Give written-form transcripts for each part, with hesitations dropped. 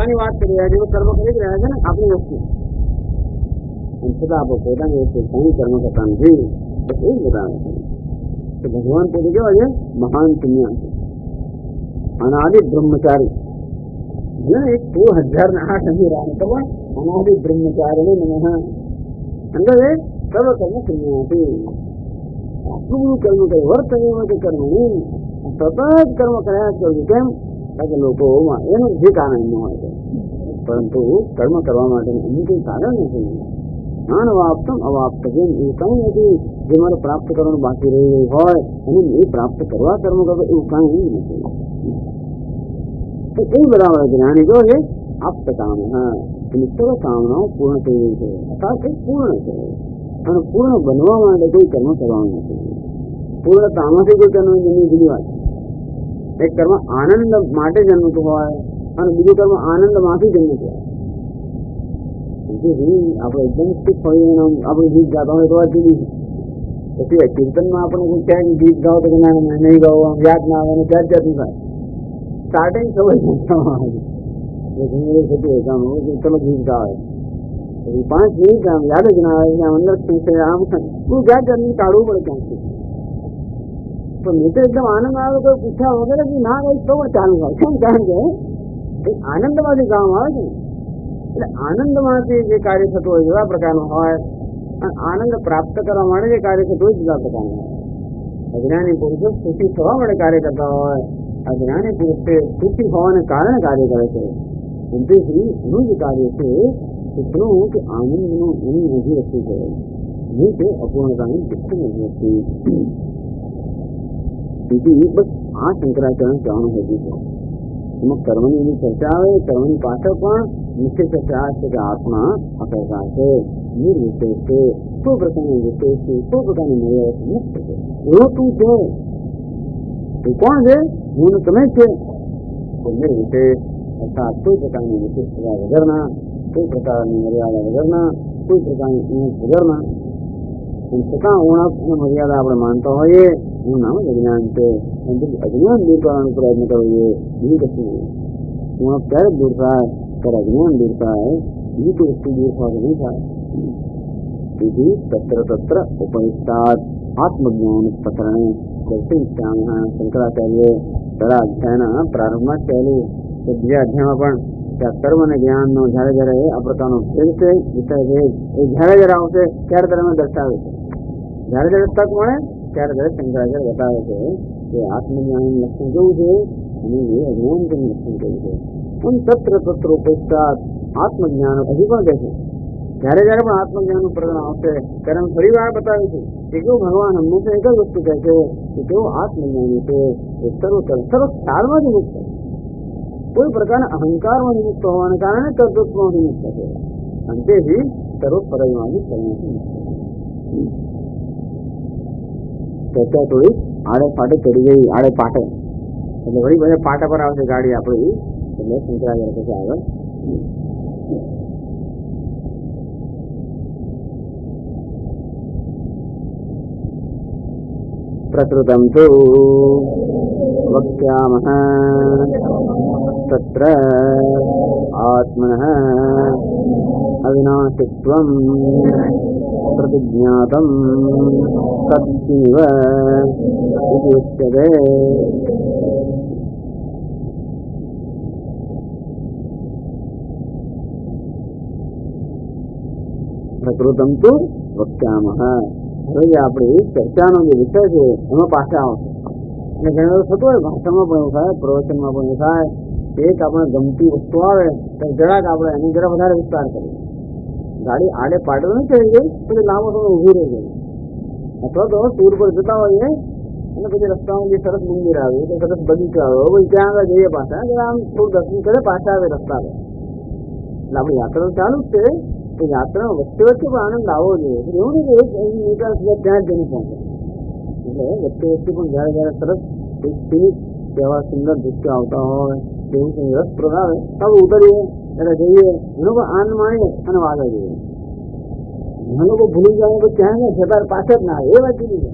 પોતાની વાત કરી રહ્યા છે, કર્મ કરી જ રહ્યા છે ને આપણી વસ્તુ છતાં આપણે પોતાની વસ્તુ કઈ કર્મ કરતા નથી. બસ એ જ બતાવે છે. ભગવાન પોતે કેવા છે? મહાન પુણ્યાસી, અનાદિ બ્રહ્મચારી. એક 16,008 અંગે રામ પણ અનાદિ બ્રહ્મચારી નમઃ અંદર સર્વ કર્મ પુણ્યાસી. આટલું બધું કર્મ કરે, વર્ત એમાં કર્મ નહીં, સતત કર્મ કર્યા કરવું. કેમ? કારણ કે લોકોમાં એનું જે કારણ ન હોય છે, પરંતુ કર્મ કરવા માટે એનું કોઈ કારણ નથી. અનવાપ્તમ અવાપ્ત જેમ એવું કઈ નથી જે મારે પ્રાપ્ત કરવાનું બાકી રહી ગયું હોય અને એ પ્રાપ્ત કરવા કર્મ કરતો એવું કઈ નથી. એ બરાબર જ્ઞાની જો છે આપ્ત કામ. હા, સર્વ કામનાઓ પૂર્ણ થઈ ગઈ છે, અર્થાત પૂર્ણ છે. અને પૂર્ણ બનવા માટે કોઈ કર્મ કરવાનું નથી. પૂર્ણતામાંથી કોઈ કર્મ જન્મ જુદી વાત. એક કર્મ આનંદ માટે જન્મતું હોય અને બીજું કર્મ આનંદમાંથી જન્મતું હોય. આપણે એકદમ સુખ હોય આપણે ગીત ગાતા હોય તો વાત જુદી છે. પછી કીર્તનમાં આપણે કોઈ ક્યાંક ગીત ગાઓ તો નહીં ગાઓ, યાદ ના આવે, ક્યાંક ક્યાંથી થાય. સ્ટાર્ટિંગ ખબર ચલો ગીત ગાવે, પછી 5 મિનિટ આમ યાદ જ ના આવે, અંદર આમ તું ક્યાંક ક્યાંથી કાઢવું પડે ક્યાંકથી. તો નીચે એકદમ આનંદ આવે કોઈ પૂછ્યા વગર ના ગઈ તો પણ ચાલુ થાય. કેમ? કારણ કે આનંદમાંથી કામ આવે છે. એટલે આનંદમાંથી જે કાર્ય થતું હોય એવા પ્રકારનું હોય, અને આનંદ પ્રાપ્ત કરવા માટે જે કાર્ય થતું હોય જુદા પ્રકારનું હોય. અજ્ઞાની પુરુષો સુખી થવા માટે કાર્ય કરતા હોય, અજ્ઞાની પુરુષે સુખી હોવાને કારણે કાર્ય કરે છે. તેથી એનું જે કાર્ય છે સુખનું કે આનંદનું એની અભિવ્યક્તિ છે, જે છે અપૂર્ણતાની દુઃખની અભિવ્યક્તિ. બીજી બસ આ શંકરાચાર્ય કહેવાનું હેતુ છે. એમાં કર્મની એની ચર્ચા આવે, કર્મની પાછળ પણ મુખ્ય ચર્ચા છે કે આત્મા અકર્તા છે, નિર્વિશેષ છે, કોઈ પ્રકારની વિશેષ છે, કોઈ પ્રકારની મર્યાદા મુક્ત છે. એવો તું છે. એ કોણ છે? હું તમે જ છે. નિર્વિશેષ અર્થાત કોઈ પ્રકારની વિશેષતા વગરના, કોઈ પ્રકારની મર્યાદા વગરના, કોઈ પ્રકારની ઊંચ વગરના. છતાં ઉણપ અને મર્યાદા આપણે માનતા હોઈએ એનું નામ જ અજ્ઞાન છે. અજ્ઞાન દૂર કરવાનો પ્રયત્ન કરવો જોઈએ, બીજી કશું નહીં. ઉણપ ત્યારે જ દૂર થાય ત્યારે અજ્ઞાન દૂર થાય, બીજી કોઈ વસ્તુ દૂર થવા નહીં થાય. તેથી તત્ર ઉપનિષાદ આત્મજ્ઞાન પ્રકરણે દર્શિષ્યામઃ. શંકરાચાર્ય પહેલા અધ્યાયના પ્રારંભમાં જ કહેલું કે બીજા અધ્યાયમાં પણ કે કર્મ અને જ્ઞાનનો જ્યારે જ્યારે આ પ્રકારનો ભેદ છે, વિષય ભેદ એ જ્યારે જ્યારે આવશે ત્યારે ત્યારે અમે દર્શાવે છે. જ્યારે જ્યારે તક મળે ત્યારે ત્યારે શંકરાચાર્ય બતાવે છે કે આત્મજ્ઞાનનું લક્ષણ કેવું છે અને એ અજ્ઞાન તેનું લક્ષણ કેવું છે. પણ તત્ર ઉપનિષાદ આત્મજ્ઞાન હજી પણ કહે છે જ્યારે જ્યારે પણ આત્મજ્ઞાનનું પ્રકરણ આવશે ત્યારે ફરી વાર બતાવે છે કે કેવું ભગવાન હંમેશા એક જ વસ્તુ કહે છે કે કેવું આત્મજ્ઞાની છે એ સર્વ કાળમાંથી મુક્ત છે. કોઈ પ્રકારના અહંકારમાંથી મુક્ત હોવાને કારણે કર્તૃત્વમાંથી મુક્ત છે, અને તેથી સર્વ પરમાણુ કર્મથી મુક્ત છે. ચર્ચા થોડી આડે પાટે ચડી ગઈ, આડે પાટે એટલે વળી બધા પાટા પર આવશે ગાડી આપણી. એટલે શંકરાચાર્ય પછી આગળ પ્રકૃતમ તો વક્ષ્યામઃ તત્ર આત્મનઃ અવિનાશિત્વં પ્રતિજ્ઞાતં તત્સિવ ઇતિ ઉચ્યતે. પ્રકૃતમ તો વક્ષ્યામઃ. હવે આપણી ચર્ચાનો જે વિષય છે એમાં પાછા આવશે. અને ઘણી વખત થતું હોય ભાષામાં પણ એવું થાય, પ્રવચનમાં પણ એવું થાય. એક આપણે ગમતી વસ્તુ આવે તો જરાક આપણે એની જરા વધારે વિસ્તાર કરીએ. ગાડી આડે પાડે નહીં ચડી ગઈ પછી લાંબો સમય ઊભી રહી ગઈ. અથવા તો ટૂર પર જતા હોઈએ અને પછી રસ્તામાં જે સરસ મંદિર આવ્યું તો સરસ બગીચો આવ્યો, પછી ત્યાં આગળ જઈએ પાછા કે આમ થોડું દર્શન કરે પાછા આવે રસ્તા પર. એટલે આપણી યાત્રા ચાલુ જ છે. તો યાત્રામાં વચ્ચે વચ્ચે પણ આનંદ આવવો જોઈએ. એવું નહીં કે એક નીકળ્યા સુધી ત્યાં જ જઈને પહોંચે. એટલે વચ્ચે વચ્ચે પણ જયારે જયારે સરસ એવા સુંદર દૃશ્યો આવતા હોય, એવું રસપ્રદ આવે તો ઉતરીએ એટલે જઈએ, એનો પણ આનંદ માણીએ અને વાગા જઈએ. ઘણા લોકો ભૂલી જાય તો ક્યાં ને છતાં પાછળ જ ના આવે, એ વાત જુદી છે.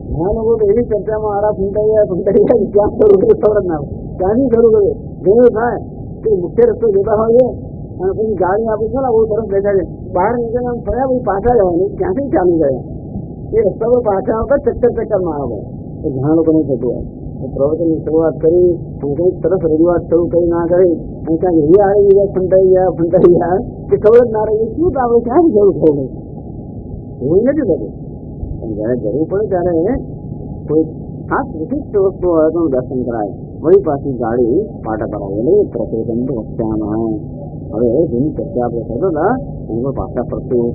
ઘણા લોકો તો એવી ચર્ચામાં આરા ફૂંટાઈ જાય ત્યાં શરૂ કરે ખબર જ ના આવે, ત્યાંથી શરૂ કરે જેવું થાય મુખ્ય રસ્તો જતા હોઈએ અને પછી ગાડી આપણે ચલાવો તરફ બેઠા છે, બહાર નીકળે આમ ફર્યા પછી પાછા જવાની ક્યાંથી ચાલી ગયા એ રસ્તા પર પાછા આવતા ચક્કર મારો તો ઘણા લોકોને થતું હોય. પ્રવચનની શરૂઆત કરી અને કંઈક સરસ રજૂઆત શરૂ કરી ના કરી અને ક્યાંક રિયા આવી ગયા, ફંટાઈ ગયા કે ખબર જ ના રહી શું આપણે ક્યાંથી જરૂર થવું એવું નથી થતું. પણ જયારે જરૂર પડે ત્યારે કોઈ ખાસ વિશિષ્ટ વસ્તુ હોય તો દર્શન કરાય, વળી પાછી ગાડી પાટા પર આવેલી પ્રતિબંધ વચ્ચામાં. હવે જેની ચર્ચા આપણે કરતા હતા એની પાછા ફરતું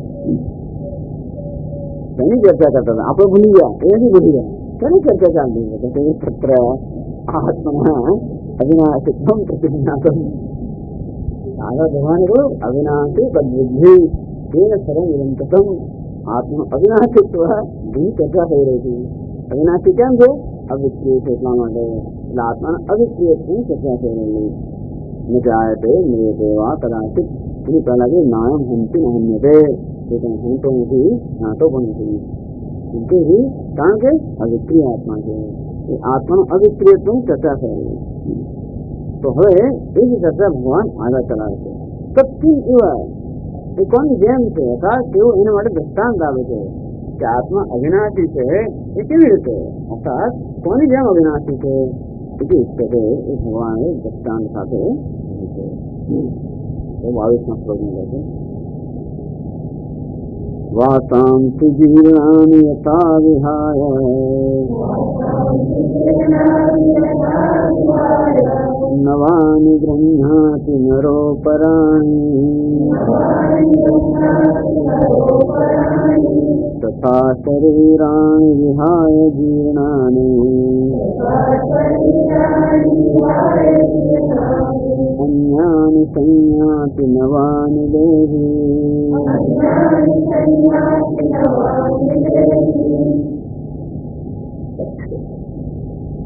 એની ચર્ચા કરતા હતા આપણે ભૂલી ગયા, એની ભૂલી ગયા. શેની ચર્ચા ચાલતી હતી? સત્ર આત્મા અવિનાશિત્વમ પ્રતિજ્ઞાતમ. આગળ ભગવાને કહ્યું અવિનાશી તદ્બુદ્ધિ તેન સર્વં નિરંતરમ. આત્મા અવિનાશિત્વ એની ચર્ચા થઈ રહી હતી. અવિનાશી કેમ છે? અવિક્રિય છે એટલા માટે. એટલે આત્માના અવિક્રિયની ચર્ચા થઈ રહેલી. નિજાયતે નિયતે વા કદાચિત. એની પહેલા કે નાયમ હંતી નહન્યતે, એ કંઈ હંતો નથી નાતો પણ નથી. કારણ કે અવિક્રિય આત્મા છે. એ આત્માનો અવિક્રિયત્વની ચર્ચા થઈ. તો હવે એ જ ચર્ચા ભગવાન આગળ ચલાવે છે. સત્ય એવા એ કોની જેમ છે અર્થાત તેઓ એના માટે દ્રષ્ટાંત આવે છે કે આત્મા અવિનાશી છે એ કેવી રીતે, અર્થાત કોની જેમ અવિનાશી છે એ ભગવાને દ્રષ્ટાંત સાથે 22મા શ્લોકમાં કહે છે વાસાંસि જીર્ણાનિ યથા વિહાય નવાનિ ગૃહ્ણાતિ નરોપરાણિ તથા શરીરાણિ વિહાય જીર્ણાનિ અન્યાનિ સંયાતિ નવાનિ દેહી.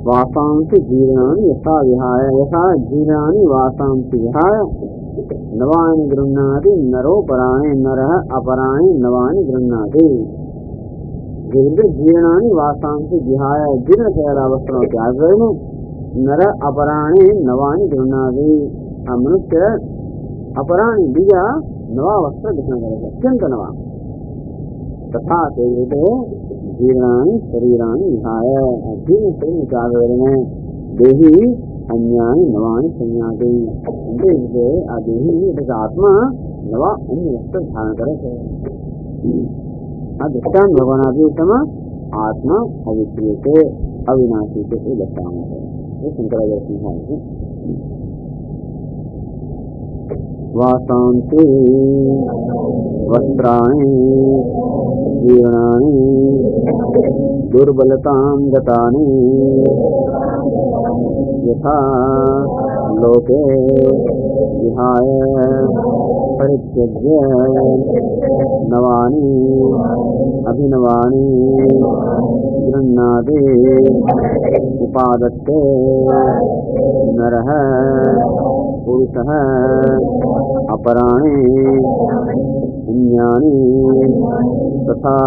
वासांसि जीर्णानि यथा विहाय यथा जीर्णानि वासांसि विहाय नवानि गृह्णाति नरोपराणि नरः अपराणि नवानि गृह्णाति. जीर्णानि वासांसि विहाय जीर्ण થયેલા વસ્ત્રો ત્યાગ કરીને નર અપરાણી નવાની ગૃહ્ણાતિ. આ મનુષ્ય અપરાણી બીજા નવા વસ્ત્ર ગ્રહણ કરે છે, અત્યંત નવા. તથા તે રીતે જીર્ણાની શરીરાની વિહાય જીર્ણ શરીરને ત્યાગ કરીને દેહી અન્યાની નવાની સંયાતિ. તે રીતે આ દેહી એટલે આત્મા નવા અન્ય વસ્ત્ર ધારણ કરે છે. આ દૃષ્ટાંત ભગવાન આપ્યું તેમાં આત્મા અવિક્રિય છે, અવિનાશી છે એ દર્શાવવાનું છે. એ શંકરાચાર્ય સમજાવે છે. વાસાંસि વસ્ત્રાણિ જીર્ણાનિ દુર્બલતાં ગતાનિ યથા લોકે વિહાય પરિત્યજ્ય નવાનિ અભિનવાનિ ગૃહ્ણાતિ ઉપાદત્તે નરઃ પુરુષઃ अपराणि अन्यानि तथा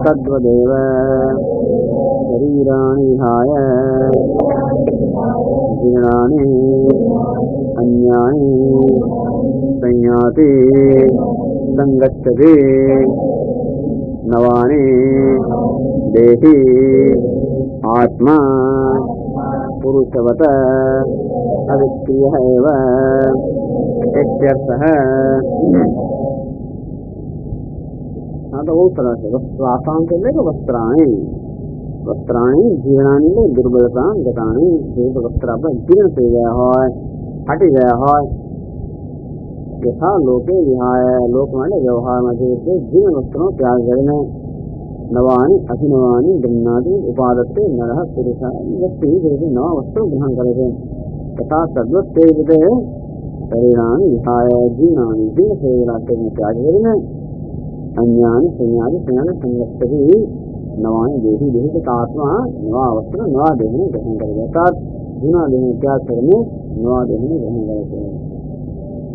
तद्वदेव शरीराणि विहाय जीर्णानि अन्यानि संयाति संगच्छति नवानि देहि. आत्मा पुरुषवत् अविक्रियः एव इत्यर्थः. हाँ तो बहुत तरह से वासांस એટલે કે વસ્ત્રાણી જીર્ણાની એટલે દુર્બળતા ગતાણી. જે વસ્ત્ર આપણે જીર્ણ થઈ ગયા હોય, ફાટી ગયા હોય, યથા લોકે વિહાય લોક માટે વ્યવહારમાં જે રીતે જીર્ણ વસ્ત્રનો ત્યાગ કરીને નવાણી અભિનવાણી ગૃહ્ણાતિ ઉપાદત્તે નરઃ પુરુષ વ્યક્તિ જે રીતે નવા વસ્ત્રો ગ્રહણ કરે છે તથા તદ્વત તે રીતે શરીરાણી વિહાય જીર્ણાની જીર્ણ થયેલા શરીરને ત્યાગ કરીને अन्यानि संयानि संयानि संगच्छति नवानि देहि देहि तथा आत्मा नवा वस्त्र नवा देह में ग्रहण करे अर्थात जूना देह त्याग करने नवा देह में ग्रहण करे છે.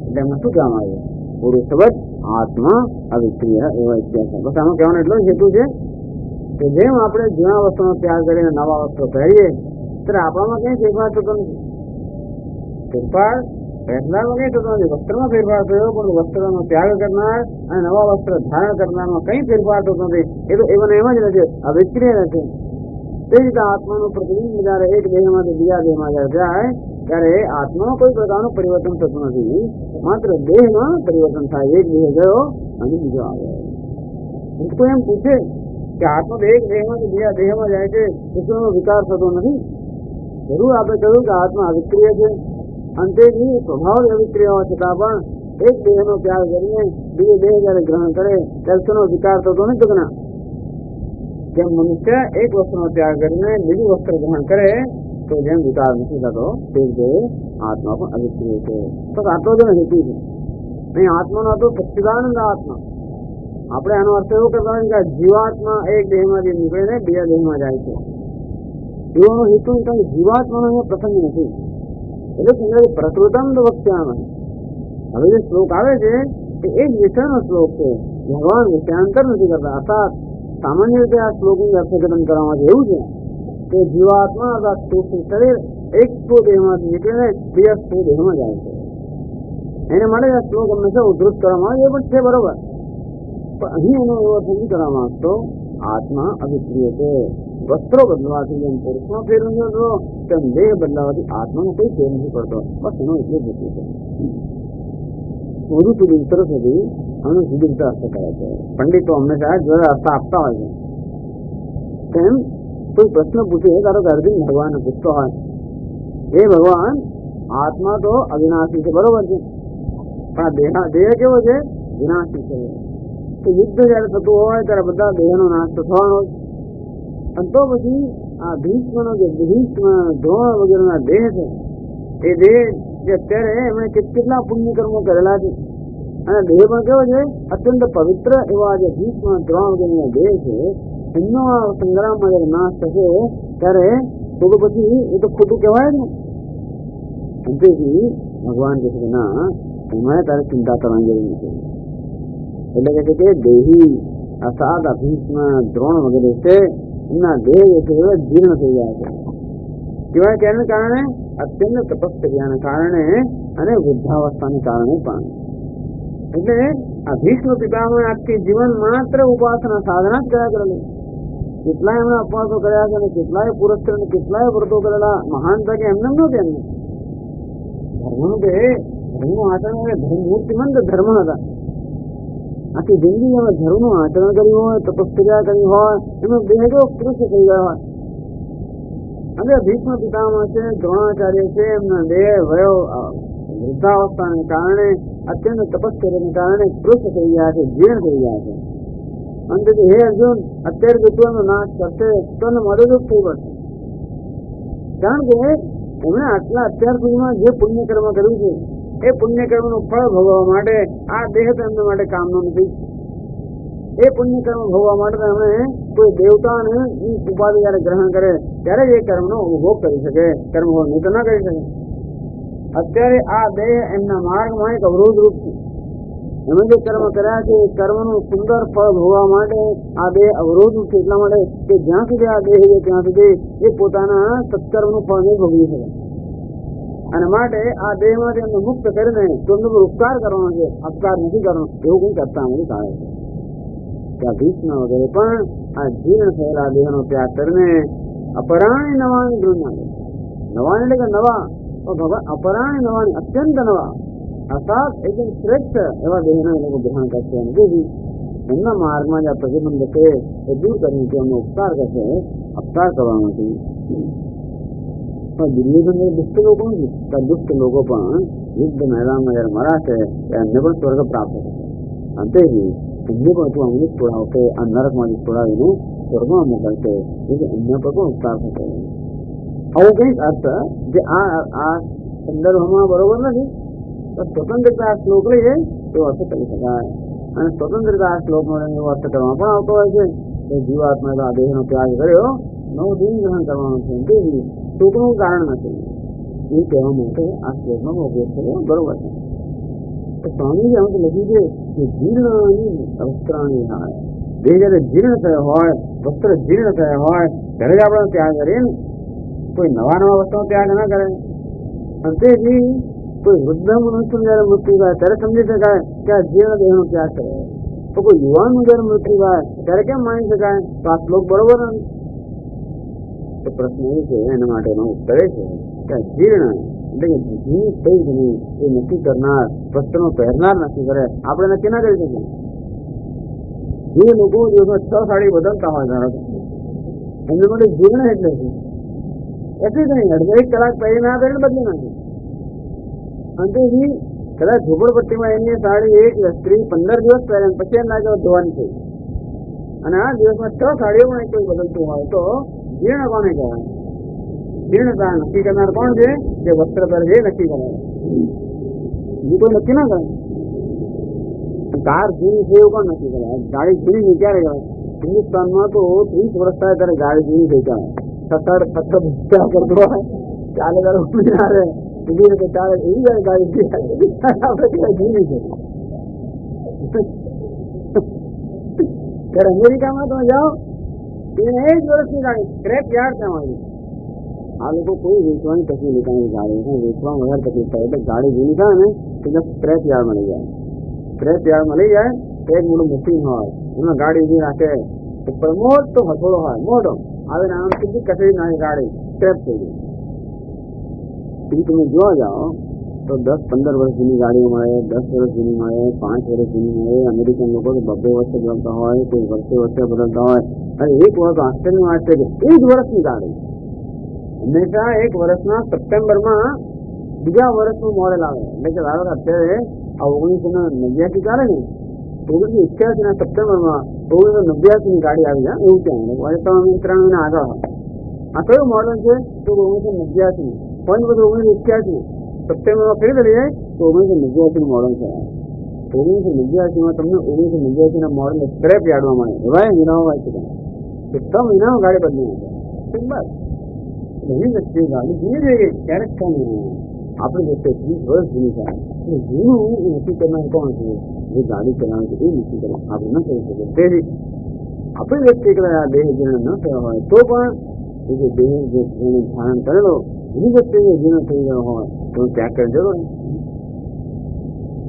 એટલે એમાં શું કહેવામાં આવ્યું? પુરુષવત આત્મા અવિક્રિય એવા ઇત્યાસ. બસ આમાં કહેવાનો એટલો જ હેતુ છે કે જેમ આપણે જૂના વસ્ત્રનો ત્યાગ કરીને નવા વસ્ત્રો પહેરીએ ત્યારે આપણામાં કંઈ ફેરફાર થતો નથી. ફેરફાર પહેરનારમાં કઈ થતો નથી, વસ્ત્રમાં ફેરફાર થયો, પણ વસ્ત્રનો ત્યાગ કરનાર અને નવા વસ્ત્ર ધારણ કરનારમાં કઈ ફેરફાર થતો નથી. એ તો એમને એમ જ નથી, અવિક્રિય નથી. તે રીતે આત્માનું પ્રતિબિંબ જયારે એક દેહમાંથી બીજા દેહમાં જાય ત્યારે આત્મામાં કોઈ પ્રકારનું પરિવર્તન થતું નથી, માત્ર દેહમાં પરિવર્તન થાય. એક દેહ ગયો અને બીજો આવ્યો. કોઈ એમ પૂછે કે આત્મા એક દેહમાંથી બીજા દેહમાં જાય છે, એનો વિકાર થતો નથી? જરૂર આપણે કહ્યું કે આત્મા અવિક્રિય છે, અંતેથી સ્વભાવ અવિક્રિય હોવા છતાં પણ એક દેહનો ત્યાગ કરીને બીજો દેહ જયારે ગ્રહણ કરે ત્યારે તેનો વિકાર થતો નથી. ના, જેમ મનુષ્ય એક વસ્ત્રનો ત્યાગ કરીને બીજું વસ્ત્ર ગ્રહણ કરે તો જેમ વિકાર નથી થતો, તે રીતે આત્મા પણ અવિક્રિય છે. તો આટલો જ હેતુ છે. અહીં આત્માનો હતો સચ્ચિદાનંદ આત્મા. આપણે આનો અર્થ એવો કરતા કે જીવાત્મા એક દેહમાંથી નીકળીને બીજા દેહમાં જાય છે, એવાનો હેતુ જીવાત્માનો અહીંયા પ્રસંગ નથી. એટલે પ્રકૃતમ વક્ષ્યામઃ. હવે જે શ્લોક આવે છે એ એક વિષયનો શ્લોક છે, ભગવાન વિષયાંતર નથી કરતા. અર્થાત સામાન્ય રીતે આ શ્લોકનું અર્થઘટન કરવામાં એવું છે કે જીવાત્મા અર્થાત સૂક્ષ્મ શરીર એક સ્થૂળ દેહમાંથી નીકળીને બીજા સ્થૂળ દેહમાં જાય છે. એના માટે આ શ્લોક હંમેશા ઉદ્ધૃત કરવામાં આવે, એ પણ છે બરોબર, પણ અહીં એનો એવો અર્થ નથી કરવામાં આવતો. આત્મા અવિક્રિય છે. વસ્ત્રો બદલવાથી જેમ પુરુષમાં ફેર નથી પડતો, તેમ દેહ બદલાવાથી આત્માનો કોઈ ફેર નથી પડતો. બસ એનો એટલું જ હેતુ છે. વધુ સુધી સરસ હતી આનો જુદી રીતે અર્થ કરે છે. પંડિતો હંમેશા જરા અર્થ આપતા હોય છે. તેમ કોઈ પ્રશ્ન પૂછે, ધારો કે અર્જુન ભગવાનને પૂછતો હોય, એ ભગવાન આત્મા તો અવિનાશી છે, બરોબર છે, પણ આ દેહ કેવો છે? વિનાશી છે. તો યુદ્ધ જયારે થતું હોય ત્યારે બધા દેહનો નાશ તો થવાનો જ. અને તો પછી આ ભીષ્મનો જે ભીષ્મ દ્રોણ વગેરેના દેહ છે, એ દેહ જે અત્યારે એમણે કેટલા પુણ્યકર્મો કરેલા છે, અને દેહ પણ કેવો છે? અત્યંત પવિત્ર એવા જે ભીષ્મ દ્રોણ વગેરેના દેહ છે, એમનો આ સંગ્રામમાં જયારે નાશ થશે ત્યારે તો પછી એ તો ખોટું કહેવાય ને. તેથી ભગવાન કહે છે ના, એમાં તારે ચિંતા કરવાની જરૂર નથી. એટલે કે છે કે દેહી અસાદ ભીષ્મ દ્રોણ વગેરે છે, એમના દેહ જે છે એ જીર્ણ થઈ જાય છે. સિવાય કે એના કારણે અત્યંત તપસ્યાના કારણે અને વૃદ્ધાવસ્થાને કારણે પણ. એટલે આ ભીષ્મ પિતામહ આજથી જીવન માત્ર ઉપાસના સાધના જ કર્યા કરેલી. કેટલાય એમણે અપવાસો કર્યા છે, અને કેટલાય પુરસ્કાર અને કેટલાય વ્રતો કરેલા. મહાનતા કે એમને નહોતી. એમને ધર્મનું કે ધર્મનું આચરણ હોય, ધર્મમૂર્તિમંત ધર્મ હતા. આખી જિંદગી એમાં ધર્મનું આચરણ કર્યું હોય, તપસ્યા કરી હોય, એનો દેહ કેવો કૃષ્ણ થઈ ગયો હોય. અને ભીષ્મ પિતામહ છે, દ્રોણાચાર્ય છે, એમના દેહ વયો વૃદ્ધાવસ્થાને કારણે અત્યંત તપસ્યાને કારણે કૃષ્ણ થઈ ગયા છે, જીર્ણ થઈ ગયા છે. અને હે અર્જુન, અત્યારે જો તું એનો નાશ કરશે તો એને મદદરૂપ થઈ પડશે. કારણ કે એમણે આટલા અત્યાર સુધીમાં જે પુણ્યકર્મ કર્યું છે, એ પુણ્યકર્મનું ફળ ભોગવવા માટે આ દેહ તો એમના માટે કામનો નથી. એ પુણ્યકર્મ ભોગવવા માટે એમણે કોઈ દેવતાને ઉપાધિ જયારે ગ્રહણ કરે ત્યારે જ એ કર્મનો ઉપભોગ કરી શકે, કર્મ નહીં તો ના કરી શકે. અત્યારે આ દેહ એમના માર્ગમાં એક અવરોધ રૂપ છે. એમણે જે કર્મ કર્યા છે એ કર્મનું સુંદર ફળ ભોગવવા માટે આ દેહ અવરોધ છે. એટલા માટે કે જ્યાં સુધી આ દેહ છે ત્યાં સુધી એ પોતાના સત્કર્મનું ફળ નહીં ભોગવી શકે. અને માટે આ દેહમાંથી એમને મુક્ત કરીને તેમનો પર ઉપકાર કરવાનો છે, અપકાર નથી કરવાનો. એવું કંઈ કરતા નથી આવે છે. ત્યાં ભીષ્મ વગેરે પણ આ જીર્ણ થયેલા દેહનો ત્યાગ કરીને અપરાણી નવાની ગૃહના, નવાને એટલે કે નવા, તો ભગવાન અપરાણી નવાની અત્યંત નવા અર્થાત એકદમ શ્રેષ્ઠ એવા દેહના એ લોકો ગ્રહણ કરશે. જેથી એમના માર્ગમાં જે પ્રતિબંધ છે એ દૂર કરીને એમનો ઉપકાર કરશે, અપકાર કરવાનો છે. પણ દિલ્હી દુષ્ટ લોકો નથી, દુષ્ટ લોકો પણ યુદ્ધ મેદાનમાં જયારે મરાશે એમને પણ સ્વર્ગ પ્રાપ્ત થશે. અંતેથી એમને પણ તું અમને છોડાવશે, આ નરકમાંથી છોડાવીને સ્વર્ગમાં મોકલશે, એટલે એમને પર પણ ઉપકાર થશે. આવું કંઈક અર્થ જે આ સંદર્ભમાં બરોબર નથી, તો સ્વતંત્ર આ શ્લોક લઈએ તો અર્થ કરી શકાય. અને સ્વતંત્ર આ શ્લોકનો એવો અર્થ કરવામાં પણ આવતો હોય છે કે જીવાત્મા આ દેહનો ત્યાગ કર્યો, નવું દિન ગ્રહણ કરવાનું છે, તેથી સુખનું કારણ નથી એ કહેવા માટે આ શ્લોકનો ઉપયોગ કર્યો બરોબર છે. તો સ્વામીજી આમ તો લખ્યું છે કે જીર્ણાની વસ્ત્રાણી થાય. દેહ જયારે જીર્ણ થયો હોય, વસ્ત્ર જીર્ણ થયા હોય ત્યારે જ આપણે ત્યાગ કરીએ ને. કોઈ નવા વસ્તુનો ત્યાગ ના કરે. અને તેથી કોઈ વૃદ્ધ મનુષ્ય જયારે મૃત્યુ થાય ત્યારે સમજી શકાય કે આ જીર્ણ દેહનો ત્યાગ કરે. તો કોઈ યુવાનનું જયારે મૃત્યુ થાય ત્યારે કેમ માની શકાય તો આ શ્લોક બરોબર નથી? તો પ્રશ્ન એ છે, એના માટેનો ઉત્તર એ છે કે આ જીર્ણ એટલે કે જીવ થઈ જવું એ નક્કી કરનાર, વસ્ત્રનો પહેરનાર નક્કી કરે, આપણે નક્કી ના કરી શકીએ. જે લોકો દિવસમાં 6 સાડી બદલતા હોય ધારો કે એમના માટે જીર્ણ એટલે છે એટલી જ નહીં, અડધો 1 કલાક પહેરી ના પહેરીને બદલી નાખે. અંતેથી કદાચ ઝૂંપડપટ્ટીમાં એની સાડી એક સ્ત્રી 15 દિવસ પહેરે પછી એમ લાગે ધોવાની થઈ, અને આ દિવસમાં 6 સાડીઓ પણ કોઈ બદલતું હોય તો જીર્ણ કોને કહેવાય? જીર્ણતા નક્કી કરનાર કોણ છે? જે વસ્ત્ર પહેરે છે નક્કી કરે, બીજું કોઈ નક્કી ના કરે. કાર જૂની છે એવું પણ નક્કી કરે. ગાડી જૂની ક્યારે કહેવાય? હિન્દુસ્તાનમાં તો 30 વર્ષ થાય ત્યારે ગાડી જૂની થઈ જાય. પથ્થર કરતો હોય ચાલે ત્યારે ઉઠી ના રહે, બીજી રીતે ચાલે એવી જાય ગાડી આપણે જૂની છે. ત્યારે અમેરિકામાં તમે જાઓ એને 1 વર્ષની ગાડી સ્ક્રેપ યાર્ડ ત્યાં આ લોકો કોઈ વેચવાની તકલીફ લેતા ગાડી વેચવા વધારે તકલીફ થાય એટલે ગાડી જૂની થાય ને એટલે સ્ક્રેપ યાર્ડ મળી જાય. સ્ક્રેપ યાર્ડ મળી જાય તો એક મોટું મશીન હોય એમાં ગાડી ઉભી રાખે, ઉપર મોટો હથોડો હોય મોટો આવે ને આમ સીધી કચડી નાખી ગાડી સ્ક્રેપ થઈ ગઈ. એ તમે જોવા જાઓ તો 10-15 વર્ષ જૂની ગાડીઓ મળે, 10 વર્ષ જૂની મળે, 5 વર્ષ જૂની મળે. અમેરિકન લોકો તો 2 વર્ષે બદલતા હોય, કોઈ વર્ષે બદલતા હોય. અને એક વર્ષ આશ્ચર્યની વાત છે કે 1 વર્ષની ગાડી હંમેશા 1 વર્ષના સપ્ટેમ્બરમાં બીજા વર્ષનું મોડેલ આવે. એટલે કે ધારો કે અત્યારે આ 1989 ચાલે ને 1988 ના સપ્ટેમ્બરમાં 1989 ની ગાડી આવી જાય એવું ક્યાં? 3 મહિના આગળ હોય. આ કયું મોડેલ છે? તો 1989. પણ બધું 1981 સપ્ટેમ્બરમાં ફેરી કરી જાય તો 1989 નું મોડેલ છે. 1989માં તમને 1989 ના મોડેલ સ્ક્રેપ યાર્ડમાં મળે. એવાય મહિનાઓ હોય છે કે 6 મહિનામાં ગાડી બદલી નાખે. એની વચ્ચે ગાડી જૂની થઈ ગઈ ક્યારેક કોણ આપણી વચ્ચે 30 વર્ષ જૂની થાય એટલે જૂનું એ નક્કી કરનાર કોણ છે? જે ગાડી ચલાવે છે એ નક્કી કરે, આપણે ન કરી શકીએ. તેથી આપણી વ્યક્તિ કદાચ આ દેહ જીર્ણ ન થયો હોય તો પણ એ જે દેહ જે ધારણ કરેલો એની વચ્ચે જે જીર્ણ થઈ ગયો હોય તો ત્યાગ કરી જરૂર.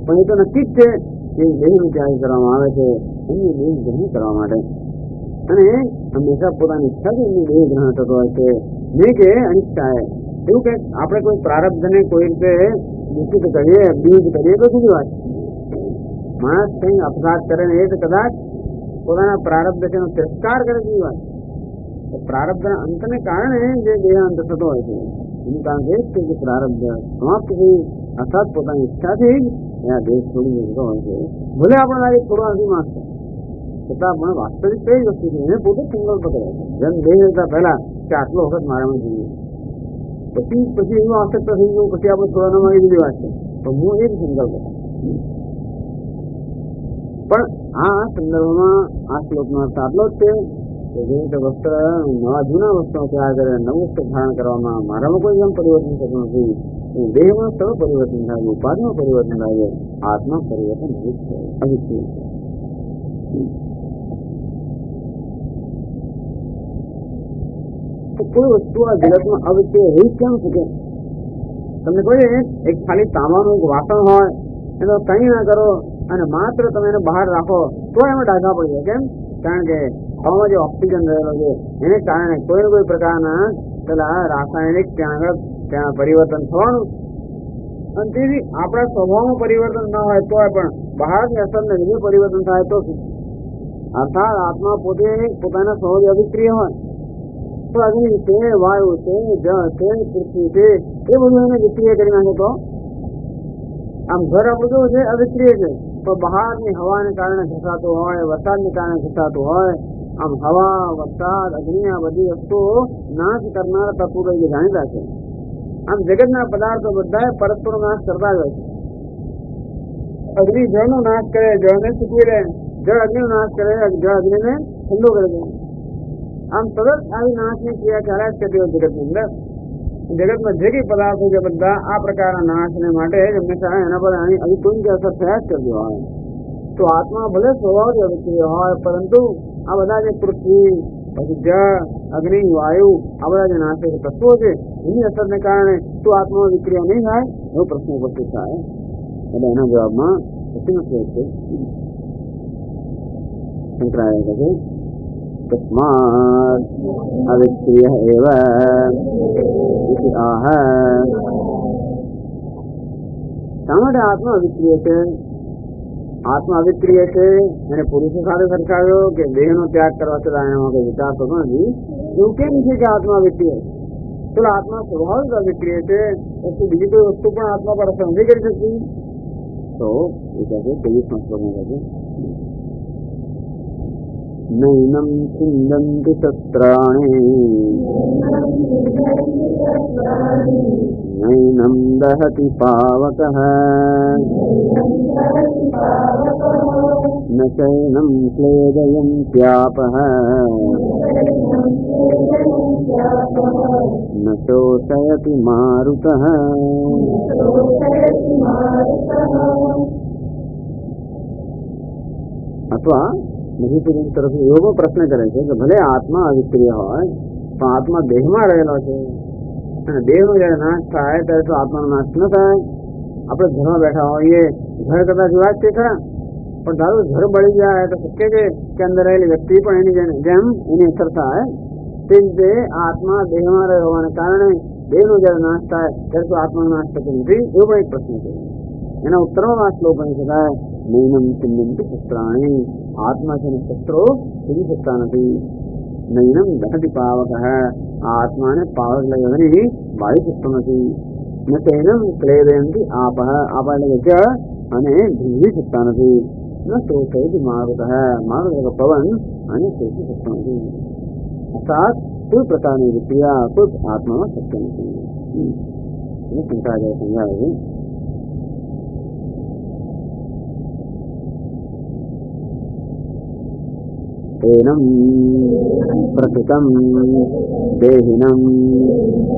પણ એ તો નક્કી જ છે કે દેહનું ત્યાગ કરવામાં આવે છે એમની દેહ ગ્રહણ કરવા માટે, અને હંમેશા પોતાની ઈચ્છાથી એમની દેહ ગ્રહણ થતો હોય છે. નહીં કે અનિચ્છા એવું કે આપણે કોઈ પ્રારબ્ધને કોઈ રીતે દૂષિત કરીએ, અબ્યુઝ કરીએ તો જુદી વાત. માણસ કંઈ અપઘાત કરે ને એ તો કદાચ પોતાના પ્રારબ્ધ છે એનો તિરસ્કાર કરે જુદી વાત. પ્રારબ્ધના અંતને કારણે જે દેહ અંત થતો હોય છે એનું કારણ એ જ છે કે પ્રારબ્ધ સમાપ્ત થઈ અર્થાત પોતાની ઈચ્છાથી જ આ દેશ છોડી જતો હોય છે. ભલે આપણે લાગે થોડા હજી માગશે છતાં પણ વાસ્તવિક કઈ વસ્તુ છે એને પોતે સંકલ્પ કરે છે. જેમ દેહ લેતા પહેલા કે આટલો વખત મારામાં જોઈએ પછી એનું આસક્ત થઈ ગયું પછી આપણે થોડા ન માગી દીધી વાત છે તો હું એ જ સંકલ્પ કરું. પણ આ સંદર્ભમાં આ શ્લોકનો અર્થ આટલો જ છે કે જે રીતે વસ્ત્ર નવા જૂના વસ્ત્રો તૈયાર કરે નવું વસ્ત્ર ધારણ કરવામાં મારામાં કોઈ જેમ પરિવર્તન થતું નથી. દેહમાં સર્વ પરિવર્તન થાય, ઉપાધિમાં પરિવર્તન થાય, આત્મા પરિવર્તન અવિચ્છેદ છે. કોઈ વસ્તુ આ જગતમાં અવિચ્છેદ રહી કેમ શકે? તમને કોઈ એક ખાલી તાંબાનું એક વાસણ હોય એનો કંઈ ના કરો અને માત્ર તમે એને બહાર રાખો તો એમાં ડાઘા પડી જાય. કેમ? કારણ કે હવામાં જે ઓક્સિજન રહેલો છે એને કારણે કોઈ ને કોઈ પ્રકારના પેલા રાસાયણિક ત્યાં પરિવર્તન થવાનું. અને તેથી આપણા સ્વભાવમાં પરિવર્તન ન હોય તો પણ બહારની અસરને લીધે પરિવર્તન થાય તો અર્થાત આત્મા પોતે પોતાના સ્વભાવ અભિક્રિય હોય તો અગ્નિ છે, વાયુ છે, જળ છે, પૃથ્વી છે એ બધું એને વિક્રિય કરી નાખે તો આમ ઘર આપણું કેવું છે? અવિક્રિય છે. તો બહારની હવાને કારણે ઘસાતું હોય, વરસાદને કારણે ઘસાતું હોય, આમ હવા, વરસાદ, અગ્નિ આ બધી વસ્તુઓ નાશ કરનાર તત્વો તરીકે જાણીતા છે. આમ જગતના પદાર્થો બધા પરસ્પર નાશ કરતા જ હોય છે. અગ્નિ જળનો નાશ કરે, જળને સૂકવી લે, જળ અગ્નિનો નાશ કરે, જળ અગ્નિને ઠંડો કરી દે. આમ સતત આવી નાશની ક્રિયા ચાલ્યા જ કરતી હોય જગતની અંદર. જગતમાં જે કઈ પદાર્થો છે બધા આ પ્રકારના નાશને માટે હંમેશા એના પર આવી કોઈ અસર થયા જ કરતી હોય. તો આત્મા ભલે સ્વભાવથી અવિક્રિય હોય પરંતુ આ બધા જે પૃથ્વી, પછી જળ, અગ્નિ, વાયુ આ બધા જે નાશક તત્વો છે એની અસરને કારણે તો આત્મા વિક્રિયા નહીં થાય. એવો પ્રશ્ન ઉપસ્થિત થાય એટલે એના જવાબમાં પ્રશ્ન છે શંકરાચાર્ય કહે છે તસ્માદ અવિક્રિય એવ ઇતિ આહ. શા માટે આત્મા અવિક્રિય છે? આત્મા અવિક્રિય છે અને પુરુષો સાથે સરખાવ્યો કે દેહનો ત્યાગ કરવા છતાં એનામાં કોઈ વિચાર થતો નથી. એવું કેમ છે કે આત્મા અવિક્રિય? ચલો આત્મા સ્વભાવિક અવિક્રિય છે, પછી બીજી કોઈ વસ્તુ પણ આત્મા પર અસર નથી કરી શકતી. તો એ કહે છે 23મા શ્લોકમાં કહે છે નૈનમ છિંદન્તિ શસ્ત્રાણિ નૈનમ દહતિ પાવકઃ ન ચૈનમ ક્લેદયન્ત્યાપઃ ન શોષયતિ મારુતઃ. અથવા મહિપુરી તરફ એવો પ્રશ્ન કરે છે કે ભલે આત્મા અવિક્રિય હોય પણ આત્મા દેહમાં રહેલો છે અને દેહનો જયારે નાશ થાય ત્યારે તો આત્માનો નાશ ન થાય. આપણે ઘરમાં બેઠા હોઈએ, ઘર કરતા જુદા જ છે ખરા, પણ ધારો ઘર બળી જાય તો શક્ય છે કે અંદર રહેલી વ્યક્તિ પણ એની જેમ એની અસર થાય. તે રીતે આત્મા દેહમાં રહ્યો હોવાને કારણે દેહનો જયારે નાશ થાય ત્યારે તો આત્માનો નાશ થતો નથી. એવો પણ એક પ્રશ્ન છે. એના ઉત્તરમાં આ શ્લોક કહી શકાય નૈનમ છિન્નન્તિ શસ્ત્રાણિ. આત્મા છે ને શસ્ત્રો છેદી શકતા નથી. નૈનમ દહતિ પાવકઃ. આત્માને પાવક લઈ બાળી શકતો નથી. ન તૈનમ ક્લેદયન્તિ આપઃ. આપઃ એટલે જળ અને ભીંજી શકતા નથી. ન શોષયતિ મારુતઃ. મારુત એટલે પવન અને શોષી શકતો નથી. અર્થાત કોઈ પ્રકારની વિક્રિયા કોઈ આત્મામાં શક્ય નથી. શંકરાચાર્ય સમજાવે છે એનમ પ્રકૃતમ દેહિનમ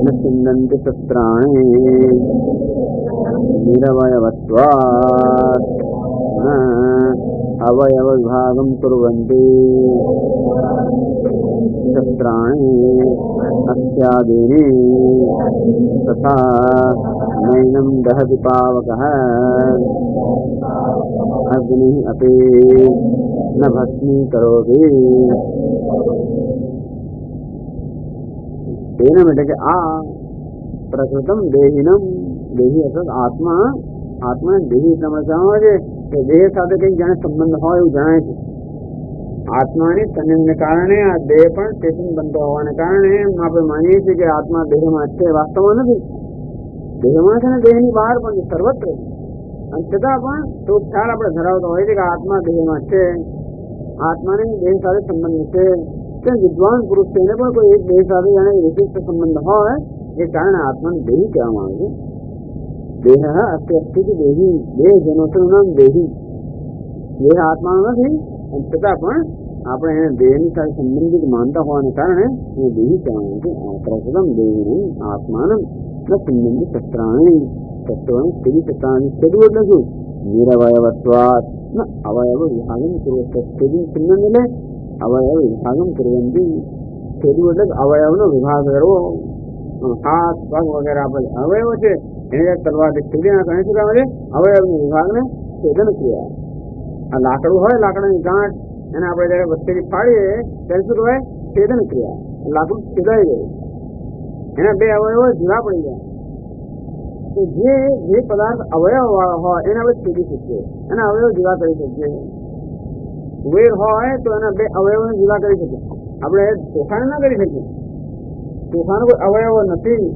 ન છિન્દન્તિ શસ્ત્રાણિ નિરવયવત્વાत् અવયવ વિભાગમ કુર્વન્તિ શસ્ત્રાણિ અસ્યાદીનિ તથા નૈનમ દહતિ પાવકઃ અગ્નિ અપી ન ભસ્મી કરોતિ. એનમ એટલે કે આ પ્રકૃતમ દેહિનમ. દેહી અર્થાત આત્મા. આત્માને દેહી સમજવામાં આવે છે કે દેહ સાથે કંઈક જાણે સંબંધ હોય એવું જણાય છે. આત્માની સંયમને કારણે આ દેહ પણ ચેતન બનતો હોવાને કારણે આપણે માનીએ છીએ કે આત્મા દેહમાં છે. વાસ્તવમાં નથી. દેહમાં છે ને દેહની બહાર પણ છે, સર્વત્ર. અને છતાં પણ તો ખ્યાલ આપણે ધરાવતો હોય છે કે આત્મા દેહમાં છે. આત્માને દેહ સાથે સંબંધ છે. તે વિદ્વાન પુરુષ છે એને પણ કોઈ એક દેહ સાથે જાણે વિશિષ્ટ સંબંધ હોય એ કારણે આત્માને દેહી કહેવામાં આવે છે. દેહ અસ્તિ દેહી. દેહ જેનો છે નામ દેહી. દેહ આત્માનો નથી અને છતાં પણ આપણે એને દેહની સાથે સંબંધિત માનતા હોવાને કારણે એને દેહી કહેવામાં આવે છે. પ્રકૃતમ દેહી આત્માનમ ન સંબંધિત શસ્ત્રાણિ. શસ્ત્રોને છેદી શકતા નથી. છેદવું એટલે શું? નિરવયવત્વાत् અવયવ વિભાગમ કુર્વન્તિ. છિન્નન એટલે અવયવ વિભાગમ કુર્વન્તિ. છેદવું એટલે અવયવનો વિભાગ કરવો. હાથ પગ વગેરે આપણે અવયવ છે એને તલવારથી છેદી નાખવા શું કામ છે? અવયવના વિભાગને છેદન ક્રિયા. આ લાકડું હોય, લાકડાની ગાંઠ એને આપણે જયારે વચ્ચેથી ફાડીએ ત્યારે શું કહેવાય? છેદન ક્રિયા. લાકડું છેદાઈ ગયું, એના બે અવયવો જુદા પડી ગયા. તો જે પદાર્થ અવયવ વાળો હોય એને આપણે છેદી શકીએ, એના અવયવ જુદા કરી શકીએ. વેર હોય તો એના બે અવયવોને જુદા કરી શકીએ. આપણે ચોખાને ના કરી શકીએ. ચોખાનો કોઈ અવયવ નથી.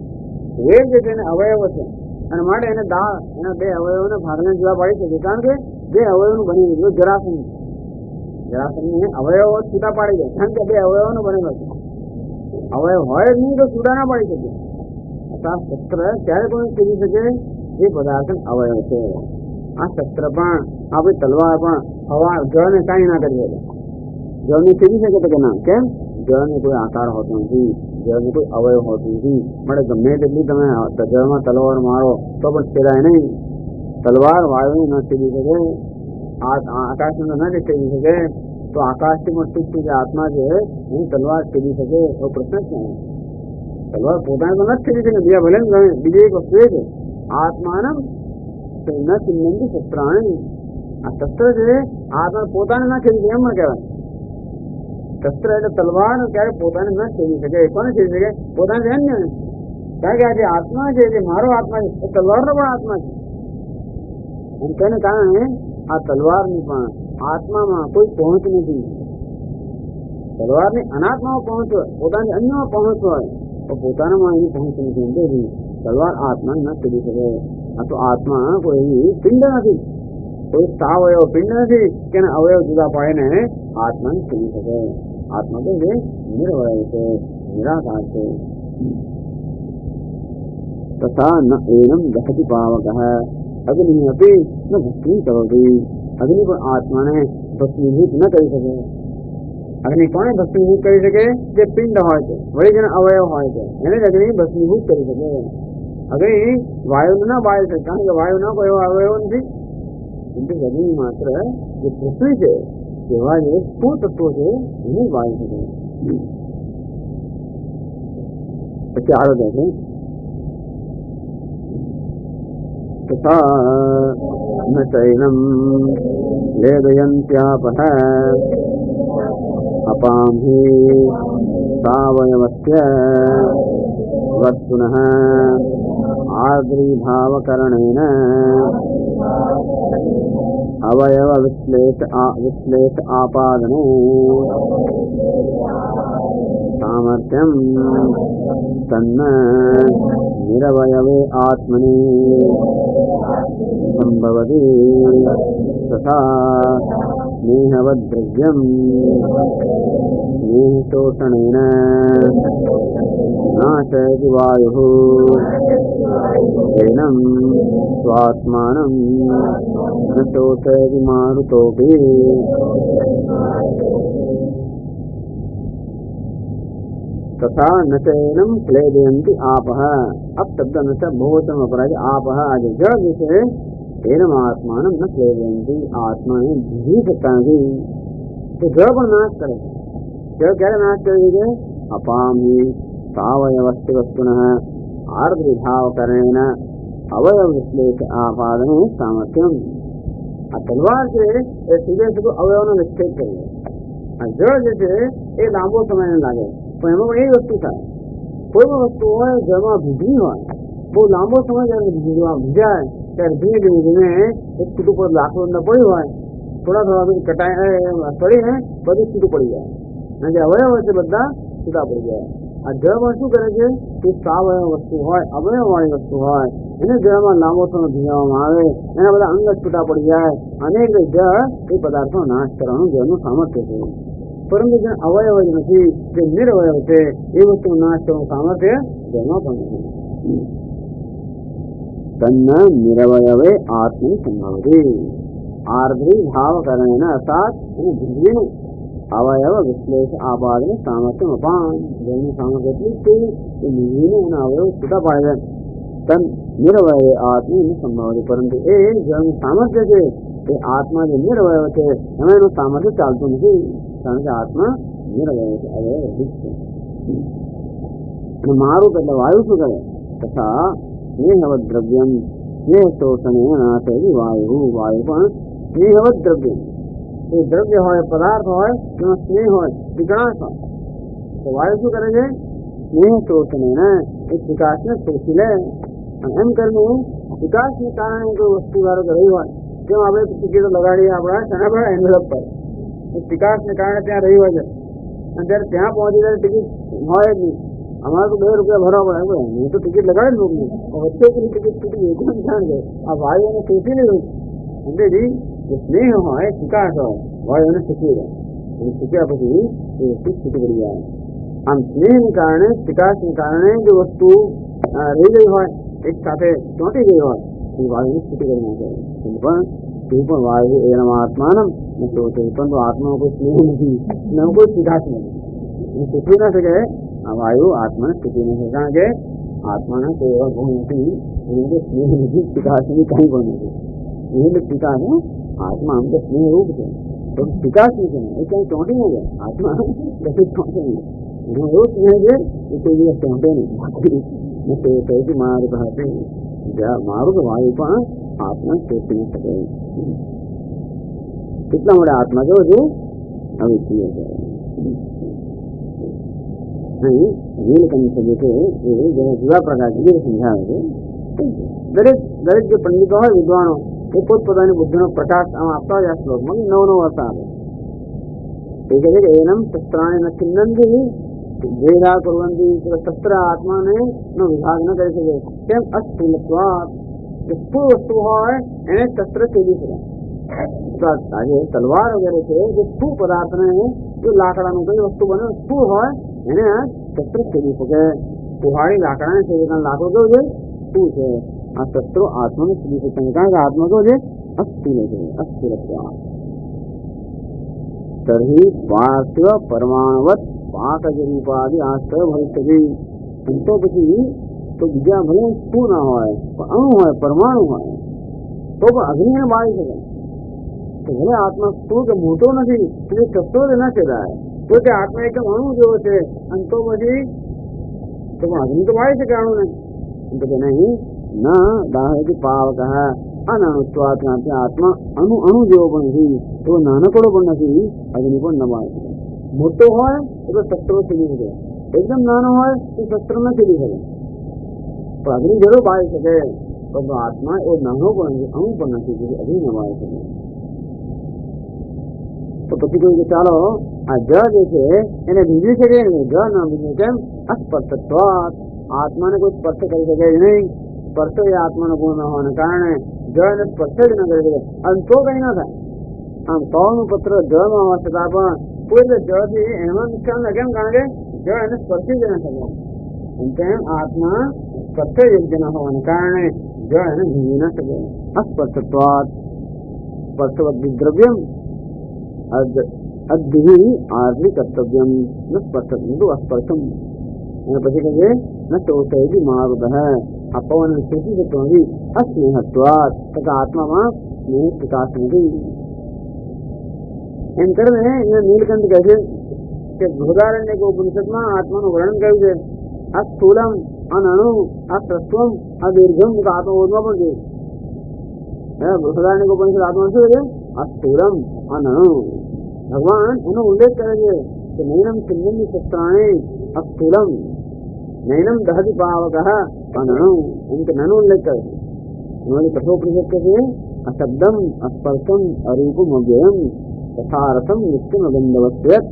વેર જે છે એને અવયવ છે અને માટે એને દાળ એના બે અવયવોને ભાગને જુદા પાડી શકીએ. કારણ કે બે અવયવનું બની ગયું. જરાસન અવયવો છૂટા પાડી જાય કારણ કે બે અવયવોનો બનેલો છે. અવયવ હોય જ નહીં તો છૂટા ના પાડી શકે. શસ્ત્ર ત્યારે કોઈ કરી શકે જે પદાર્થ અવયવ છે. આ શસ્ત્ર પણ આપણી તલવાર પણ હવા જળને કાંઈ ના કરી શકે. જળને છેદી શકે તો કે ના. કેમ? જળને કોઈ આકાર હોતો નથી, જળને કોઈ અવયવ હોતું નથી. માટે ગમે તેટલી તમે જળમાં તલવાર મારો તો પણ છેદાય નહીં. તલવાર વાયુને ન છેદી શકે, આકાશને ન છેદી શકે, તો આકાશથી પણ શું છે આત્મા છે એની તલવાર છેદી શકે એવો પ્રશ્ન જ નહીં. તલવાર પોતાને તો નથી છેદી શકે. બીજા ભલે બીજી એક વસ્તુ એ છે આત્માનમ ન ચિંતનથી શસ્ત્રાણી. આ શસ્ત્ર છે આત્મા પોતાને ના ખેડી શકે એમ ના કહેવાય. શસ્ત્ર એટલે તલવાર ક્યારે પોતાને ન ખેડી શકે. કોને ખેડી શકે? પોતાને એમ ને. કારણ કે આ જે આત્મા છે જે મારો આત્મા છે એ તલવારનો પણ આત્મા છે. અને તેને કારણે આ તલવારની પણ આત્મામાં કોઈ પહોંચ નથી. તલવારની અનાત્મામાં પહોંચ હોય, પોતાની અન્યમાં પહોંચ હોય તો પોતાનામાં એની પહોંચ નથી. તલવાર આત્મા ન ખેડી શકે. આ તો આત્મા કોઈ એવી પિંડ નથી, કોઈ સાવયવ પિંડ નથી કે અવયવ જુદા પાડીને આત્માને ખેડી શકે. આત્મા તો જે નિર્વય છે, નિરાકાર છે. તથા ન એનમ દહતિ પાવક અગ્નિ અપી ન ભસ્મી કરોતિ. અગ્નિ પણ આત્માને ભસ્મીભૂત ન કરી શકે. અગ્નિ કોને ભસ્મીભૂત કરી શકે? જે પિંડ હોય છે, વળી જેના અવયવ હોય છે એને જ અગ્નિ ભસ્મીભૂત કરી શકે. અગ્નિ વાયુ ના બાળી શકે, કારણ કે વાયુ ના કોઈ અવયવ નથી. কিন্তু અગ્નિ માત્ર જે પૃથ્વી છે તેવા જે સ્થૂળ તત્વો છે એને બાળી શકે. પછી આગળ જાય છે તથા ન ચૈનમ વેદયંત્યાપઃ અપાંહિ સાવયવસ્ય વસ્તુનઃ આર્દ્રીભાવકરણેન અવયવ વિશ્લેષ આપાદને સામર્થ્યમ તન્ન નિરવયવે આત્મનિ સંભવતિ. તથા સ્નેહવદ્દ્રવ્યમ સ્નેહશોષણેન નાશયતિ વાયુઃ એનમ સ્વાત્માનમ ન શોષયતિ મારુતોપી. तथा न चैनम क्लेदयन्ति आपः. अब शब्द न से बहुवचन वपरा है. आपः आगे जड़ जैसे एनम आत्मान न क्लेदयन्ति, आत्मा ने भी सकता नहीं तो जड़ पर नाश करे. जड़ क्या नाश करेंगे? अपामी सावयवस्ति वस्तुनः आर्द्रभाव करेण अवयव विश्लेष आपादन सामर्थ्यम. तलवार से सीधे सीधे अवयव विच्छेद करेंगे. जड़ जैसे ये लांबो समय न लागे પણ એમાં પણ એ વસ્તુ થાય. કોઈ પણ વસ્તુ હોય જેમાં ભીજવી હોય બહુ લાંબો સમય જયારે ભીજાય ત્યારે ધીમે ધીમે ધીમે એક છૂટું પર લાકડું અંદર પડ્યું હોય, થોડા થોડા કટાઈ સળીને બધું છૂટું પડી જાય અને જે અવયવ છે બધા છૂટા પડી જાય. આ જળમાં શું કરે છે કે સાવયવ વસ્તુ હોય, અવયવ વાળી વસ્તુ હોય એને જળમાં લાંબો સમય ભીજાવવામાં આવે, એના બધા અંગ છૂટા પડી જાય અને જળ એ પદાર્થનો નાશ કરવાનું જળનું સામર્થ્ય છે. પરંતુ જે અવયવ જ નથી, જે નિરવયવ છે એ વસ્તુ નાશ કરવાનું સામર્થ્ય જેમાં પણ નથી. તન્ન નિરવયવે આત્મ સંભવતિ. આર્દ્રી ભાવ કરેણ અર્થાત એને ભીજવીનું અવયવ વિશ્લેષ આપાદન સામર્થ્ય અપાન. જેનું સામર્થ્ય એટલું છે કે ભીજવીને એના અવયવ છૂટા પાડે છે. તન નિરવયવે આત્મ સંભવતિ. પરંતુ એ જેનું સામર્થ્ય છે એ આત્મા જે નિરવયવ છે એમાં એનું સામર્થ્ય ચાલતું નથી. કારણ કે આત્મા નિરવય છે, અવયવ રહિત છે. મારું એટલે વાયુ શું કરે? તથા સ્નેહવદ દ્રવ્યમ સ્નેહ શોષણે નાશયતિ વાયુ. વાયુ પણ સ્નેહવદ દ્રવ્ય, એ દ્રવ્ય હોય પદાર્થ હોય એમાં સ્નેહ હોય, વિકાસ હોય તો વાયુ શું કરે છે? સ્નેહ શોષણે એ વિકાસને શોષી લે. અને એમ કરીને વિકાસને કારણે કોઈ વસ્તુ ધારો રહી હોય, જેમ આપણે ટિકિટો લગાડીએ આપણા એન્વેલપ પર, વિકાસને કારણે ત્યાં રહી હોય છે અને ત્યારે ત્યાં પહોંચી ત્યારે ટિકિટ હોય જ નહીં. અમારે તો 2 રૂપિયા ભરવા પડે. હું તો ટિકિટ લગાડી દઉં છું, વચ્ચે પેલી ટિકિટ તૂટી ગઈ કોણ જાણે. આ વાયુઓને શોષી લીધું. સમજેજી? જે સ્નેહ હોય, વિકાસ હોય, વાયુઓને શીખવી જાય અને શીખ્યા પછી એ વસ્તુ છૂટી પડી જાય. આમ સ્નેહને કારણે, વિકાસને કારણે જે વસ્તુ રહી ગઈ હોય, એક સાથે ચોંટી ગઈ હોય એ વાયુને છૂટી કરી નાખે. પણ વાયુ એના આત્માનમ પરંતુ આત્મામાં કોઈ સ્નેહ નથી, એનો કોઈ વિકાસ નથી, એ શીખવી ના શકે. આ વાયુ આત્માને શીખવી નથી કારણ કે આત્માના કોઈ એવા ગુણ નથી, એનો સ્નેહ નથી, વિકાસ નથી, કંઈ પણ નથી. એટલે વિકાસ આત્મા આમ તો સ્નેહ રૂપ છે તો વિકાસ નથી, એ ક્યાંય ચોંટી ન જાય. આત્મા કશું ચોંટે નહીં, એનો એવો સ્નેહ છે એ કોઈ દિવસ ચોંટે નહીં. મારી પાસે मारुत वायु पण आत्मा सोची न सके। કેટલા મોટા આત્મા કેવો છે અવિદ્ય છે। નીલકંઠ જે છે એ જુદા પ્રકારની સમજાવે છે। દરેક જે પંડિતો હોય વિદ્વાનો એ પોતપોતાની બુદ્ધિનો પ્રકાશ આમ આપતા હોય આ શ્લોકમાં નવો નવો અર્થ આવે। એ કહે છે એનમ શસ્ત્રાણી ન છિન્નંતી ભેદા કુર્વંતી શસ્ત્ર આત્માને નો વિભાગ ન કરી શકે। કેમ અસ્થૂલત્વાत् જે સ્થૂળ વસ્તુ હોય એને શસ્ત્ર છેદી શકે। આજે તલવાર વગેરે છે જે સ્થૂળ પદાર્થને જો લાકડાનું કઈ વસ્તુ બને સ્થૂળ હોય એને શસ્ત્ર છેદી શકે। કુહાડી લાકડાને છેદે કારણ લાકડું કેવું છે સ્થૂળ છે। આ શસ્ત્રો આત્માને છેદી શકે કારણ કે આત્મા કેવો છે અસ્થૂલ છે અસ્થૂલત્વાत्। तर्हि पार्थिव परमाणुवत पाकज रूपादि आश्रय भविष्यति। तो પછી તો બીજા ભલે સ્થૂળ ના હોય અણુ હોય પરમાણુ હોય તો પણ અગ્નિને બાળી શકે। તો ભલે આત્મા સ્થૂળ કે મોટો નથી એ શસ્ત્રો ના છેદાય તો તે આત્મા એકદમ અણુ જેવો છે અને તો પછી તો અગ્નિ તો બાળી શકે અણુને। તો કે નહીં ન દાહયતિ પાવકઃ અનણુત્વાत् આત્મા અણુ અણુ જેવો પણ નથી તો નાનકડો પણ નથી અગ્નિ પણ ન બાળી શકે। મોટો હોય તો શસ્ત્રો છેદી શકે એકદમ નાનો હોય તો શસ્ત્ર ન છેદી શકે પણ અગ્નિ જરૂર બાળી શકે। તો આત્મા એ નાનો પણ નથી અણુ પણ નથી જેથી અગ્નિ ન બાળી શકે। તો પછી કહ્યું કે ચાલો આ જ જે છે એને બીજી શકે નહીં જ ન બીજું કેમ અસ્પર્શત્વાत् આત્માને કોઈ સ્પર્શ કરી શકે નહીં। સ્પર્શ એ આત્માનો ગુણ ન હોવાને કારણે જ એને સ્પર્શ જ ન કરી શકે અને તો કઈ ના થાય। આમ 100નું પત્ર જ માં હોવા છતાં પણ કોઈ જ થી એમાં નુકસાન થાય કેમ કારણ કે જ એને સ્પર્શી જ ન શકે। તેમ આત્મા સ્પર્શ યોગ્ય ન હોવાને કારણે જ એને ભીવી ન શકે। અસ્પર્શત્વાत् સ્પર્શવદ્ દ્રવ્યમ અદ્ભિ આર્ધિ કર્તવ્યમ ન સ્પર્શ બિંદુ અસ્પર્શમ। અને પછી કહે ન શોષયતિ મારુતઃ આ પવન શોષી શકતો નથી। અસ્નેહત્વાत् તથા આત્મામાં સ્નેહ પ્રકાશ નથી। એમ કરીને અહીંયા નીલકંઠ કહે છે કે બૃહદારણ્યક ઉપનિષદમાં આત્માનું વર્ણન કર્યું છે। આ સ્થૂલમ આ નાનું આ સત્વમ આ દીર્ઘમ આત્મા ઓળમાં પણ છે। બૃહદારણ્યક ઉપનિષદ આત્મા શું છે આ સ્થૂલમ આ નાનું ભગવાન એનો ઉલ્લેખ કરે છે કે નૈનમ છિન્નંતિ શસ્ત્રાણી આ સ્થૂલમ નૈનમ દહતિ પાવકઃ આ નાનું એમ કે નાનો ઉલ્લેખ કરે છે। हमारी कठोपनिषद कहते हैं अशब्दम अस्पर्शम अरूपम अव्ययम तथार्थम नित्यम अगंधवत्यत।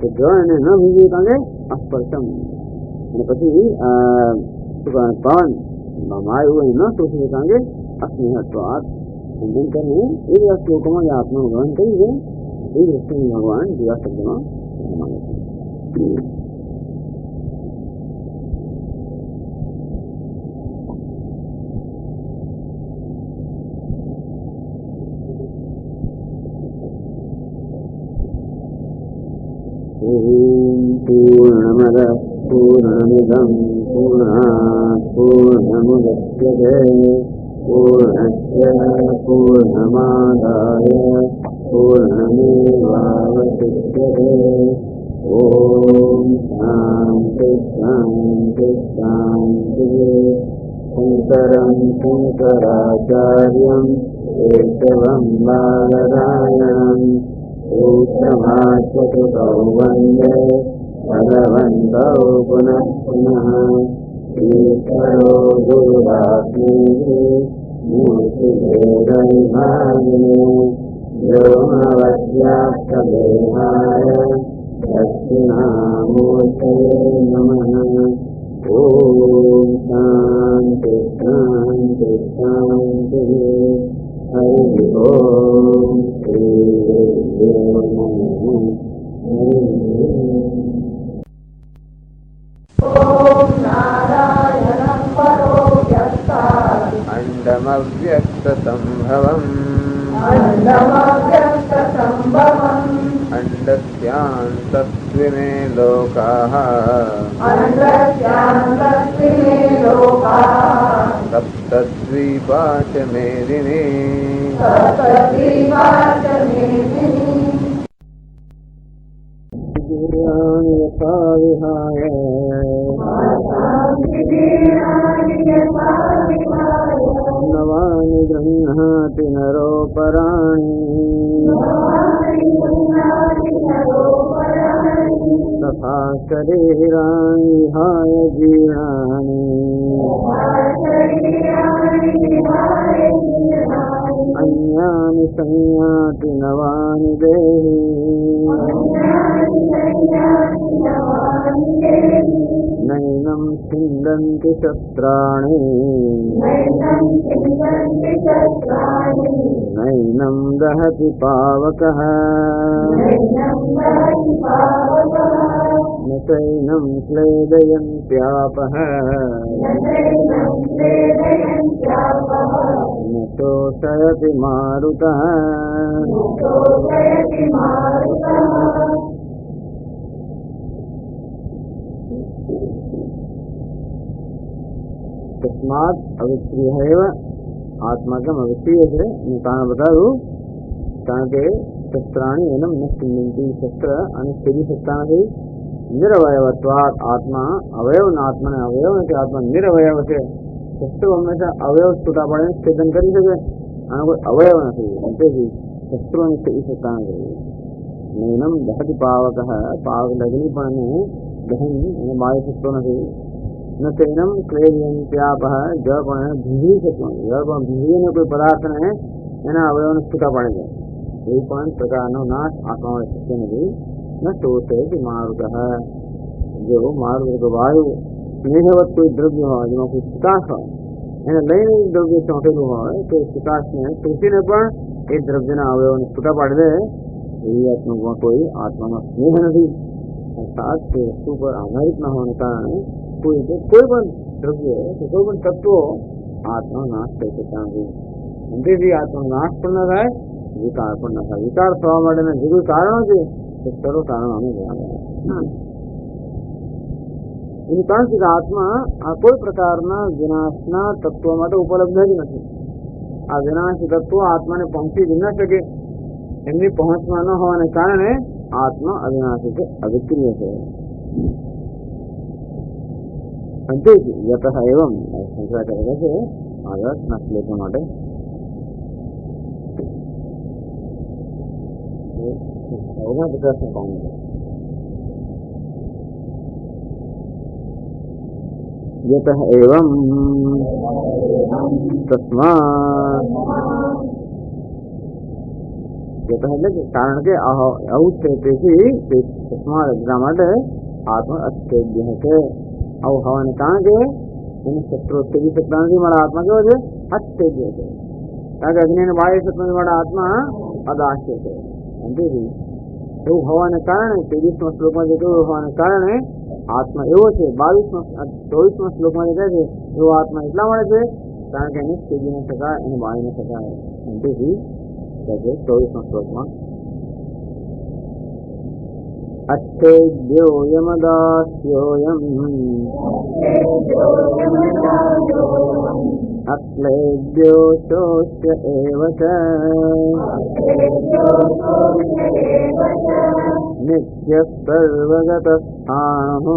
तो जो એને ન ભીગે કાંગે અસ્પર્શમ અને પછી પવન વાયુ એને ન શોષી કાંગે અસ્નેહત્વાत्। એમ કરીને એ બધા શ્લોકોમાં જે આત્માનું વર્ણન કર્યું છે એ દ્રષ્ટિએ ભગવાન જેવા શબ્દમાં માને છે। पूर्णमदः पूर्णमिदं पूर्णात् पूर्णमुदच्यते पूर्णस्य पूर्णमादाय पूर्णमेवावशिष्यते। ॐ शान्ति शान्ति शान्तिः। शङ्करं शङ्कराचार्यं केशवं बादरायणम् सूत्रभाष्यकृतौ वन्दे भगवन्तौ पुनः पुनः। ईश्वरो गुरुरात्मेति मूर्तिभेदविभागिने व्योमवद्व्याप्तदेहाय दक्षिणामूर्तये नमः। ॐ शान्ति शान्ति शान्तिः। हरि ओम श्री अंडमव्यक्तसंभवम् अंडस्यान्तस्त्विमे लोकाः सप्तद्वीपा च मेदिनी यथा विहाय गृह्णाति नरो पराणि तथा शरीराणि विहाय जीर्णानि अन्यानि संयाति नवानि देहि नैनं छिन्दन्ति शस्त्राणि नैनं दहति पावकः न चैनं क्लेदयन्त्यापः न शोषयति मारुतः तस्मात् अविक्रियैव आत्माकम् अविक्रियते तान् बतादु ताके शस्त्राणि एनं न छिन्दन्ति शस्त्र अनुच्छेदी सकता नहीं निरवयवत्वात् आत्मा अवयव न आत्मा ने अवयव नहीं आत्मा निरवयव से शस्त्र हमेशा अवयव छूटा पड़े छेदन कर सके कोई अवयव नहीं अंते ही शस्त्रों ने छेदी सकता नहीं नैनम दहति पावकः पावक लगनी पड़ने दहन वायु शस्त्रों नहीं न चैनम क्लेदयन्त्यापः जल पड़े भिंगी सकते जल पर भिंगी में कोई पदार्थ है एना अवयव ने छूटा पड़ेगा यही पण प्रकार नाश आत्मा शक्ति नहीं न शोषयति मारुतः जो मारुत वायु स्नेहवत कोई द्रव्य हो જેમાં કોઈ પ્રકાશ હોય એને લઈને દ્રવ્ય ચોંટેલું હોય તો પ્રકાશને શોષીને પણ એ દ્રવ્યના અવયવોને છૂટા પાડી દે એવી આત્મામાં કોઈ આત્મામાં સ્નેહ નથી અર્થાત તે વસ્તુ પર આધારિત ન હોવાને કારણે કોઈ પણ દ્રવ્ય કે કોઈ પણ તત્વો આત્મા નાશ થઈ શકતા નથી અંતેથી આત્મા નાશ પણ ન થાય વિકાર પણ ન થાય વિકાર થવા માટેના જે કોઈ કારણો છે તે સર્વ કારણો અમે જણાવ્યા એનું કારણ છે કે આત્મા આ કોઈ પ્રકારના વિનાશના તત્વો માટે ઉપલબ્ધ જ નથી આ વિનાશી તત્વો આત્માને પહોંચી જ ન શકે એમની પહોંચમાં ન હોવાને કારણે આત્મા અવિનાશી છે અવિક્રિય છે અંતે યતઃ એવં શંકરાચાર્ય કહે છે આગળના શ્લોકો માટે यतः एवं तस्मात् यतः એટલે કે કારણ કે આવું છે તેથી તસ્માત એટલા માટે આત્મા અસ્થેય છે આવું હોવાને કારણે કે એને શત્રુ છેદી શકતા નથી મારા આત્મા કેવો છે અસ્થેય છે કારણ કે અગ્નિને બાળી શકતો નથી મારા આત્મા અદાસ્ય છે સમજી એવું હોવાને કારણે 23મા શ્લોકમાં જે કહ્યું હોવાને કારણે આત્મા એવો છે 24મા શ્લોકમાં જે કહે છે એવો આત્મા એટલા મળે છે કારણ કે એને છેદી ન શકાય એને બાળી ન શકાય સમજી કહે છે 24મા શ્લોકમાં अच्छेद्योयमदास्योऽयम् अक्लेद्यो शोष्य एव च नित्यः सर्वगतस्थाणुः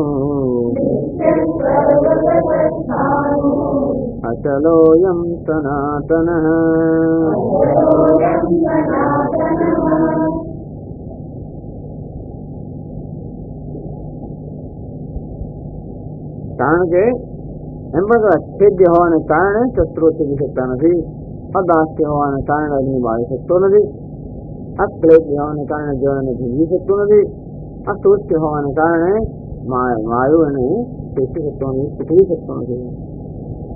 अचलोऽयं सनातनः કારણ કે એમ પણ અચ્છેદ્ય હોવાને કારણે શસ્ત્રો છેદી શકતા નથી અદાસ્ય હોવાને કારણે અગ્નિ બાળી શકતો નથી અક્લેદ્ય હોવાને કારણે જળને ભીંજી શકતો નથી અશોષ્ય હોવાને કારણે વાયુ એને શોષી શકતો નથી સુકવી શકતો નથી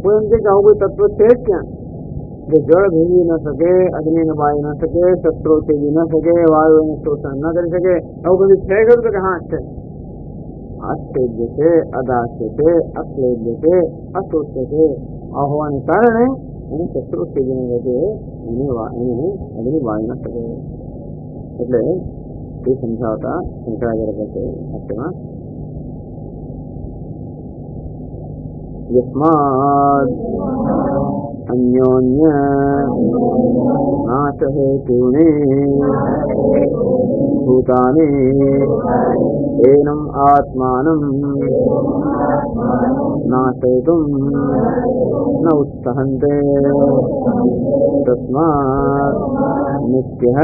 કોઈ એમ કે આવું કોઈ તત્વ છે જ ક્યાં જે જળ ભીંજી ન શકે અગ્નિને બાળી ન શકે શસ્ત્રો છેદી ન શકે વાયુ એને શોષણ ન કરી શકે આવું બધું છે ખરું તો કે હા છે अस्थेय છે અદાસ્ય છે અક્લેદ્ય છે અશોષ્ય છે આ હોવાને કારણે એને શસ્ત્રો છેદીને લીધે એને અગ્નિ બાળી ન શકે એટલે તે સમજાવતા શંકરાચાર્ય કહે છે यस्माद् अन्योन्य नाश हेतूनि भूतानि एनम् आत्मानं नाशयितुं न उत्सहन्ते तस्मात् नित्यः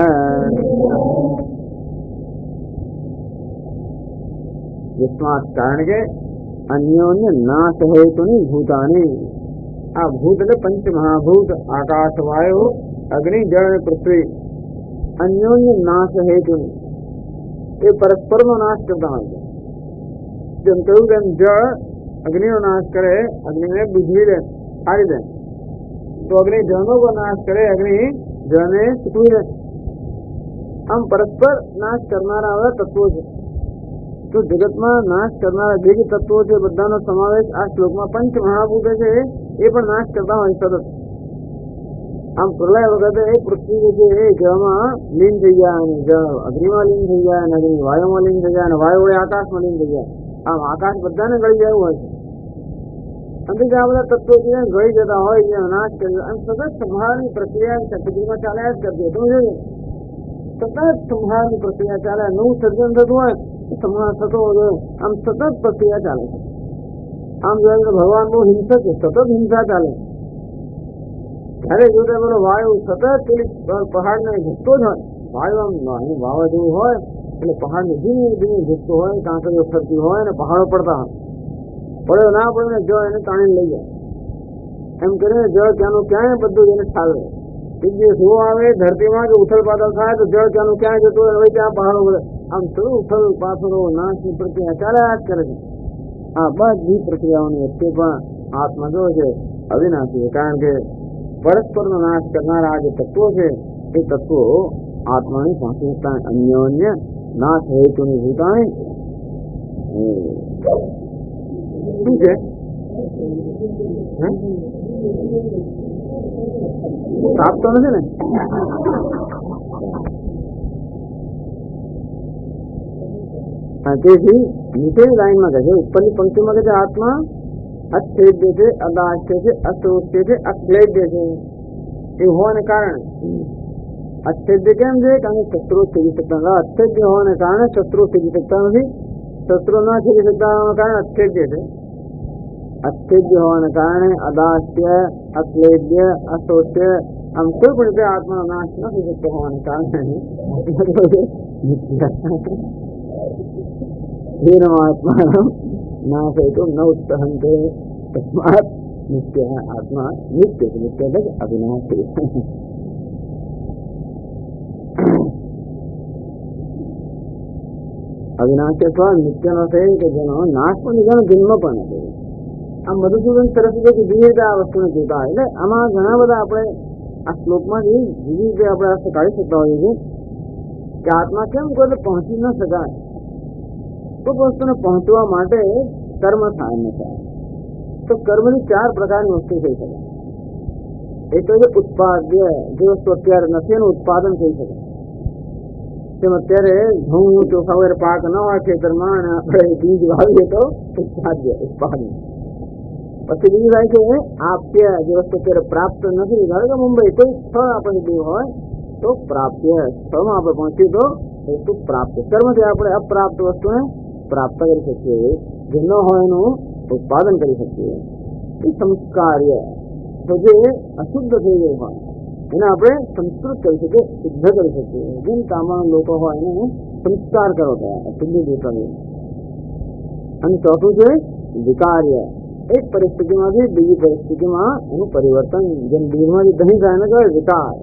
यस्मात् कारणके अन्योन्य नाश हेतुनि भूतानि आ भूत એટલે पंच महाभूत आकाश वायु अग्नि जल पृथ्वी अन्योन्य नाश हेतुनि ये परस्पर નો નાશ કરતા હોય છે. જેમ કહ્યું તેમ જળ અગ્નિનો નાશ કરે, અગ્નિને બુઝવી દે, ફાડી દે, તો અગ્નિ જળનો નાશ કરે, અગ્નિ જળને સૂકવી દે. આમ પરસ્પર નાશ કરનારા આવા તત્વો છે. તો જગતમાં નાશ કરનારા જે તત્વો છે બધાનો સમાવેશ આ શ્લોકમાં પંચ મહાભૂત છે એ પણ નાશ કરતા હોય સતત. આમ પ્રલય વખતે એ પૃથ્વી જે છે એ જળમાં લીન થઈ જાય, અને જળ અગ્નિમાં લીન થઈ જાય, અને અગ્નિ વાયુમાં લીન થઈ જાય, અને વાયુ એ આકાશમાં લીન થઈ જાય. આમ આકાશ બધાને ગળી જાય હોય છે. અંતે આ બધા તત્વો છે ગળી જતા હોય છે, નાશ કરી આમ સતત સંહારની પ્રક્રિયા સતગીમાં ચાલ્યા જ કરતી. તમે જોઈએ સતત સંહારની પ્રક્રિયા ચાલે, નવું સર્જન થતું હોય સંહાર થતો હોય, આમ સતત પ્રક્રિયા ચાલે છે. આમ જોઈએ ભગવાન બહુ હિંસક છે, સતત હિંસા ચાલે. ત્યારે જોતા પેલો વાયુ સતત પેલી પહાડને ઝૂકતો જ હોય. વાયુ આમ વાવાઝોડું હોય એટલે પહાડને ધીમે ધીમે ઝૂકતો હોય, કાંકરીઓ ફરતી હોય અને પહાડો પડતા હોય. પડ્યો ના પડે ને જળ એને તાણીને લઈ જાય. એમ કરીને જળ ત્યાંનું ક્યાંય બધું એને ઠાલવે. એક દિવસ એવો આવે ધરતીમાં કે ઉથલ પાથલ થાય તો જળ ત્યાંનું ક્યાંય જતું હોય, હવે ત્યાં પહાડો બધે આમ થોડું ઉથલ પાથલો નાશની પ્રક્રિયા ચાલ્યા જ કરે છે. આ બધી પ્રક્રિયાઓની વચ્ચે પણ આત્મા જો છે અવિનાશી છે, કારણ કે પરસ્પરનો નાશ કરનારા જે તત્વો છે એ તત્વો આત્માની પાસે અન્યોન્ય નાશ હેતુની ભૂતાની શું છે આપતો નથી ને. તેથી નીચેની લાઈનમાં કહે છે, ઉપરની પંક્તિમાં કહે છે આત્મા અચ્છેદ્ય છે, અદાશ્ય છે, અશ્રોત્ય છે, અક્લેદ્ય છે. એ હોવાને કારણે અચ્છેદ્ય કેમ છે? કારણ કે શસ્ત્રો છેદી શકતા નથી. અચ્છેદ્ય હોવાને કારણે શસ્ત્રો છેદી શકતા નથી. શસ્ત્રો ના છેદી શકતા હોવાને કારણે અચ્છેદ્ય છે. અચ્છેદ્ય હોવાને કારણે અદાશ્ય, અક્લેદ્ય, અશ્રોત્ય આમ કોઈ પણ રીતે આત્માનો નાશ નથી શકતો હોવાને કારણે આત્મા નાશ હેતુ ન ઉત્સહંતે તસ્માત નિત્ય. આત્મા નિત્ય છે, નિત્ય એટલે અવિનાશી. અવિનાશી અથવા નિત્યનો છે કે જેનો નાશ પણ જેનો જન્મ પણ નથી. આમ મધુસૂદન સરસ રીતે જુદી રીતે આ વસ્તુને જોતા હોય. એટલે આમાં ઘણા બધા આપણે આ શ્લોકમાંથી જુદી રીતે આપણે અર્થ કાઢી શકતા હોઈએ છીએ કે આત્મા કેમ કોઈ પહોંચી ન શકાય. તો વસ્તુને પહોંચવા માટે કર્મ થાય ન થાય. તો કર્મની ચાર પ્રકારની વસ્તુ થઈ શકે. એક તો છે ઉત્પાદ્ય, જે વસ્તુ અત્યારે નથી એનું ઉત્પાદન થઈ શકે. તેમ અત્યારે ઘઉં ચોખા વગેરે પાક ન હોય ખેતરમાં અને આપણે બીજ વાવીએ તો ઉત્પાદ્ય ઉત્પાદન. પછી બીજું થાય છે આપ્ય, જે વસ્તુ અત્યારે પ્રાપ્ત નથી. ધારો કે મુંબઈ કોઈ સ્થળ આપણને દેવું હોય તો પ્રાપ્ય, સ્થળમાં આપણે પહોંચીએ તો વસ્તુ પ્રાપ્ત. કર્મથી આપણે અપ્રાપ્ત વસ્તુને પ્રાપ્ત કરી શકીએ, જે ન હોય એનું ઉત્પાદન કરી શકીએ. એ સંસ્કાર્ય, તો જે અશુદ્ધ થઈ ગયું હોય એને આપણે સંસ્કૃત કરી શકીએ, શુદ્ધ કરી શકીએ. જેમ કામના લોકો હોય એને સંસ્કાર કરો થયા, શુદ્ધ દેતા. અને ચોથું છે વિકાર્ય, એક પરિસ્થિતિમાંથી બીજી પરિસ્થિતિમાં એનું પરિવર્તન. જેમ દૂધમાંથી દહીં થાય એને કહેવાય વિકાર.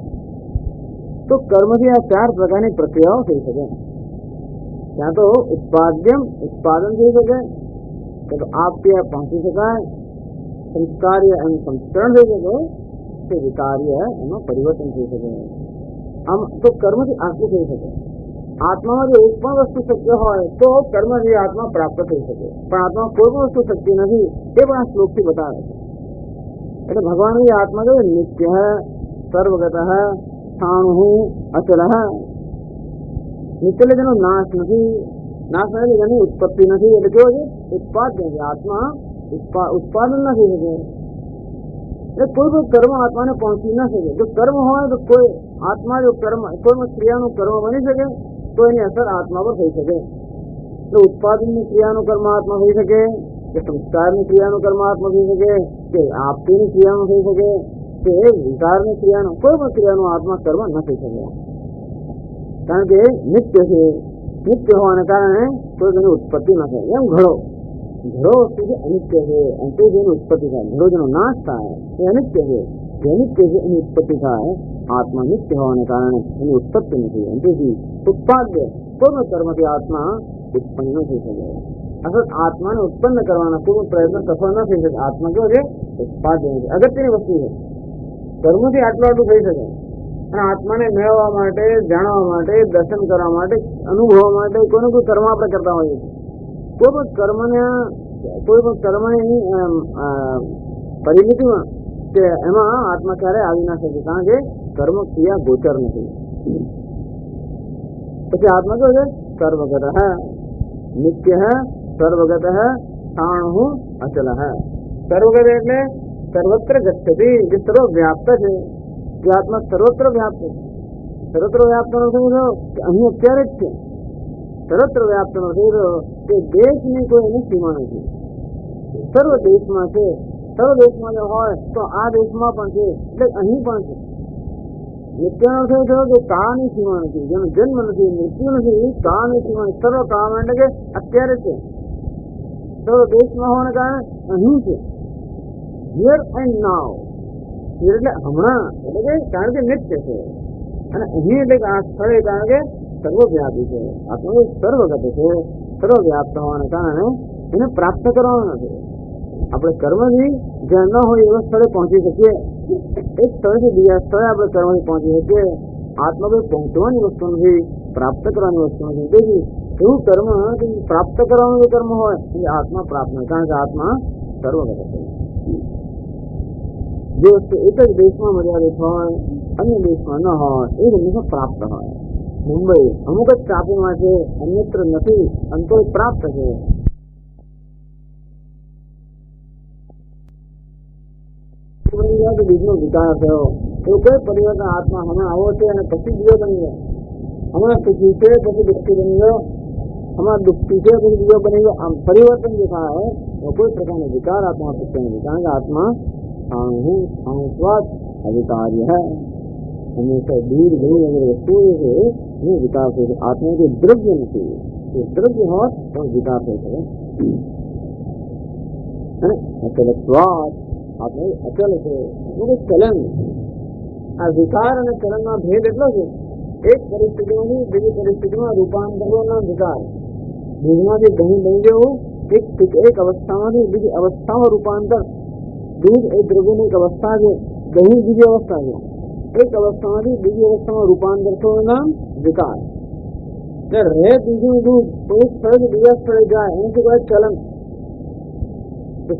તો કર્મથી આ ચાર પ્રકારની પ્રક્રિયાઓ થઈ શકે. ત્યાં તો ઉત્પાદ્યમ ઉત્પાદન થઈ શકે, તો આપ્ય પહોંચી શકાય, સંસ્કાર્ય એનું સંસ્કરણ થઈ શકે, તે વિકાર્ય એમાં પરિવર્તન થઈ શકે. આમ તો કર્મથી આટલું થઈ શકે. આત્મામાં જો એક પણ વસ્તુ શક્ય હોય તો કર્મથી આત્મા પ્રાપ્ત થઈ શકે, પણ આત્મા કોઈ પણ વસ્તુ શક્ય નથી એ પણ આ શ્લોકથી બતાવે છે. એટલે ભગવાનની આત્મા કહે નિત્ય સર્વગત સ્થાણુ અચલ. નિત્ય એટલે તેનો નાશ નથી, નાશ નથી તેની ઉત્પત્તિ નથી. એટલે કેવો છે ઉત્પાદન છે. આત્મા ઉત્પાદન નથી શકે. એટલે કોઈ પણ કર્મ આત્માને પહોંચી ના શકે. જો કર્મ હોય તો કોઈ આત્મા જો કર્મ કોઈ ક્રિયાનું કર્મ બની શકે તો એની અસર આત્મા પર થઈ શકે. એટલે ઉત્પાદનની ક્રિયાનું કર્મ આત્મા થઈ શકે, કે સંસ્કારની ક્રિયાનું કર્મ આત્મા થઈ શકે, કે આપતીની ક્રિયાનું થઈ શકે, કે વિકારની ક્રિયાનું, કોઈ પણ ક્રિયાનું આત્મા કર્મ ન થઈ શકે. કારણ કે નિત્ય છે. નિત્ય હોવાને કારણે કોઈ તેની ઉત્પત્તિ ન થાય. એમ ઘડો વસ્તુ છે અનિત્ય છે, અને તે જેની ઉત્પત્તિ થાય, ઘડો જેનો નાશ થાય એ અનિત્ય છે. જે નિત્ય છે એની ઉત્પત્તિ થાય. આત્મા નિત્ય હોવાને કારણે એની ઉત્પત્તિ નથી. અને તેથી ઉત્પાદ્ય કોઈ પણ કર્મથી આત્મા ઉત્પન્ન ન થઈ શકે. અર્થાત આત્માને ઉત્પન્ન કરવાના કોઈ પ્રયત્ન સફળ ન થઈ શકે. આત્મા કેવો છે? ઉત્પાદ્ય નથી. અગત્યની વસ્તુ છે. કર્મથી આટલું થઈ શકે, અને આત્માને મેળવવા માટે, જાણવા માટે, દર્શન કરવા માટે, અનુભવવા માટે કોઈનું કોઈ કર્મ આપણે કરતા હોઈએ છીએ. કોઈ પણ કર્મની પરિમિતિમાં કે એમાં આત્મા ક્યારે આવી ના શકે, કારણ કે કર્મ ક્રિયા ગોચર નથી. પછી આત્મા કેવું છે? સર્વગત નિત્ય સર્વગત સ્થાણુ અચલ. સર્વગત એટલે સર્વત્ર ગચ્છતિ, જે સર્વવ્યાપ્ત છે. જે આત્મા સર્વત્ર વ્યાપ્ત છે. સર્વત્ર વ્યાપ્ત નો થઈ રહ્યો કે અહીં અત્યારે જ છે. સર્વત્ર વ્યાપ્ત નો થઈ રહ્યો કે દેશની કોઈ એની સીમા નથી. સર્વ દેશમાં છે. સર્વ દેશમાં જો હોય તો આ દેશમાં પણ છે, એટલે અહીં પણ છે. નિત્યનો થઈ થયો કે કાળની સીમા નથી, જેનો જન્મ નથી, મૃત્યુ નથી, કાળની સીમા નથી. સર્વ કાળ એટલે કે અત્યારે છે. સર્વ દેશમાં હોવાને કારણે અહીં છે. Here and now. એટલે હમણાં, એટલે કે કારણ કે નિત્ય છે. અને અહીં એટલે કે આ સ્થળે કારણ કે સર્વવ્યાપી છે. આત્મા સર્વગત છે. સર્વવ્યાપ્ત હોવાને કારણે એને પ્રાપ્ત કરવાનું નથી. આપણે કર્મથી જ્યાં ન હોય એવા સ્થળે પહોંચી શકીએ. એક સ્થળેથી બીજા સ્થળે આપણે કર્મથી પહોંચી શકીએ. આત્મા કોઈ પહોંચવાની વસ્તુ નથી, પ્રાપ્ત કરવાની વસ્તુ નથી. તેથી એવું કર્મ પ્રાપ્ત કરવાનું જે કર્મ હોય એ આત્મા પ્રાપ્ત નથી, કારણ કે આત્મા સર્વગત છે. જે વસ્તુ એક જ દેશમાં મર્યાદિત હોય, અન્ય દેશમાં ન હોય, એ હંમેશા પ્રાપ્ત હોય. મુંબઈ અમુક જ ટાપુમાં છે, અન્યત્ર નથી, અને તો પ્રાપ્ત છે. બીજનો વિકાસ થયો એવું કોઈ પરિવર્તન આત્મા હમણાં આવો છે અને પછી બીજો બની ગયો. હમણાં સુખી છે પછી દુઃખી બની ગયો, હમણાં દુઃખી છે પછી બીજો બની ગયો. આમ પરિવર્તન જે થાય એ કોઈ પ્રકારનો વિકાર આત્મા શક્ય નથી, કારણ કે આત્મા અધિકાર્ય है. हमेशा दूर गई अगर वस्तु है ये विकास हो. आत्मा के द्रव्य नहीं, ये द्रव्य हो तो विकास हो सके. अचलत्वात् आत्मा अचल છે, ચલન. આ વિકાર અને ચલનનો ભેદ એટલો છે, એક પરિસ્થિતિમાંથી બીજી પરિસ્થિતિમાં રૂપાંતરનો વિકાર. દૂધમાંથી દહીં બની જવું, એક અવસ્થામાંથી બીજી અવસ્થામાં રૂપાંતર. દૂધ એ દ્રવ્યની એક અવસ્થા છે, દહીં બીજી અવસ્થા છે. એક અવસ્થામાંથી બીજી અવસ્થામાં રૂપાંતર થવાનું નામ વિકાર. રહે બીજું દૂધ એક સ્થળે બીજા સ્થળે જાય એનાથી કોઈ ચલન.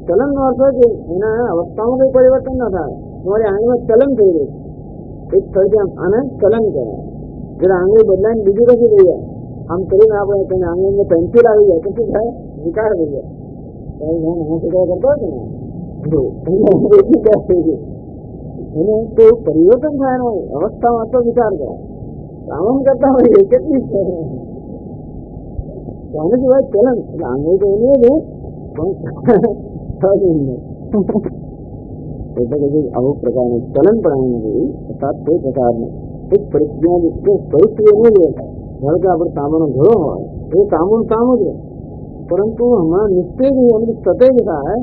ચલન નો અર્થ છે એના અવસ્થામાં કોઈ પરિવર્તન ન થાય. તમારી આંગળીમાં ચલન થઈ રહ્યું, એક સ્થળથી આને ચલન કહેવાય. જયારે આંગળી બદલાઈને બીજું કશું થઈ જાય, આમ કરીને આપણે તેને આંગળીમાં પેન્સિલ આવી જાય તો શું થાય? વિકાર થઈ જાય. કરતો હતો ને એને તો પરિવર્તન થાય ને અવસ્થામાં તો વિચાર કરે. કામ કરતા હોય કેટલી છે આને કહેવાય ચલન. એટલે આંગળી તો એની જ એટલે કે અમુક પ્રકારનું ચલન પણ આવી નથી, અર્થાત કોઈ પ્રકારનું એક પરિસ્થિતિમાં પરિસ્થિતિ એની જ ધારો કે આપણે કામનો ઘડો હોય એ કામનું કામ જ રહે, પરંતુ હમણાં નિશ્ચય અમુક સતેજ થાય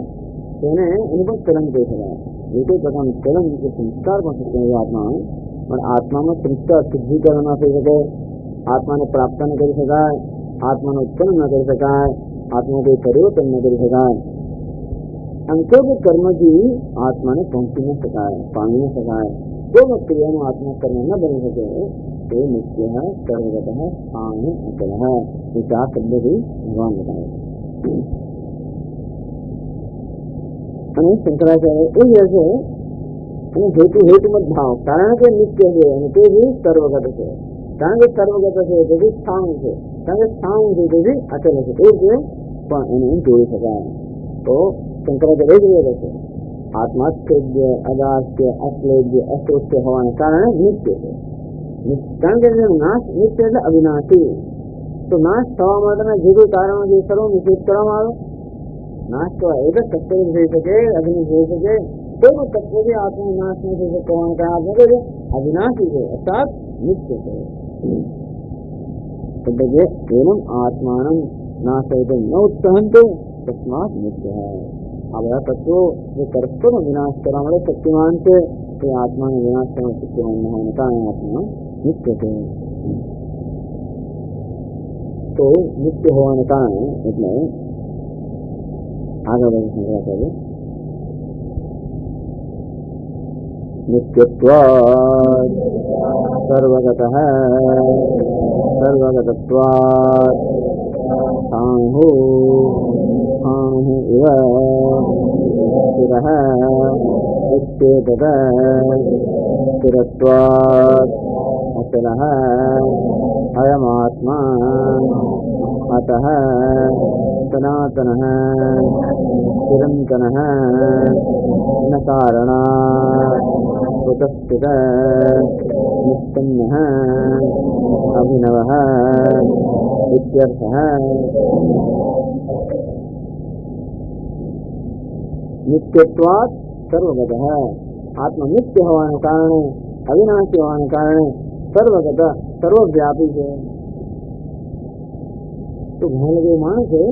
તેને એનું પણ ચલન કહી શકાય. એ કોઈ પ્રકારનું ચલન કે સંસ્કાર પણ શક્ય નથી આત્મામાં. પણ આત્મામાં સંસ્કાર શુદ્ધિકરણ ના થઈ શકે, આત્માને પ્રાપ્ત ન કરી શકાય, આત્માનું ઉત્પન્ન ન કરી શકાય, આત્મા કોઈ પરિવર્તન ન કરી શકાય. અને કોઈ બી કર્મથી આત્માને પહોંચી ન શકાય, પામી ન શકાય. કોઈ બી ક્રિયાનું આત્મા કર્મ ન બની શકે તે નિત્ય સર્વગત સ્થાણુ અચલ. એ ચાર શબ્દથી ભગવાન બતાવે. અને શંકરાચાર્ય એ જે છે અને હેતુમત ભાવ, કારણ કે નિત્ય છે અને તે બી સર્વગત છે. કારણ કે સર્વગત છે તેથી સ્થાણુ છે, કારણ કે સ્થાણુ છે તેથી અચલ છે. એ રીતે પણ એને જોઈ શકાય. તો શંકરાચાર્ય એ જ રીતે છે આત્મા સ્થેદ્ય, અદાસ્ય, અશ્લેદ્ય, અશોચ્ય હોવાને કારણે નિત્ય છે. કારણ કે નાશ નિત્ય એટલે અવિનાશી. તો નાશ થવા માટેના જે કોઈ કારણો જે સર્વ નિષેધ કરવામાં આવે, નાશ તો એક જ તત્વ થઈ શકે, અગ્નિ થઈ શકે, કોઈ પણ તત્વ જે આત્મનો નાશ નહીં થઈ શકતો હોવાનું કારણ આપણે કહીએ અવિનાશી છે અર્થાત નિત્ય છે. એટલે કે એવમ આત્માનમ નાશયતે ન ઉત્સહંતે તસ્માત નિત્ય હૈ. આ બધા તત્વો જે પરસ્પરનો વિનાશ કરવા માટે શક્તિમાન છે તે આત્માનો વિનાશ કરવા શક્તિમાન ન હોવાને કારણે આત્મા નિત્ય છે. તો નિત્ય હોવાને કારણે એટલે આગળ વધુ શંકરાચાર્ય નિત્યત્વાत् સર્વગતઃ સર્વગતત્વાत् સાહુ સ્થાણુ ઇવ સ્થિરઃ ઇત્યેતદ સ્થિરત્વાत् અચલઃ અયમાત્મા અતઃ સનાતનઃ ચિરંતનઃ ન કારણાत् कुतश्चित् निष्पन्नः अभिनवः इत्यर्थः. नित्यत्वात् सर्वगतः. आत्मा नित्य होवाने कारणे अविनाशी होवाने कारणे सर्वगत सर्वव्यापी है. तो घણા લોકો માને છે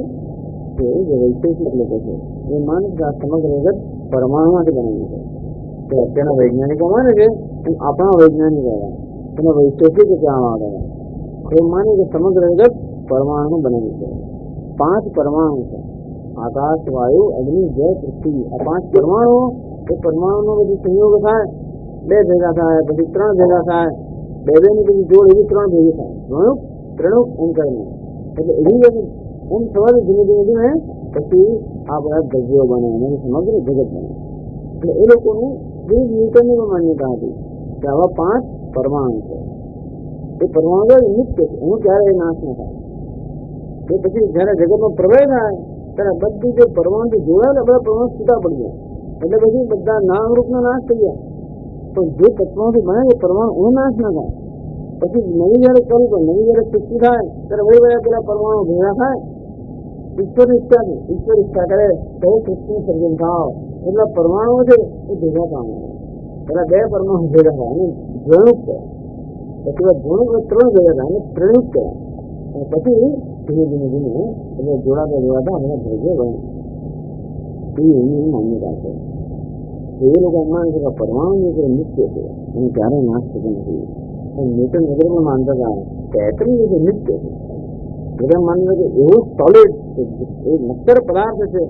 કે જે વૈશેષિક લોકો છે એ માને કે આ સમગ્ર જગત પરમાણુમાંથી બનેલું છે. તો અત્યારના વૈજ્ઞાનિકો માને છે આપણા વૈજ્ઞાનિકો એનો વૈશેષિક કહેવામાં આવે છે. એ માને કે સમગ્ર જગત પરમાણુ બનેલું છે. 5 પરમાણુ છે, આકાશ, વાયુ, અગ્નિ, જળ, પૃથ્વી. આ 5 પરમાણુ એ પરમાણુનો બધું સંયોગ થાય, 2 ભેગા થાય, પછી 3 ભેગા થાય, 2 ની બધી જોડ એવી 3 ભેગી થાય, ત્રણુક એમ કરીને. એટલે એવી એમ થવાથી ધીમે ધીમે ધીમે પછી આ બધા દ્રવ્યો બને અને સમગ્ર જગત બને. એટલે એ લોકોનું જે ન્યૂટનની માન્યતા હતી કે આવા 5 પરમાણુ છે, એ પરમાણુ નિત્ય છે, એનું ક્યારેય નાશ ન થાય. એ પછી જયારે જગતનો પ્રલય થાય ત્યારે બધી જે પરમાણુથી જોડાયેલા બધા પરમાણુ છૂટા પડી જાય. એટલે પછી બધા નામરૂપનો નાશ થઈ જાય. તો જે તત્વોથી બને એ પરમાણુ એનો નાશ ના થાય. પછી નવી જયારે કરી તો નવી જયારે સૃષ્ટિ થાય ત્યારે વળી વળ્યા પેલા પરમાણુ ભેગા થાય. ઈશ્વર ઈચ્છા કરે તો સૃષ્ટિ સર્જન થાવ. એટલે પરમાણુ છે એ ભેગા પામે. પેલા 2 પરમાણુ ભેગા થાય અને દ્રણુક કહે. પછી દ્રણુક 3 ભેગા થાય અને ત્રણુક કહે. અને પછી ધીમે ધીમે ધીમે એટલે જોડાતા જોડાતા બધા ભેગે બને. એ એની માન્યતા છે. એ લોકો એમ માને છે કે પરમાણુ જે નિત્ય છે એને ક્યારેય નાશ થતો નથી. ન્યૂટન વગેરે પણ માનતા હતા કે એટમ જે નિત્ય છે બધા માનતા કે એવું સોલિડ એ નક્કર પદાર્થ છે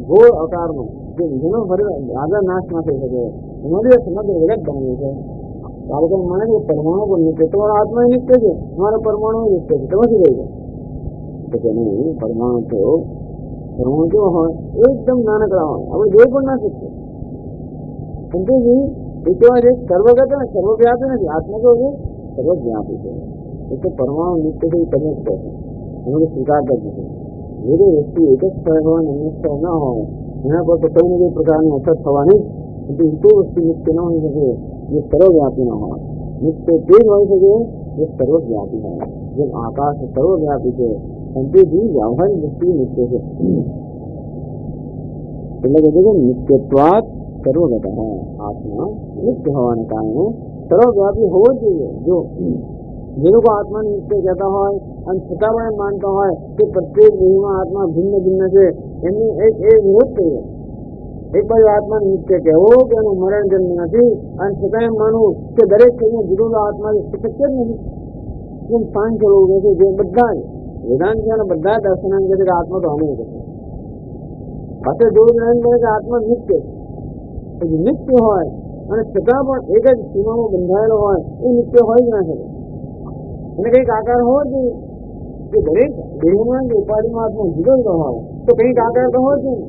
ગોળ આકારનો જે જેનો આગળ નાશ ના થઈ શકે એમાંથી સમગ્ર જગત બનેલું છે. આ લોકો માને કે પરમાણુ પણ નિત્ય, તમારો આત્મા નિત્ય છે, તમારા પરમાણુ નિત્ય છે. તમે શું કહી દો તો કે નહીં, પરમાણુ કેવો હોય એકદમ નાનકડા હોય, આપણે જોઈ પણ ના શકીએ. સમજી એ કેવા છે સર્વગત અને સર્વવ્યાપી નથી. આત્મા કેવો છે સર્વવ્યાપી છે. એટલે પરમાણુ નિત્ય છે એ તમે જ કહો છો, એનો સ્વીકાર કરજો છે. જે વસ્તુ એક જ સ્થળ હોય અને અન્ય સ્થળ ના હોય એના પર તો કઈ ને કઈ પ્રકારની અસર થવાની. એટલે એ કોઈ વસ્તુ નિત્ય ન હોઈ શકે જે સર્વવ્યાપી ન હોય. નિત્ય તે જ હોઈ શકે જે સર્વવ્યાપી હોય. જેમ આકાશ સર્વવ્યાપી છે અને તે જે વ્યવહારિક વસ્તુ નિત્ય છે. એટલે કહે છે નિત્યત્વાત સર્વગત આત્મા નિત્ય હોવાને કારણે સર્વવ્યાપી હોવો જ જોઈએ. જો જે લોકો આત્મા નિત્ય કહેતા હોય અને છતાં પણ એમ માનતા હોય કે પ્રત્યેક દેહમાં આત્મા ભિન્ન ભિન્ન છે, એમની એ વિરોધ કરીએ. એક બાજુ આત્મા નિત્ય કહેવો કે એનું મરણ જન્મ નથી અને છતાં એમ માનવું કે દરેક શરીરનો જુદો આત્મા શક્ય જ નથી. એમ પાંચ લોકો છે જે બધા જ વેદાંત બધા દર્શનાંગ છે કે આત્મા તો અનેક છે. પાછળ જોડું જ્ઞાન કરે કે આત્મા નિત્ય છે. નિત્ય હોય અને છતાં પણ એક જ સીમામાં બંધાયેલો હોય એ નિત્ય હોય જ ના શકે. એને કંઈક આકાર હોવો જોઈએ કે દરેક દેહમાં કે ઉપાધિમાં આત્મા જુદો જુદો હોય તો કંઈક આકાર તો હોવો જોઈએ.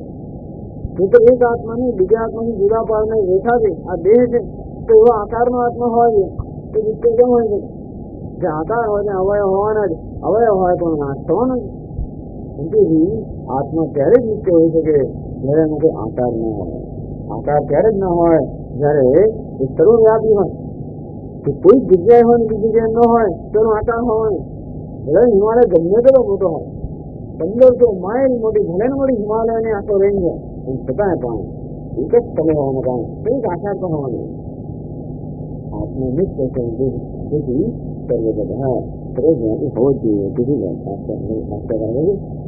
નહીં તો એક આત્માની બીજા આત્માની જુદા પાડનારી રેખા છે, આ દેહ છે તો એવો આકારનો આત્મા હોય છે તો નિત્ય કેમ હોય છે? જે આકાર હોય ને અવયવ હોવાના જ, અવયવ હોય પણ નાશ થવાનો જ. તેથી આત્મા ત્યારે જ નિત્ય હોઈ શકે જયારે એનો કોઈ આકાર ન હોય. આકાર ત્યારે જ ના હોય જયારે એ સર્વવ્યાપી હોય. કોઈ જગ્યાએ હોય ને બીજી જગ્યાએ ન હોય તો એનો આકાર હોય. ભલે હિમાલય ગમે તેટલો મોટો હોય, 1500 માઇલ મોટી ભલે ને મોટી હિમાલયની આખો રેન્જ હોય, એમ છતાંય પણ એક જ સ્થળે હોવાને કારણે કંઈક આશા તો હોવાની. આત્મનિષ્ઠ તેથી સર્વગતઃ સર્વજ્ઞાની હોવો જ જોઈએ. તેથી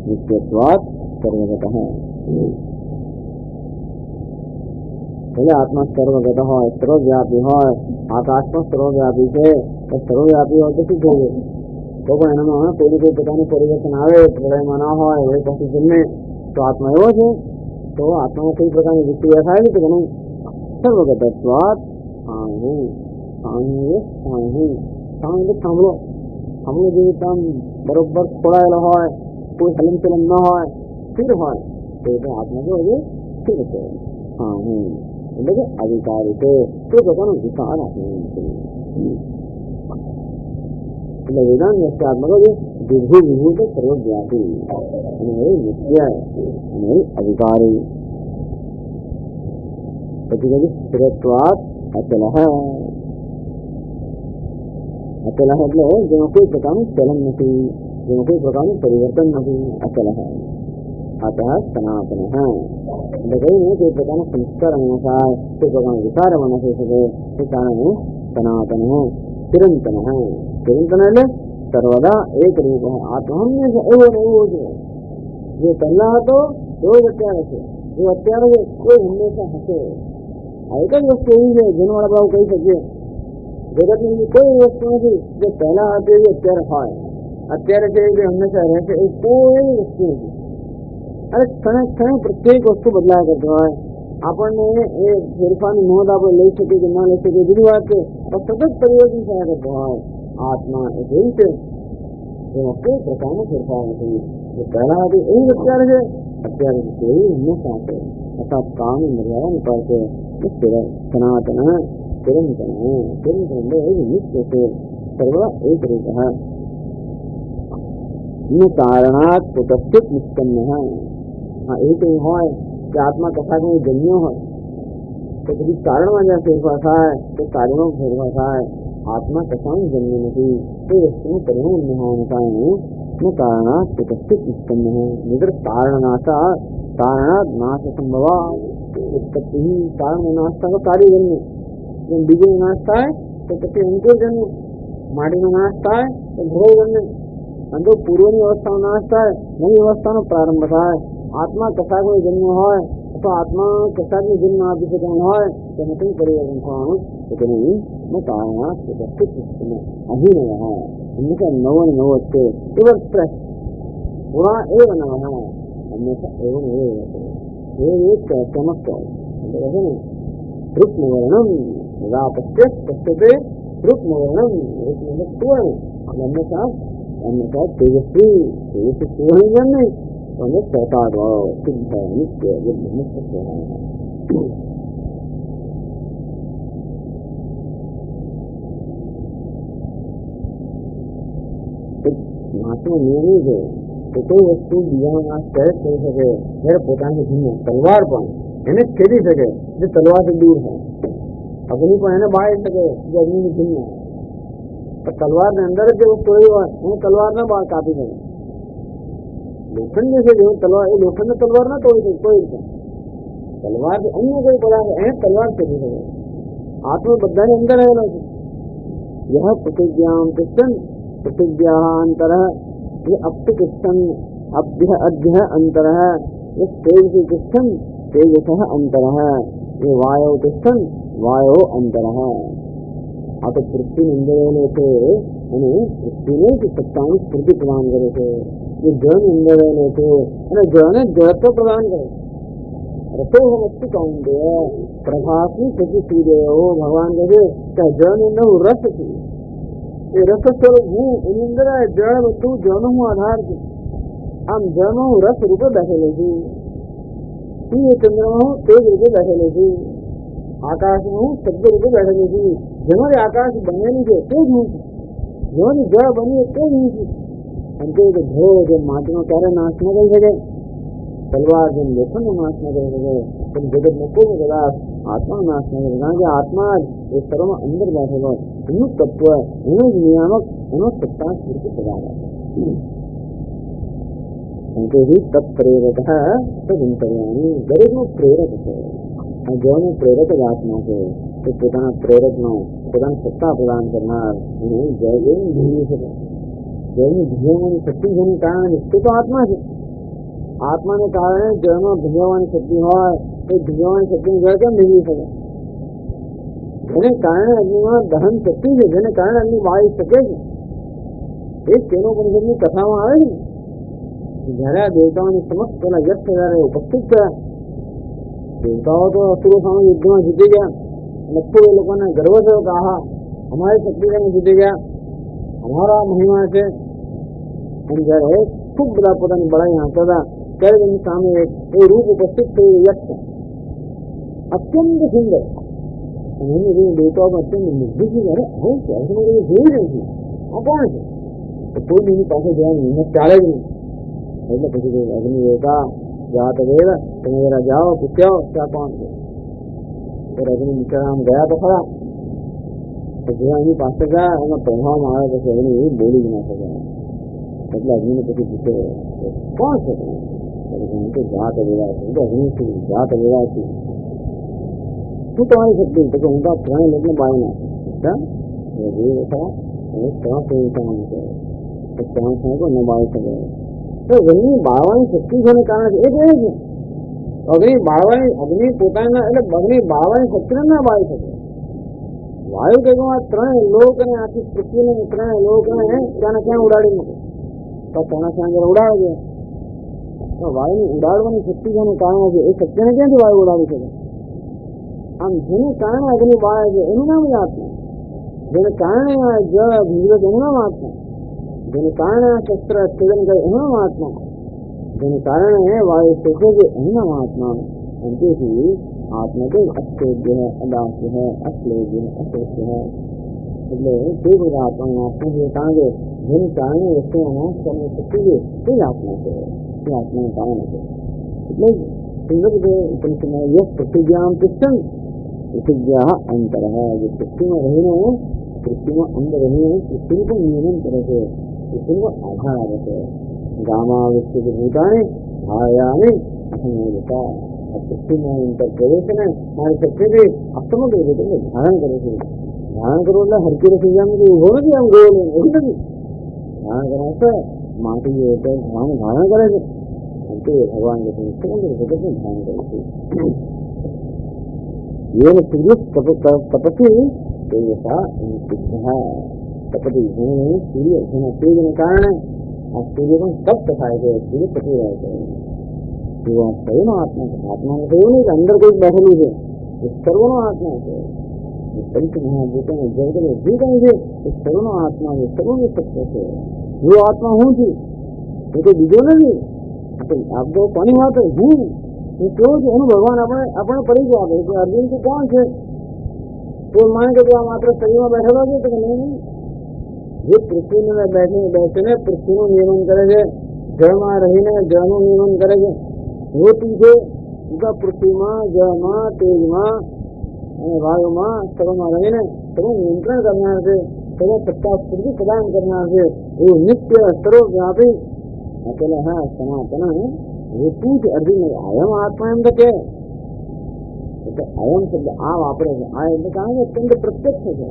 નિત્યત્વાત સર્વગતઃ. ભલે આત્મા સર્વગત હોય, સર્વવ્યાપી હોય, આકાશ પણ સર્વવ્યાપી છે, સર્વવ્યાપી હોય તો શું જોઈએ? તો પણ એનામાં કોઈ કોઈ પ્રકારનું પરિવર્તન આવે, પ્રલયમાં ના હોય, વળી પછી જન્મે, તો આત્મા એવો છે. તો આત્મામાં કઈ પ્રકારની વિક્રિયા થાય છે? તો સર્વગતત્વાત સાંભળો જેવી કામ બરોબર ખોળાયેલો હોય, કોઈ હલનચલન ન હોય, સ્થિર હોય, તો એટલે આત્મા કેવો છે? સ્થિર છે. એટલે કે અધિકારી છે, તે પ્રકારનો વિચાર આપણે એટલે વેદાંત આત્મા છે વિભુ વિભૂત સર્વવ્યાપી અને નિત્ય અને અધિકારી. પછી કહ્યું સ્થિરત્વાત અચલ. અચલ એટલે જેમાં કોઈ પ્રકારનું ચલન નથી, જેમાં કોઈ પ્રકારનું પરિવર્તન નથી. અચલ અત સનાતન. એટલે કહીને કોઈ પ્રકારનો સંસ્કાર ન થાય, કોઈ પ્રકારનો વિચાર ન થઈ શકે, તે કારણે સનાતન ચિરંતન. ચિરંતન એટલે સર્વદા એક રૂપ. આત્મા હંમેશા એવો ને એવો છે. જે પહેલા હતો એવો જ અત્યારે છે, જે અત્યારે છે કોઈ હંમેશા હશે. આ એક જ વસ્તુ એવી છે જેનો આપણે કહી શકીએ જગતની કોઈ વસ્તુ નથી જે પહેલા હતી એ અત્યારે હોય, અત્યારે છે જે હંમેશા રહેશે, એ કોઈ વસ્તુ નથી. અરે ક્ષણે પ્રત્યેક વસ્તુ બદલાયા કરતી હોય. આપણને એ ફેરફારની નોંધ આપણે લઈ શકીએ કે ના લઈ શકીએ બીજી વાત છે, પણ સતત પરિવર્તન થયા કરતો હોય. આત્મા એ જેવી છે એમાં કોઈ પ્રકારનો ફેરફાર નથી. જે પહેલા હતી એવી અત્યારે છે, અત્યારે એવી હંમેશા છે. અર્થાત કામની મર્યાદા નિકાળશે. સનાતન ચિરંતન. ચિરંતન એટલે એવું નિત્ય છે, સર્વદા એક રૂપ. કારણાત કુતશ્ચિત નિષ્પન્ન. હા, એવું કંઈ હોય કે આત્મા કશાકનો જન્મ્યો હોય તો પછી કારણમાં જ્યાં ફેરફાર થાય તો કાર્યમાં ફેરફાર થાય. આત્મા કશાનું જન્મ્યો નથી, તે વસ્તુનું પરિણામ ન હોવાને કારણે કારણાત કુતશ્ચિત નિષ્પન્ન. નિદર કારણાતા કારણાત નાશ સંભવા. ઉત્પત્તિ કારણ નાશ થાય તો કાર્ય જન્મે, જેમ બીજો નાશ થાય તો પછી અંકુર જન્મે, માટીનો નાશ થાય તો ભોગ જન્મે, અને જો પૂર્વની અવસ્થાનો નાશ થાય નવી અવસ્થાનો પ્રારંભ થાય. આત્મા કશાક જન્મ હોય અથવા આત્મા કશાકને જન્મ આપી શકવાનું હોય તેને કઈ પરિવર્તન થવાનું તો તેની કારણાત અહીં હંમેશા નવો ને નવો જ છે. એવો ફ્રેશ પૂરા એ બનાવવા હંમેશા એવો ને એવો એ એક ચમત્કાર એટલે કહે ને રૂપમવર્ણમ પશ્ચતે રૂપમવર્ણમ. રૂપમ સુવર્ણ હંમેશા તેજસ્વી સુવર્ણ જેમ નહીં અને સહકાર શુદ્ધ નિત્ય મુક્ત મહાત્મા નિયમ છે તો કોઈ વસ્તુ બીજાનો નાશ ત્યારે કરી શકે જ્યારે પોતાની ધીમે. તલવાર પણ એને છેદી શકે જે તલવારથી દૂર હોય, અગ્નિ પણ એને બાળી શકે જે અગ્નિની ધીમે. તલવારની અંદર જ જે વસ્તુ એવી હોય એને તલવાર ના બાળ કાપી શકે. લોખંડ જે છે જેવું તલવાર એ લોખંડ તલવાર ના તોડી શકે કોઈ રીતે. તલવાર અન્ય કોઈ પદાર્થ એને તલવાર છેદી શકે. આત્મા બધાની અંદર રહેલો છે. यह प्रतिज्ञां तिष्ठन् प्रतिज्ञान्तरः ये अप्ति तिष्ठन् अभ्यः अद्यः अन्तरः ये तेजसि तिष्ठन् तेजसः अन्तरः ये वायौ तिष्ठन् वायौ अन्तरः. આ તો પૃથ્વીની અંદર રહેલો છે અને પૃથ્વીને સત્તાની સ્ફૂર્તિ પ્રદાન કરે છે. એ જળની અંદર રહેલો છે અને જળને જળત્વ પ્રદાન કરે. રસોહમસ્તિ કૌંતેય પ્રભાસની સચી સૂર્યો. ભગવાન કહે છે કે જળની અંદર હું રસ છું, એ રસ સ્વરૂપ હું, એની અંદર જળ બધું જળનો હું આધાર છું. આમ જળનો હું રસ રૂપે બેઠેલો છું. સૂર્ય ચંદ્રમાં હું તેજ રૂપે બેઠેલો છું. આકાશમાં હું શબ્દ રૂપે બેઠેલો છું. જેમાંથી આકાશ બનેલું છે તે જ હું છું, જેમાંથી જળ બન્યું તે જ હું છું. અને તે ધો જે માટીનો ક્યારે નાશ ન કરી શકે, તલવાર જેમ લોખંડનો નાશ ન કરી શકે, તેમ જગતનો કોઈ પદાર્થ આત્માનો નાશ ન કરે. કારણ કે આત્મા જ એ સર્વમાં અંદર બેઠેલો એનું તત્વ, એનું જ નિયામક, એનો સત્તા સ્ફૂર્તિ પ્રદાન આપે. उनके ही तत्प्रेरक तदंतर्यामी દરેકનો પ્રેરક છે. જેઓને પ્રેરક જ આત્મા છે તે પોતાના પ્રેરકનો પોતાની સત્તા પ્રદાન કરનાર અને જયને ભૂલી શકે. જયની ભૂલવાની શક્તિ જેને કારણે તે તો આત્મા છે. આત્માને કારણે જળમાં ભૂલવાની શક્તિ હોય તે ભૂલવાની શક્તિને જળ કેમ ભૂલી શકે? જેને કારણે અગ્નિમાં દહન શક્તિ છે, જેને કારણે અગ્નિ બાળી શકે છે. એ તેનો પરિષદની કથામાં આવે છે. જયારે આ દેવતાઓની સમક્ષ પેલા યક્ષ જયારે ઉપસ્થિત થયા, દેવતાઓ તો અસુરો સામે યુદ્ધમાં જીતી ગયા અને ખૂબ એ લોકોને ગર્વ થયો કે આહા અમારી શક્તિ કરીને જીતી ગયા, અમારો આ મહિમા છે. અને જયારે ખૂબ બધા પોતાની બળાઈ હાંકતા હતા ત્યારે તેની સામે એ રૂપ ઉપસ્થિત થયું યક્ષ, અત્યંત સુંદર. અને એની રૂપ દેવતાઓ અત્યંત મુગ્ધ છે. અરે હું જોઈ રહી છું, આ કોણ છે? તો કોઈ એની પાસે જવાની હિંમત ચાલે જ નહીં. એટલે પછી અગ્નિ દેવતા જાત વેદ તમે જરા જાઓ પૂછ્યો ત્યાં કોણ છે? અગ્નિ બિચારા આમ ગયા તો ખરા, જેવા એની પાસે ગયા એમાં પહેરવામાં આવે પછી અગ્નિ એવું બોલી જ ના શકે. એટલે અગ્નિને પછી પૂછ્યો કોણ છે તમે? જાત વેરા છું. અગ્નિ છું, જાત વેરા છું. શું તમારી શક્તિ? તો હું તો ત્રણેય લગ્ન બાળી નાખું. ત્રણ સાંકો ન બાળી શકે. તો અગ્નિ બાળવાની શક્તિ જેને કારણે એ કહે છે અગ્નિ બાળવાની, અગ્નિ પોતાના એટલે અગ્નિ બાળવાની શક્તિને ના બાળી શકે. વાયુ દેગમાં ત્રણેય લોક અને આખી પૃથ્વીને ત્રણેય લોકને ત્યાં ક્યાં ઉડાડી મૂકે તો ત્યાં ત્યાં ઉડાડે છે. તો વાયુને ઉડાડવાની શક્તિ જેને કારણે છે એ શક્તિને ક્યાંથી વાયુ ઉડાડી શકે? આમ જેને કારણે અગ્નિ બાળે છે એનું નામ જ આત્મા. જેને કારણે આ જળ ભીગત એનું નામ આત્મા. જેને કારણે આ શસ્ત્ર છેદન કરે એનું નામ આત્મા. જેને કારણે વાયુ શોષે છે એનું નામ આત્મા. અને તેથી આત્મા તો અક્ષેદ્ય અદાસ્ય અશ્લેદ્ય અશોષ્ય. એટલે તે બધા આત્માનો આત્મા છે. કારણ કે જેને કારણે વસ્તુનો નાશ કરવાની શક્તિ છે તે જ આત્મા છે, તે આત્માનું કારણ છે. એટલે સુંદર રીતે ઉપનિષદમાં યસ પૃથ્વીજ્ઞાન તિષ્ઠન પૃથ્વીજ્ઞા અંતર. જે પૃથ્વીમાં રહીને પૃથ્વીમાં અંદર રહીને પૃથ્વીનું પણ નિયમન કરે છે, પૃથ્વીનો આધાર આવે છે. ગામા વિસ્તૃત ભૂતાની ભાયાની અસંગતા. પૃથ્વીમાં અંતર પ્રવેશ ને મારી શક્તિથી અસમગ્ર રીતે ધારણ કરે છે. ધારણ કરવું એટલે હરકી રસી જામ ઉભો નથી, આમ ગોળ એવું નથી. ધારણ કરવા છે માટી ધારણ કરે છે. તે ભગવાન સમગ્ર જગતને ધારણ કરે છે. येन सूर्य तपति तेजसा सिद्ध. तपति सूर्य જેના તેજને કારણે આ સૂર્ય પણ તપ્ત થાય છે, સૂર્ય તપી રહે છે. એવો સર્વનો આત્મા છે. આત્માને તો એવું નહીં કે અંદર કોઈ બેઠેલું છે, એ સર્વનો આત્મા છે. પંચ મહાભૂતોને જગત જે કંઈ છે એ સર્વનો આત્મા છે, સર્વનું સત્ય છે. એવો આત્મા હું છું, એ તો બીજો નથી. આપ તો કોની વાત હું કેવું છે એનું ભગવાન આપણે પરિચય આપે છે. અર્જુન તું કોણ છે? તો માને કે આ માત્ર શરીરમાં બેઠેલો છે તો નહીં. જે પૃથ્વીને બેસીને પૃથ્વીનું નિયમન કરે છે, જળમાં રહીને જળનું નિયમન કરે છે, એવો તું છે. તું પૃથ્વીમાં, જળમાં, તેજમાં અને વાયુમાં સર્વમાં રહીને સર્વ નિયંત્રણ કરનાર છે, સર્વ સત્તા સ્ફૂર્તિ પ્રદાન કરનાર છે. એવું નિત્ય સર્વવ્યાપી પેલા હા સનાતન એ તું જ અર્જુન. અયમ આત્મા એમ તો કે એટલે અયમ શબ્દ આ વાપરે છે. આ એટલે કારણ કે અત્યંત પ્રત્યક્ષ છે,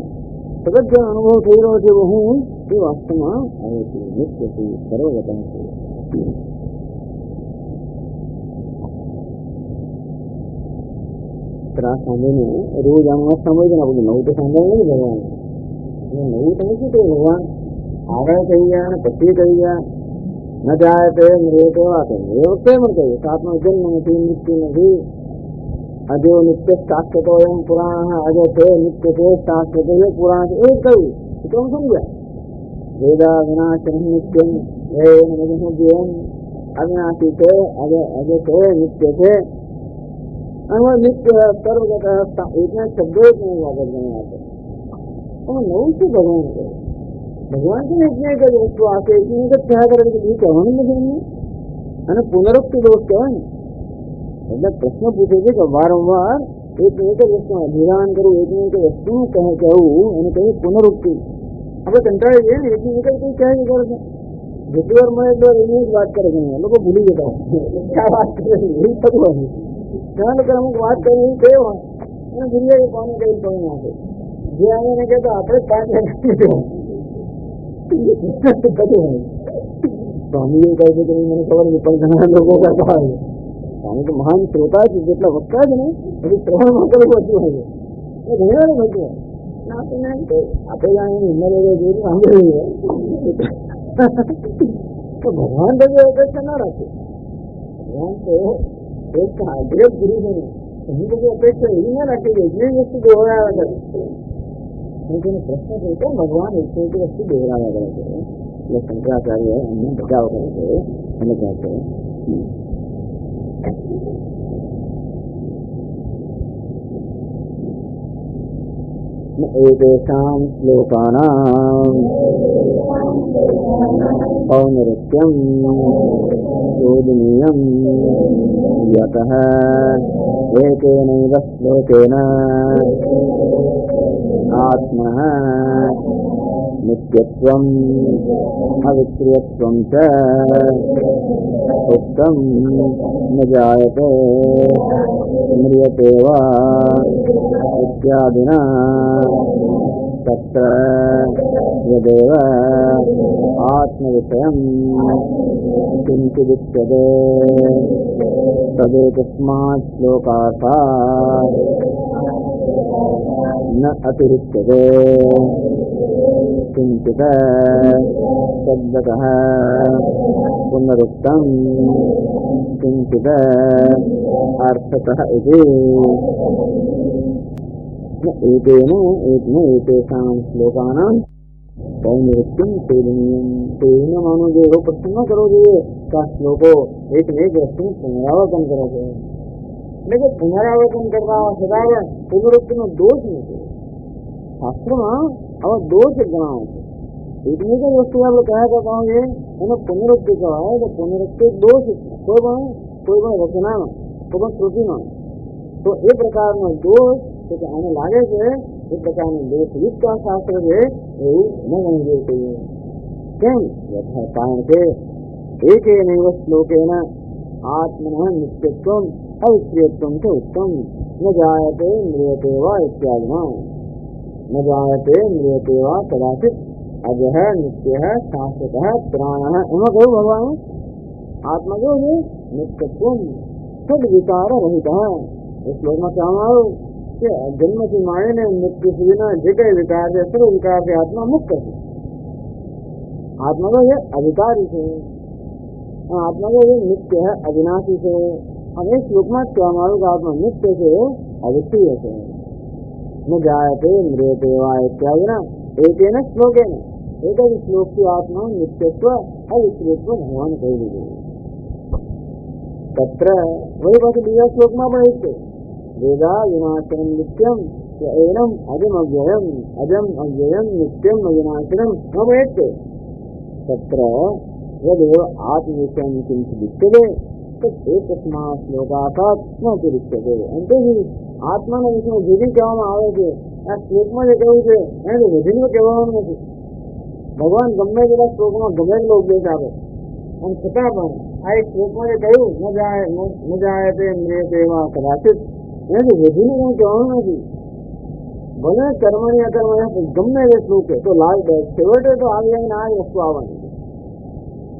સતત જે અનુભવ થઈ રહ્યો છે હું એ વાસ્તવમાં આવે છે, નિત્ય છે, સર્વગતમ છે. ત્રાસ સાંભળીને રોજ આમ મત સાંભળી છે ને બધું નવું તો સાંભળવું નથી ભગવાન. નવું તમે શું કહ્યું ભગવાન? આગળ કહી ગયા અને પછી કહી ગયા. ન જાય તે મૃત વાત એ વખતે પણ કહ્યું સાતનો જન્મ નથી, મૃત્યુ નથી. અજો નિત્ય શાસ્ત્ર એમ પુરાણ અજો છે, નિત્ય છે શાસ્ત્ર છે એ પુરાણ છે. એ કહ્યું તો સમજ્યા. વેદા વિનાશ નિત્યમ એમ અવિનાશી છે, અજો છે, નિત્ય છે. અને નિત્ય સર્વગત એટલા શબ્દો જ નહીં વાપર ગણ્યા આપે. પણ નવું શું ભગવાન કહે? ભગવાન છે એટલે એક જ વસ્તુ આપે, એટલી જ થયા કરે કે બીજું કહેવાનું નથી એમને. અને પુનરુક્તિ દોષ કહેવાય ને. એટલે પ્રશ્ન પૂછે છે કે વારંવાર એક જ વસ્તુ નિરાન કરવું, એકની એક વસ્તુનું કહેવું એને કહીએ પુનરુક્તિ. આપણે કંટાળી જઈએ ને એટલી એક જ કંઈ કહે કરે છે. दूसरी बार मैं एक बार इंग्लिश बात करेंगे लोग भूल ही जाता हूँ क्या बात करेंगे यही सब हुआ क्या लोग हम बात करेंगे थे वहाँ दुनिया के कौन कहीं तो यहाँ पे जे आने ने कहता आप 5 स्वामी ये कहते कि मैंने खबर विफल करना लोगों का कहा है स्वामी तो महान श्रोता है जितना वक्ता है नहीं अभी श्रवण होकर बच्चों है ये घने वाले बच्चे हैं ना तो नहीं आप जाएंगे हिम्मत वगैरह जो भी हम है तो भगवान तो जो अपेक्षा ना रखे भगवान तो एक हाइड्रेट गुरु बने हमको जो अपेक्षा यही ना रखेगी ये वस्तु दोहराया करते लेकिन प्रश्न पूछो भगवान एक वस्तु दोहराया करते हैं ये शंकराचार्य है हमने बचाव करते हमें कहते हैं एतेषां श्लोकानां पौनरुक्त्यं शोधनीयं यतः एकेनैव श्लोकेन आत्मनः नित्यत्वम् अविक्रियत्वं च उक्तं न जायते म्रियते वा इत्यादिना तत्र यदेव आत्मविषयं किञ्चिदुच्यते तदेतस्मात् श्लोकार्थात् न अतिरिच्यते किञ्चित् शब्दतः पुनरुक्तं किञ्चित् अर्थतः इति एतेषां श्लोकानां पौनरुक्तिं शोधनीयं तेन मानोगे वो प्रश्न न करोगे का श्लोको एक वस्तु पुनरावर्तन करोगे लेकिन पुनरावर्तन करना सदा पुनरुक्ति में दोष नहीं शास्त्र में अब दोष गणा एक वस्तु आप कहा था कहोगे उन्हें पुनरुक्ति कहा है तो पुनरुक्ति दोष कोई रचना में कोई श्रुति में तो एक प्रकार में दोष तो आने लागे છે एक प्रकार में दोष युक्त शास्त्र है એવું ન ગણવું જોઈએ કેમ કારણ કે एकेनैव श्लोकेन आत्मनः नित्यत्वम् अविक्रियत्वं च उक्तं न जायते म्रियते वा इत्यादिना न जायते म्रियते वा कदाचित् अजः नित्यः शाश्वतः प्राणः एम कहूँ भगवान आत्मा जो है नित्यत्वं सद विकार रहितः इस श्लोक में क्या मानो जन्म की माए ने मुक्ति से बिना जगह विकार से सर्व विकार से आत्मा मुक्त है आत्मा को ये अधिकारी से आत्मा को ये नित्य है अविनाशी से हम इस श्लोक में क्या मानो का आत्मा नित्य से अविक्रिय से न जायते म्रियते वा इत्यादि ना एक श्लोक है ना एक श्लोक की आत्मा नित्यत्व अविक्रियत्व भगवान कह दीजिए तत्र वही बात बीजा श्लोक में पढ़े वेदा विनाशनम नित्यम एनम अजम अव्ययम नित्यम अविनाशनम अवैते तत्र यदेव आत्मविषयं किंचिदुच्यते तस्मात् श्लोकार्थात् न अतिरिच्यते अंते ही आत्माના વિષયમાં જે બી કહેવામાં આવે છે આ શ્લોકમાં જે કહ્યું છે એને વધીને કહેવાનું નથી ભગવાન ગમે તેટલા શ્લોકમાં ગમે તેટલો ઉપદેશ આપે અને છતાં પણ આ એક શ્લોકમાં જે કહ્યું ન જાયતે म्रियते वा कदाचित् એનાથી વધીને કંઈ કહેવાનું નથી ભલે કર્મની અકર્મની ગમે તે શ્લોક છે તો લાભ દે છેવટે તો આવી આવીને આ વસ્તુ આવવાની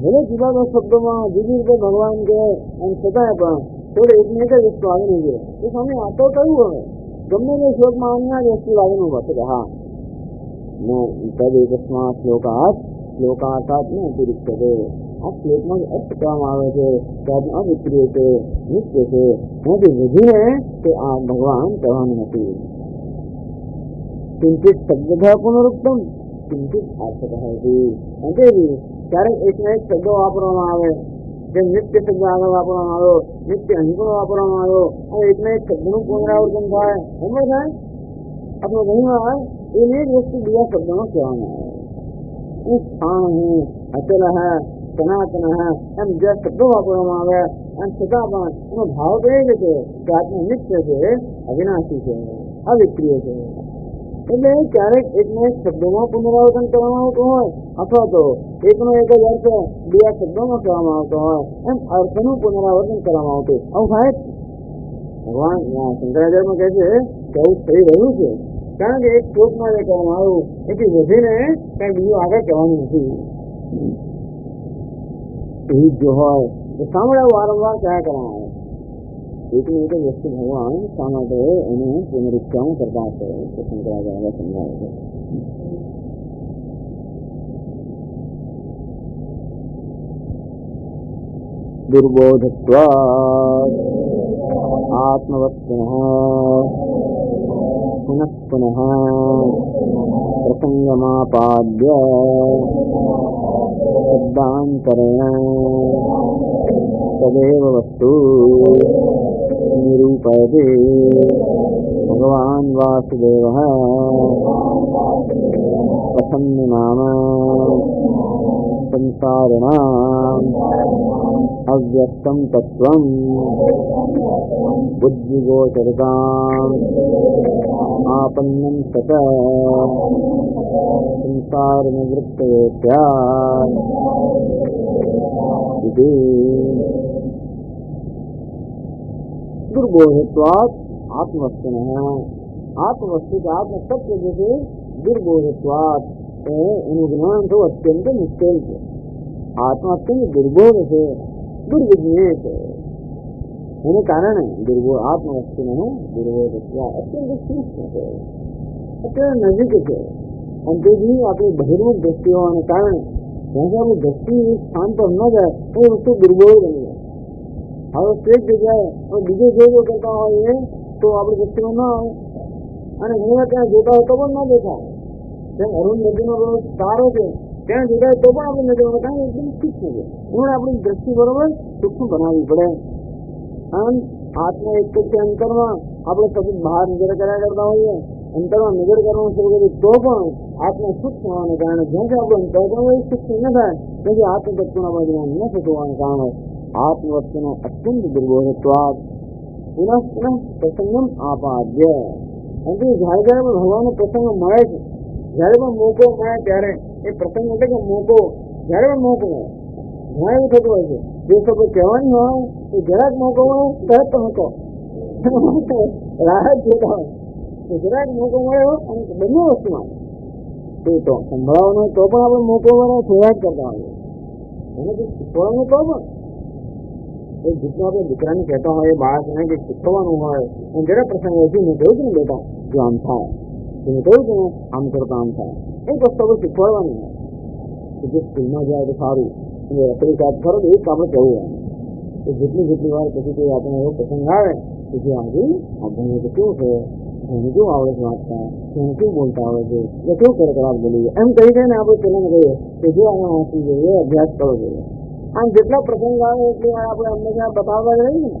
ભલે જુદા જુદા શબ્દોમાં જુદી રીતે ભગવાન કહે અને છતાંય પણ થોડી એક ને એક જ વસ્તુ આવીને છે એ સ્વામી આ તો કહ્યું હવે ગમે તે શ્લોકમાં આવીને આ જ વસ્તુ આવીને ઉભા હા તદેતસ્માत् શ્લોકાर्थात् न अतिरिच्यते આ શ્લોકમાં અર્થ કરવામાં આવે છે કે આપણે અવિક્રિય છે નિત્ય છે એનાથી વધીને તે આ ભગવાન કહેવાનું નથી કિંચિત શબ્દતઃ પુનરુક્તમ કિંચિત અર્થતઃ ઇતિ અંતે ક્યારેક એકને એક શબ્દો વાપરવામાં આવે જેમ નિત્ય શબ્દ આગળ વાપરવામાં આવ્યો નિત્ય અહીં પણ વાપરવામાં આવ્યો અને એકને એક શબ્દનું પુનરાવર્તન થાય સમજ થાય આપણે ઘણીવાર એની જ વસ્તુ બીજા શબ્દમાં કહેવામાં આવે સ્થાન હું અચલ હે સનાતન હે એમ જે શબ્દો વાપરવામાં આવે એમ છતાં પણ એનો ભાવ તો એ જ છે કે આત્મા નિત્ય છે અવિનાશી છે અવિક્રિય છે એટલે ક્યારેક એકને એક શબ્દોમાં પુનરાવર્તન કરવામાં આવતું હોય અથવા તો એકનો એક જ અર્થ બીજા શબ્દોમાં કહેવામાં આવતો હોય એમ અર્થનું પુનરાવર્તન કરવામાં આવતું. આવું થાય જ ભગવાન શંકરાચાર્યમાં કહે છે કે આવું થઈ રહ્યું છે, કારણ કે એક શ્લોકમાં જે કહેવામાં આવ્યું એથી વધીને કઈ બીજું આગળ કહેવાનું નથી. એ જો હોય તો સાંભળે વારંવાર કયા કરવામાં આવે. એકની એક જ વસ્તુ ભગવાન શા માટે એનું પુનરુચ્ચારણ કરતા હશે તો શંકરાચાર્ય સમજાવે છે. दुर्बोधत्वात् आत्मवत्पुनः पुनः पुनः प्रसंगमापाद्य शब्दान्तरेण तदेव वस्तु निरूपयते भगवान् वासुदेवः प्रसन्न नाम संसारिणाम् अव्यक्तं तत्त्वम् बुद्धिगोचरताम् आपन्नं ततः संसारनिवृत्तये इति दुर्बोधत्वात् आत्मवस्तुनः आत्मवस्तु के आत्म सत्य जैसे दुर्बोधत्वात् એનું જ્ઞાન તો અત્યંત મુશ્કેલ છે. આત્મા અત્યંત દુર્બોધ છે, દુર્વિજ્ઞેય છે. એને કારણે આત્મવસ્તુનો દુર્બોધ અત્યંત સૂક્ષ્મ છે, અત્યંત નજીક છે. અને તે બી આપણી બહિર્મુખ દ્રષ્ટિઓને કારણે જ્યાં આપણી દ્રષ્ટિ સ્થાન પર ન જાય એ વસ્તુ દુર્બોધ બની જાય. હવે તે જ જગ્યાએ બીજો જોજો કરતા હોય તો આપણી દ્રષ્ટિમાં ન આવે, અને ઘણી વાર ત્યાં જોતા હોય તો પણ ન દેખાય. જેમ અરુણ નદીનો તારો છે ત્યાં જોડાય તો પણ આપણે નજર કારણ એકદમ સૂક્ષ્મ છે. એમાં આપણી દ્રષ્ટિ બરોબર સૂક્ષ્મ બનાવવી પડે. આમ આત્મા એક જ અંતરમાં આપણે પછી બહાર નજર કર્યા કરતા હોઈએ, અંતરમાં નજર કરવાનું શરૂ કરીએ તો પણ આત્મા સૂક્ષ્મ હોવાને કારણે જ્યાંથી આપણું અંતર પણ સૂક્ષ્મ ન થાય ત્યાંથી આત્મતત્વના જ્ઞાન ન થતું હોવાને કારણે આત્મવસ્તુનો અત્યંત દુર્બોધત્વાદ પુનઃ પુનઃ પ્રસંગમ આપાદ્ય. અને જ્યારે જ્યારે ભગવાનનો પ્રસંગ મળે છે, જયારે પણ મોકો મળે ત્યારે એ પ્રસંગ એટલે કે મોકો જયારે પણ મોકો મળે ઘણા એવું થતું હોય છે જે શબ્દ કહેવાની હોય તો જરાક મોકો મળે તરત તો હતો રાહત જોતા હોય તો જરાક મોકો મળ્યો અને બંને વસ્તુમાં તો સંભળાવવાનો તો પણ આપણે મોકો મળે સેવા જ કરતા હોઈએ. એને કંઈક શીખવાનું તો પણ એ જેટલું આપણે દીકરાને કહેતા હોય બાળકને કંઈક શીખવાનું હોય અને જરા પ્રસંગ હજી મેં કહ્યું છું ને બેટા જો આમ થાય એને કહ્યું કે આમ કરતા આમ થાય એક વસ્તુ આપણે શીખવાડવાની હોય કે જે સ્કૂલમાં જાય તો સારું અને રસોઈ સાથ ખરો તો એક આપણે કહેવું હોય તો જેટલી વાર પછી કોઈ આપણે એવો પ્રસંગ આવે કે જે આજે આપણને તો કેવું છે એને કેવું આવડે છે વાંચતા એને કેવું બોલતા આવડે છે એટલે કેવું ખરેખર બોલી એમ કહી કહીને આપણે પેલાને કહીએ કે જો આમાં વાંચવું જોઈએ અભ્યાસ કરવો જોઈએ. આમ જેટલા પ્રસંગ આવે એટલી વાર આપણે અમને ત્યાં બતાવવા જ રહીએ ને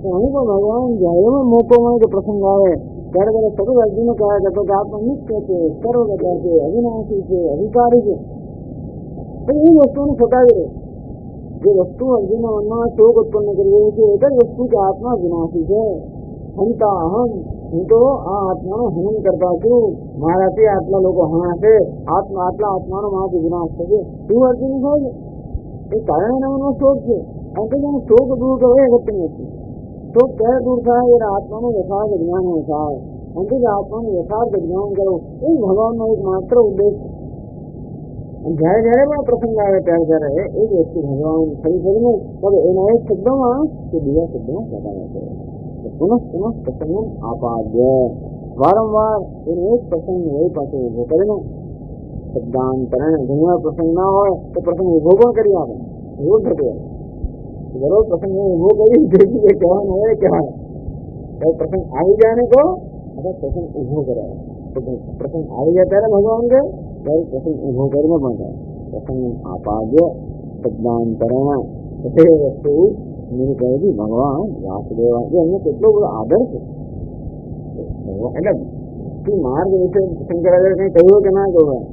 તો અહીં પણ ભગવાન જ્યારે પણ મોકો મળે કે પ્રસંગ આવે ત્યારે ત્યારે સતત અર્જુનો કહ્યા કરતો કે આત્મા નિત્ય છે, સર્વગતા છે, અવિનાશી છે, અધિકારી છે. તો એ વસ્તુને સતાવી રહે જે વસ્તુ અર્જુનના મનમાં શોક ઉત્પન્ન કરી રહી છે એક જ વસ્તુ કે આત્મા વિનાશી છે. હંતા અહમ, હું તો આ આત્માનો હનન કરતા છું, મારાથી આટલા લોકો હણાશે, આટલા આત્માનો મારાથી વિનાશ થશે એવું અર્જુન થાય છે. એ કારણે એના મનમાં શોક છે. અને તો જેને શોક દૂર કરવો એ અગત્ય નથી. શોક ક્યારે દૂર થાય એટલે આત્માનું યથાર્થ જ્ઞાન થાય. અને તો આત્માનું યથાર્થ જ્ઞાન કરવું એ ભગવાનનો એક માત્ર ઉદ્દેશ છે. અને જયારે જયારે પણ પ્રસંગ આવે ત્યારે ત્યારે એ જ વસ્તુ ભગવાન ફરી ફરીને હવે એના એક શબ્દમાં કે બીજા શબ્દમાં બતાવે છે. પુનઃ પુનઃ પ્રસંગ આપાદ્ય વારંવાર એનો એક પ્રસંગ એ પાછો ઉભો કરીને શબ્દાંતરણ ઘણી વાર પ્રસંગ ના હોય તો પ્રસંગ ઉભો પણ કરી આપે એવું થતું હોય. બરોબર પ્રસંગ ઉભો કરી જે કહેવાનું હોય કહેવાય પ્રસંગ આવી જાય ને કહો અથવા પ્રસંગ ઉભો કરાય. પ્રસંગ આવી જાય ત્યારે ભગવાન કહે ત્યારે પ્રસંગ ઉભો કરીને પણ થાય. પ્રસંગ આપાદ્ય શબ્દાંતરણ એ વસ્તુ નિર્ભયથી ભગવાન વાસુદેવ જે એમને કેટલો બધો આદર છે. એટલે માર્ગ વિશે શંકરાચાર્ય કઈ કહ્યું કે ના કહ્યું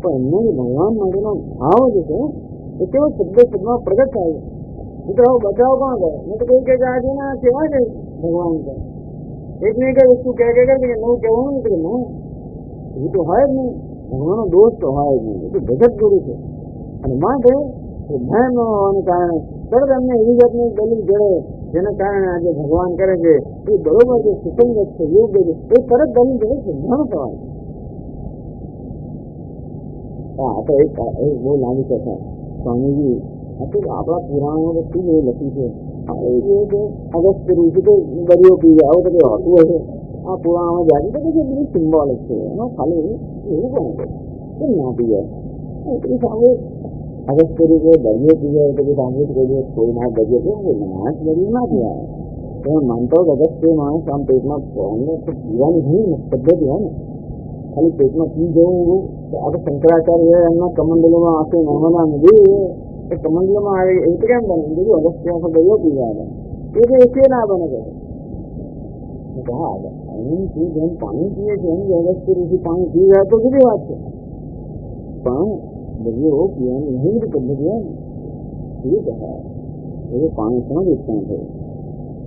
પણ એમને ભગવાન માટેનો ભાવ જે છે એ કેવો શબ્દમાં પ્રગટ થાય છે. મિત્રો બચાવ કોણ કરે મેં તો કહ્યું કે આજે ના કહેવાય ને ભગવાન કરે એક ને એક વસ્તુ કહે કે નવું કહેવાનું નથી કે ના એવું તો હોય જ નહીં. ભગવાનનો દોષ તો હોય જ નહીં, એ તો જગત ગુરુ છે. અને માટે ભય ન હોવાને કારણે તરત એમને એવી જાતની દલીલ જડે જેના કારણે આજે ભગવાન કરે છે એ બરોબર છે, સુસંગત છે, યોગ્ય છે, એ તરત દલીલ જડે સમજાણું થવાય. હા તો એક બહુ લાંબી કથા સ્વામીજી આપણા પુરાણો બધું એ લખ્યું છે. અગસ્ત્ય ઋષિ તો દરિયો પી જાય આવું તો કઈ હોતું હશે. આ પુરાણમાં જાય તો બધું સિમ્બોલિક છે, એમાં ખાલી એવું પણ છે કે ના પી જાય એટલી સામે અગસ્ત્ય ઋષિ દરિયો પી જાય તો સાંભળ્યું કોઈ દિવસ કોઈ ના દરિયો કે માણસ દરિયો ના પીવાય. તમે માનતો અગસ્ત્ય માણસ આમ પેટમાં પીવાની ઘણી પદ્ધતિ હોય ને, ખાલી પેટમાં પી જવું. આપણે શંકરાચાર્ય એમના કમંડલોમાં આખે નર્મદા નદી એ કમંડલોમાં આવે એવું તો કેમ બને બીજું અગસ્ત્ય દરિયો પી જાય એ તો એકે ના બને કહે. હા જેમ પાણી પીએ છે એમ અગસ્ત્ય ઋષિ પાણી પી જાય તો જુદી વાત છે, પણ દરિયો પીવાની એવી બધી પદ્ધતિ હોય ને એ કહે એ પાણી સમજ ઉત્પન્ન થયું.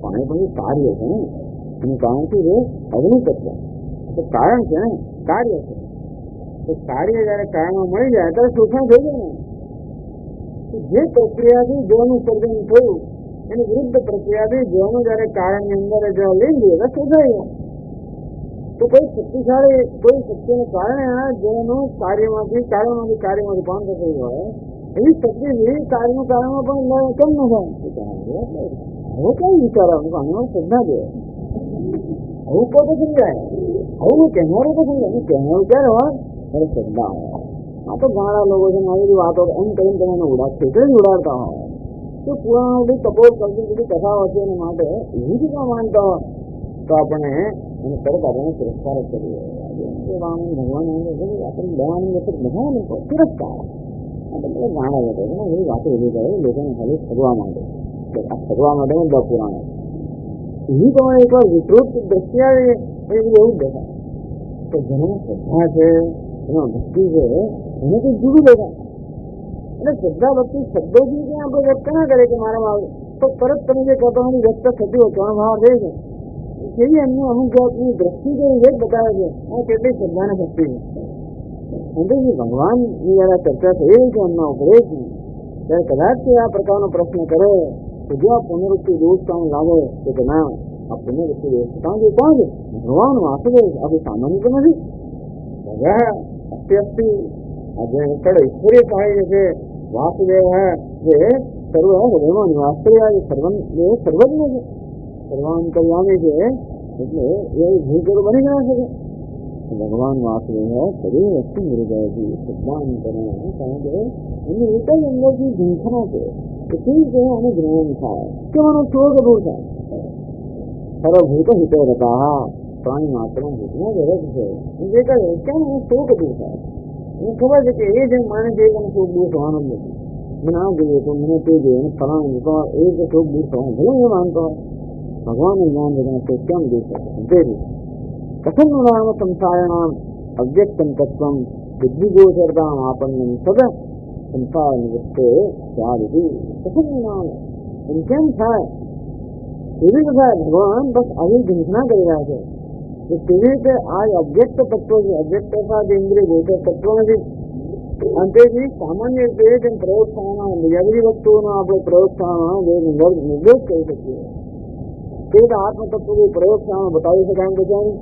પાણી પણ કાર્ય છે ને એનું કારણ શું છે? અગ્નિ તત્વ તો કારણ છે ને, કાર્ય છે. તો કાર્ય જયારે કાળમાં મળી જાય ત્યારે શોષણ થઈ જાય ને. જે પ્રક્રિયાથી જળનું સર્જન થયું એની વિરુદ્ધ પ્રક્રિયાથી જળનું જયારે કાળની અંદર જળ લઈ લે ત્યારે શોષાઈ જાય. તો કોઈ શક્તિશાળી કોઈ શક્તિને કારણે આ જળનું કાર્યમાંથી રૂપાંતર થયું હોય એવી શક્તિ કાર્યનું કારણમાં પણ કેમ ન થાય? હવે કઈ વિચારવાનું શ્રદ્ધા દે આવું કહો તો સમજાય, આવું કહેનારું તો સમજાય. કહેનારું ક્યારે હોય? ત્યારે શ્રદ્ધા હોય. આ તો ઘણા લોકો છે આવી બધી વાતો એમ કરીને તમે ઉડાડશે એટલે જ ઉડાડતા હોય. તો પુરાણો બધી કપોળ કરતી બધી કથાઓ છે એના માટે એવું જ માનતા હોય તો આપણે એને તરત આપણે તિરસ્કાર જ કરીએ. ભગવાન આપણે દવાની વખત બધા તિરસ્કાર આપણે જાણા જતો બધી વાતો એવી કરે લોકોને ખાલી ઠગવા માટે. આ ઠગવા માટે બધા પુરાણો એવી તમારે એક વાર વિકૃત દ્રષ્ટિ આવે એ બધું એવું જ દેખાય. તો જેનામાં શ્રદ્ધા છે એમાં ભક્તિ છે એને કંઈ જુદું દેખાય. એટલે શ્રદ્ધા ભક્તિ શબ્દોથી ત્યાં આપણે વ્યક્ત ના કરે કે મારામાં તો તરત તમે જે કહેવાની વ્યક્ત થતી હોય ત્રણ ભાવ રહે છે એવી એમની અમુક જાતની દ્રષ્ટિ જે એ જ બતાવે છે આ કેટલી શ્રદ્ધાને ભક્તિ છે. એટલે જે ભગવાનની જયારે ચર્ચા થઈ રહી છે એમના ઉપદેશ ત્યારે કદાચ આ પ્રકારનો પ્રશ્ન કરે તો જો આ પુનરુક્તિ દોષ કામ લાગે તો ના આ પુનરુક્તિ દોષ કારણ કે કોણ છે? ભગવાન વાસુદેવ. આપણે સામાન્ય તો નથી. અત્યસ્થી આજે કડે ઈશ્વરીય કહે છે વાસુદેવ જે સર્વ હૃદયમાં નિવાસ કરી આવે સર્વજ્ઞ છે, સર્વાંતર્યામી છે એટલે એ ભૂગર બની ગયા છે. ભગવાન વાસુદેવ સરી વસ્તુ મૃદયથી સર્વાંતરે કારણ કે એની એક જ અંદરથી ઝંખના છે કે કેવી રીતે અને જ્ઞાન થાય કે મને શોક દૂર થાય. સર્વભૂત હિતો રતા પ્રાણી માત્ર ભૂતમાં દરેક છે જે કહે કેમ મને શોક દૂર થાય. મને ખબર છે કે એ જે માને છે મને શોક દૂર થવાનો જ નથી. મને આ જોઈએ તો મને તે જોઈએ અને ફલાણું એ રીતે શોક દૂર થવાનું ભલે એ માનતો હોય ભગવાનનું જ્ઞાન વગર શોક કેમ દૂર થાય? કથમ નામ સંસારણામ અવ્યક્તમ તત્વમ બુદ્ધિગોચરતામ આપન્નમ સદ સંસાર નિવૃત્તે ત્યાગી. કથમ નામ એમ કેમ થાય? એવી બધા ભગવાન બસ આવી ઝંખના કરી રહ્યા છે કે કેવી રીતે આ અવ્યક્ત તત્વ છે, અવ્યક્ત જે ઇન્દ્રિય ગોચર તત્વ નથી. અંતેથી સામાન્ય રીતે જેમ પ્રયોગશાળામાં બીજા બધી વસ્તુઓનો આપણે પ્રયોગશાળામાં નિર્દેશ કરી શકીએ તે આત્મતત્વ પ્રયોગશાળામાં બતાવી શકાય એમ બધાને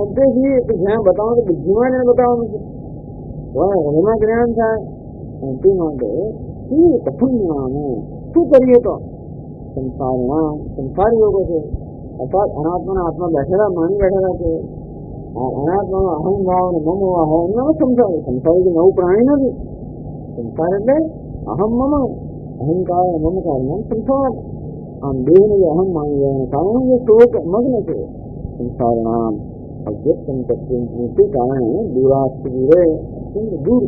અંતેથી જ્ઞાન બતાવવાનું તો બુદ્ધિમાં એને બતાવવાનું છે. હૃદયમાં જ્ઞાન થાય અંતે માટે કથમ જ્ઞાન શું કરીએ તો સંસારમાં સંસાર યોગો છે અર્થાત અનાત્માના આત્મા બેઠેલા માની બેઠેલા છે. અનાત્માનો અહમ ભાવ અને મમ ભાવ એમનામાં સંસાર. સંસાર જે નવું પ્રાણી નથી. સંસાર એટલે અહમ મમ અહંકાર મમકાર નામ સંસાર. આમ દેહને જે અહમ માની જવાને કારણે જે શોક મગ્ન છે સંસાર નામ અવ્યક્તમ તત્વ કારણે દૂરાસ્ત દૂરે અત્યંત દૂર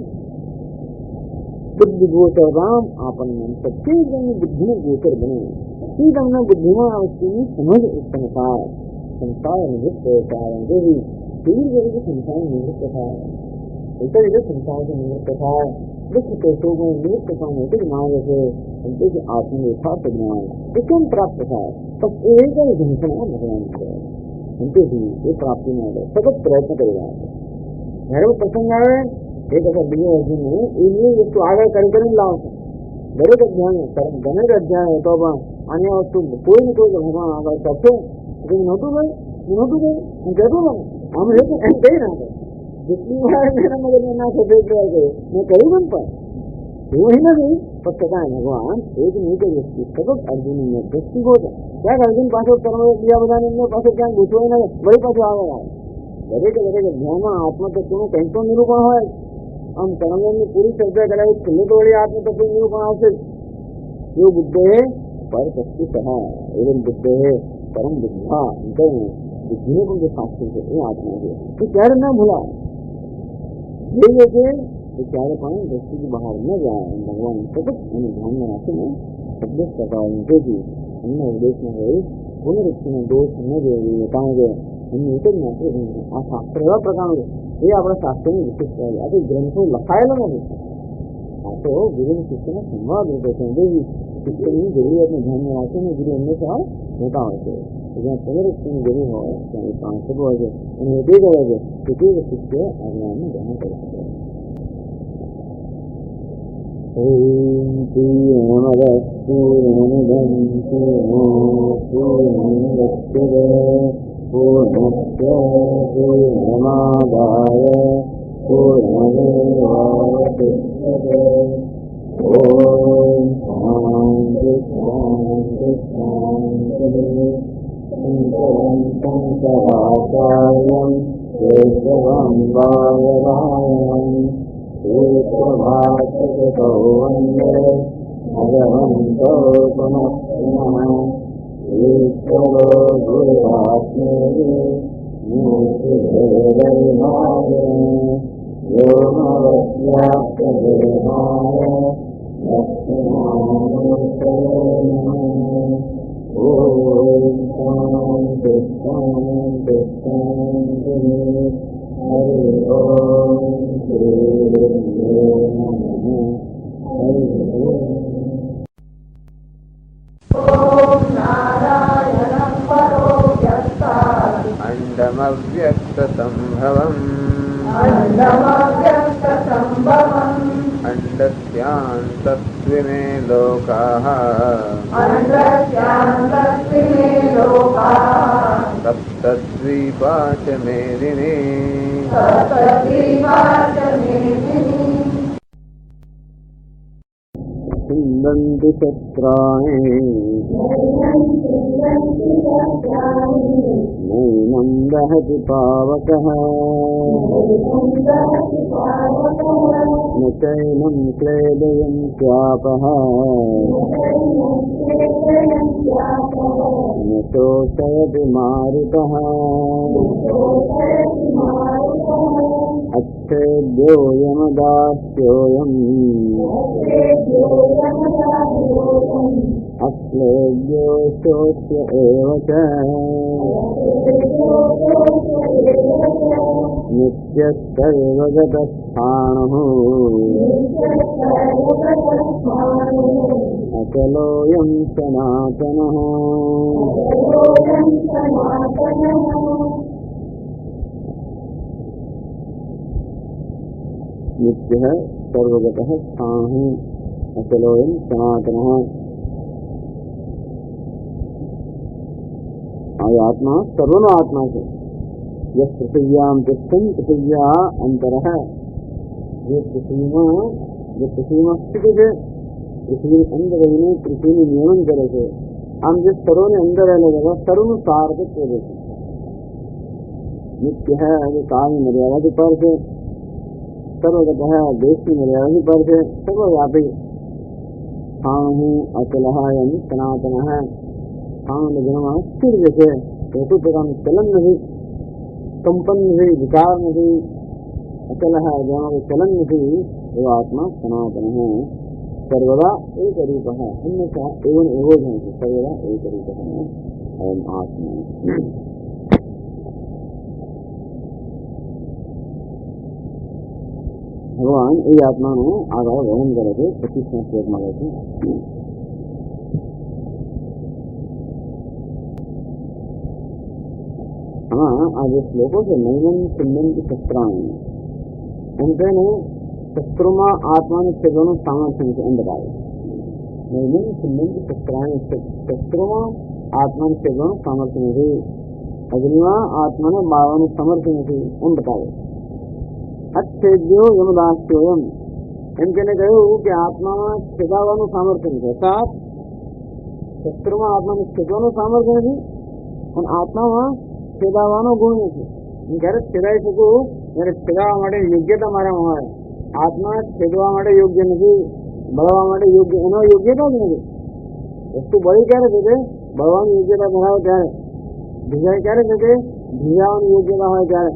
બુદ્ધિ ગોચર રામ આપણને સત્ય તમને બુદ્ધિનું ગોચર બને એ તમને બુદ્ધિમાં આ વસ્તુની સમજ ઉત્પન્ન થાય. સંસાર નિવૃત્ત કારણ જેવી કેવી રીતે સંસાર નિવૃત્ત થાય એક રીતે સંસારથી નિવૃત્ત થાય દુઃખ કેશોમાં નિવૃત્ત થવાનું એટલે જ માર્ગ છે. એટલે કે આત્મ યથાર્થ જ્ઞાન એ કેમ પ્રાપ્ત થાય? તો એ કઈ ઝંખના ભગવાન છે. અંતેથી એ પ્રાપ્તિ માટે સતત પ્રયત્ન કરી રહ્યા છે. જ્યારે પ્રસંગ આવે એ વખત બીજો અર્જુન એની વસ્તુ આગળ કરી લાવશે. દરેક અધ્યાય હતો પણ અન્ય વસ્તુ કોઈ ને કોઈ ભગવાન આગળ કરશે. નહોતું ભાઈ નહોતું ભાઈ હું કહેતો ને આમ એટલે એમ કહી નાખે જેટલી વાર મેરા મગજમાં ના થશે એટલી વાર મેં કહ્યું પણ એવું નથી. પણ છતાં ભગવાન એક નહીં કરી સતત અર્જુનની દ્રષ્ટિકોણ છે. ક્યાંક અર્જુન પાછો બીજા બધાને એમને પાછો ક્યાંક ગુસવાય ના વળી પાછો આગળ આવે. દરેક અધ્યાયમાં આત્મતત્વનું કંઈક તો નિરૂપણ હોય. આમ કર્મની પૂરી ચર્ચા કરાવી છેલ્લે તો વળી આત્મતત્વ નિરૂપણ આવશે જ. એવું બુદ્ધે પર શક્તિ સહા એવમ બુદ્ધે પરમ બુદ્ધા બુદ્ધિનું પણ જે શાસ્ત્ર છે એ આત્મા છે. એ ક્યારે ના ભૂલાય જોઈએ છે એ ક્યારે પણ દ્રષ્ટિથી બહાર ન જાય. ભગવાન સતત એને ધ્યાનમાં રાખીને શબ્દ પ્રકાર તેથી અન્ય ઉદ્દેશમાં હોય પુનરુક્તિનો દોષ ન જોઈએ. કારણ કે એમની એક જ માત્ર આ શાસ્ત્ર એવા પ્રકારનું છે એ આપણા શાસ્ત્રની વિશેષતા છે. આ તો ગ્રંથો લખાયેલો નથી. આ તો ગુરુની શિષ્યના સંવાદ રૂપે છે. શિષ્યની જરૂરિયાતને ધ્યાનમાં રાખીને ગુરુ હંમેશા હોતા હોય છે. જ્યાં પુનરુક્તિની જરૂર હોય ત્યાં એ સાંસદ હોય છે અને એ તે કહે છે કે તે શિષ્ય આજ્ઞાનું ગ્રહણ કરી શકે. ઓમ પૂર્ણમદઃ પૂર્ણમિદં પૂર્ણમુદચ્યતે પૂર્ણસ્ય પૂર્ણમાદાય પૂર્ણમેવાવશિષ્યતે. ઓમ શાંતિ શાંતિ શાંતિ. શંકરાચાર્યં કેશવં બાદરાયણં સૂત્રભાષ્યકૃતો વંદે ભગવન્તો પુનઃ પુનઃ. ઈશ્વરો ગુરુરાત્મેતિ મૂર્તિભેદવિભાગિને વ્યોમવદ્વ્યાપ્તદેહાય દક્ષિણામૂર્તये નમઃ. ઓમ શાંતિ શાંતિ શાંતિ. હરિ ઓમ શ્રી ગુરુભ્યો નમઃ. હરિ ઓમ. અંડમવ્યક્તસંભવम् અંડસ્યાन्तस्त्विमे लोकाः सप्तद्वीपा च मेदिनी छिन्दन्ति शस्त्राणि नैनं दहति पावकः न चैनं क्लेदयन्त्यापः न शोषयति मारुतः. अच्छेद्यो यमदास्योऽयम् अक्लेद्यो शोष्य एव च नित्यस्सर्वगतस्थाणुः अचलोऽयं सनातनः. नित्यः सर्वगतः स्थाणुः अचलोऽयं सनातनः. आत्मा सर्वनो आत्मा से यह पृथिव्यां तिष्ठन् पृथिव्या अंतरः. ये पृथ्वी में स्थित है पृथ्वी अंदर रहीने पृथ्वी नियमन करे છે. આમ જે સરોને અંદર રહેલા સરોનું સાર્થક કરે છે. नित्य है काल की मर्यादा से पर છે. सर्वगत है देश की मर्यादा से पर છે. सर्वव्यापी स्थाणु अचलः यानी सनातन है. स्थान गुणમાં સ્થિર છે. કોઈ પ્રકારનું ચલન નથી, કંપન નથી, વિકાર નથી. અચલ है જેમાં ચલન નથી એવો આત્મા સનાતન है. सर्वदा एक रूप है. हमेशा एवं एवं है. सर्वदा एक रूप है अयम आत्मा. ભગવાન એ આત્માનું આગળ વર્ણન કરે છે 25મા શ્લોકમાં કહે છે. આ જે શ્લોકો છે નૈનમ ચિંતન શસ્ત્રાણી उनसे नहीं शत्रुमा आत्मा से दोनों सामर्थ्य से अंधकार नहीं संबंध शस्त्राएं शत्रुमा आत्मा से दोनों सामर्थ्य नहीं अग्निमा आत्मा ने बावन समर्थ नहीं उन बताए अच्छेद्यो यमदास्योयम એમ તેને કહ્યું કે આત્મામાં છેદાવાનું સામર્થ્ય નથી અર્થાત શસ્ત્રમાં આત્માને છેદવાનું સામર્થ્ય નથી પણ આત્મામાં છેદાવાનો ગુણ નથી. હું ક્યારે છેદાઈ શકું ત્યારે છેદાવા માટે યોગ્યતા મારામાં હોય. આત્મા છેદવા માટે યોગ્ય નથી, બળવા માટે યોગ્ય એનો યોગ્યતા જ નથી. વસ્તુ બળી ક્યારે થશે? બળવાની યોગ્યતા ધરાવે ત્યારે. ભીજાય ક્યારે થશે? ભીજાવાની યોગ્યતા હોય ત્યારે.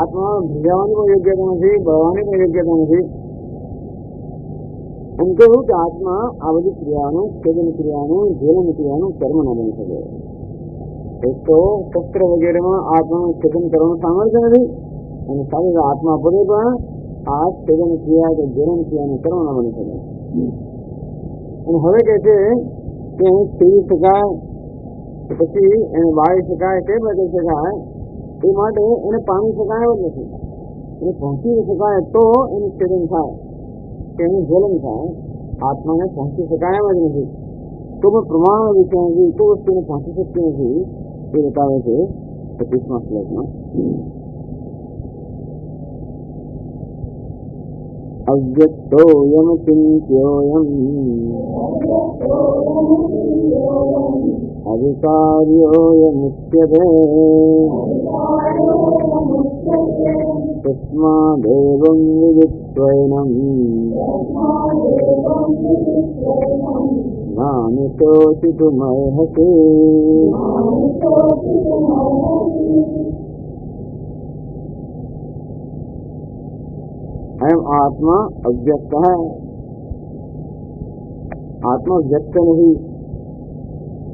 આત્મામાં ભીજાવાની પણ યોગ્યતા નથી, બળવાની પણ યોગ્યતા નથી. એમ કહ્યું કે આત્મા આ બધી ક્રિયાનું છેદન ક્રિયાનું જીવન ક્રિયાનું કર્મ ન બની શકે. એક તો શસ્ત્ર વગેરેમાં આત્માનું છેદન કરવાનું સામર્થ્ય નથી અને સાથે આત્મા પડે પણ આ છેદન ક્રિયા કે જીવન ક્રિયાનું કર્મ ન બની શકે. અને હવે કહે છે કે એને સીવી શકાય પછી એને વાળી શકાય કે બદલી શકાય એ માટે એને પામી શકાય જ નથી. એને પહોંચી શકાય તો એનું છેદન થાય કે એનું જ્વલન થાય. આત્માને પહોંચી શકાય જ નથી તો પણ પ્રમાણ વિશે નથી તો વસ્તુને પહોંચી શકતી નથી એ બતાવે છે 25મા શ્લોકમાં. અવ્યક્તોયમ ચિંત્યોયમ અધિકાર્યોયમુચ્યતે તસ્માદેવં વિદિત્વૈનં નામિતોષિતુમર્હસે. अयम आत्मा अव्यक्त है. आत्मा व्यक्त नहीं,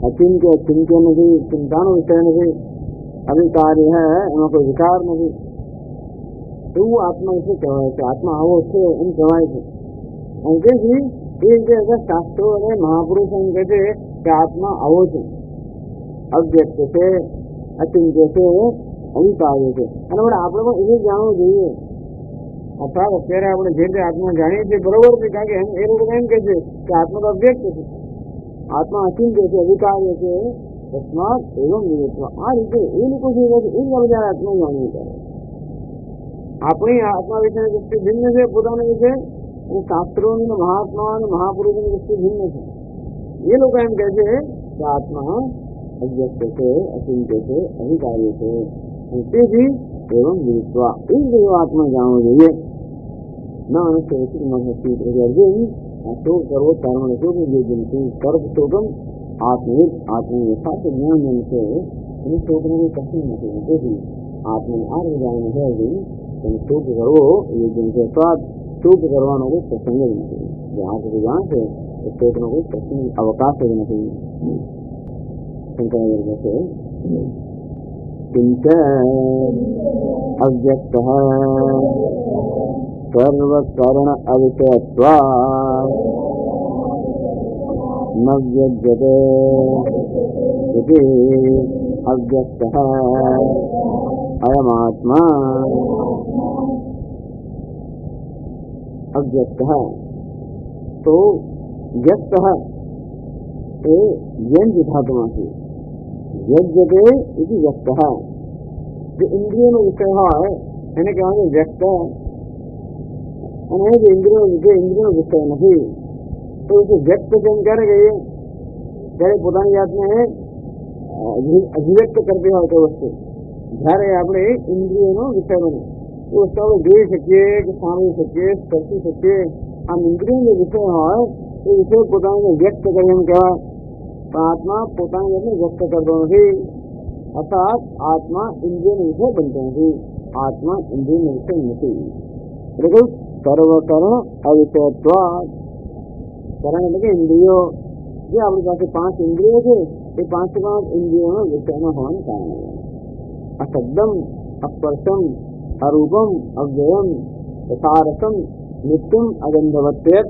अचिंत्य चिंत्य नहीं, चिंताનો વિષય નથી, અધિકારી है એમાં કોઈ વિકાર નથી એવું આત્મા વિશે કહેવાય છે. આત્મા આવો છે એમ કહેવાય છે. અને તેથી એ રીતે શાસ્ત્રો અને મહાપુરુષો એમ કહે છે કે આત્મા આવો છે, અવ્યક્ત છે, અચિંત્ય છે, અધિકારી છે. અને આપણે પણ એ જાણવું જોઈએ. અર્થાત અત્યારે આપણે જે રીતે આત્મા જાણીએ છીએ બરોબર છે, કારણ કે એ લોકો એમ કહે છે કે આત્મા તો અવ્યક્ત છે, આત્મા અચિંત્ય છે, અધિકાર્ય છે. તસ્માત એવમ વિદિત્વ આ રીતે એ લોકો જે કહે છે એ બધા આત્મા જાણવું પડે. આપણી આત્મા વિશેની દૃષ્ટિ ભિન્ન છે પોતાની વિશે, અને શાસ્ત્રોની મહાત્મા અને મહાપુરુષોની દૃષ્ટિ ભિન્ન છે. એ લોકો એમ કહે છે કે આત્મા અવ્યક્ત છે, અચિંત્ય છે, અધિકાર્ય છે. અને તેથી એવમ વિદિત્વ એ રીતે આત્મા જાણવો જોઈએ. ન અર્જુન શોક કરવો કર્મ શોક યોગ્ય નથી. કર્મ શોકમ આત્મવિદ આત્મનું યથાર્થ જ્ઞાન છે એને શોકને કોઈ કશું નથી. તેથી આત્માને આ રીતે જાણવું છે અર્જુન એને શોક કરવો યોગ્ય નથી. અર્થાત શોક કરવાનો કોઈ પ્રસંગ જ નથી. જ્યાં સુધી જાણશે તો શોકનો કોઈ પ્રસંગ અવકાશ જ નથી. શંકરાચાર્ય કહે છે કિંચ અવ્યક્ત સર્વકરણ અવિષયત્વાत् ન વ્યજ્યતે ઇતિ અવ્યક્તઃ અયમાત્મા અવ્યક્તઃ. તો વ્યક્ત એ વ્યંજ ધાતુમાંથી વ્યજ્યતે ઇતિ વ્યક્તઃ. જે ઇન્દ્રિયનો વિષય હોય એને કહેવાય વ્યક્ત. અને જે ઇન્દ્રિયનો વિષય નથી તો એ વ્યક્ત જેમ ક્યારે કહીએ જ્યારે પોતાની જાતને અભિવ્યક્ત કરતી હોય તે વસ્તુ. જ્યારે આપણે ઇન્દ્રિયનો વિષય બને એ વસ્તુ આપણે જોઈ શકીએ કે સાંભળી શકીએ, સ્પર્શી શકીએ. આમ ઇન્દ્રિયનો જે વિષય હોય એ વિષય પોતાને વ્યક્ત કરી એમ કહેવાય. પણ આત્મા પોતાની જાતને વ્યક્ત કરતો નથી. અર્થાત આત્મા ઇન્દ્રિયનો વિષય બનતો નથી. આત્મા ઇન્દ્રિયનો વિષય નથી. એટલે કહ્યું સર્વકરણ અવિષયત્વાत्. કરણ એટલે કે ઇન્દ્રિયો. જે આપણી પાસે 5 ઇન્દ્રિયો છે એ 5 ઇન્દ્રિયોનો વિષયનો હોવાને કારણે અશબ્દમ, અસ્પર્શમ, અરૂપમ, અવ્યયમ, તથારસમ, નિત્યમ, અગંધવત્યત.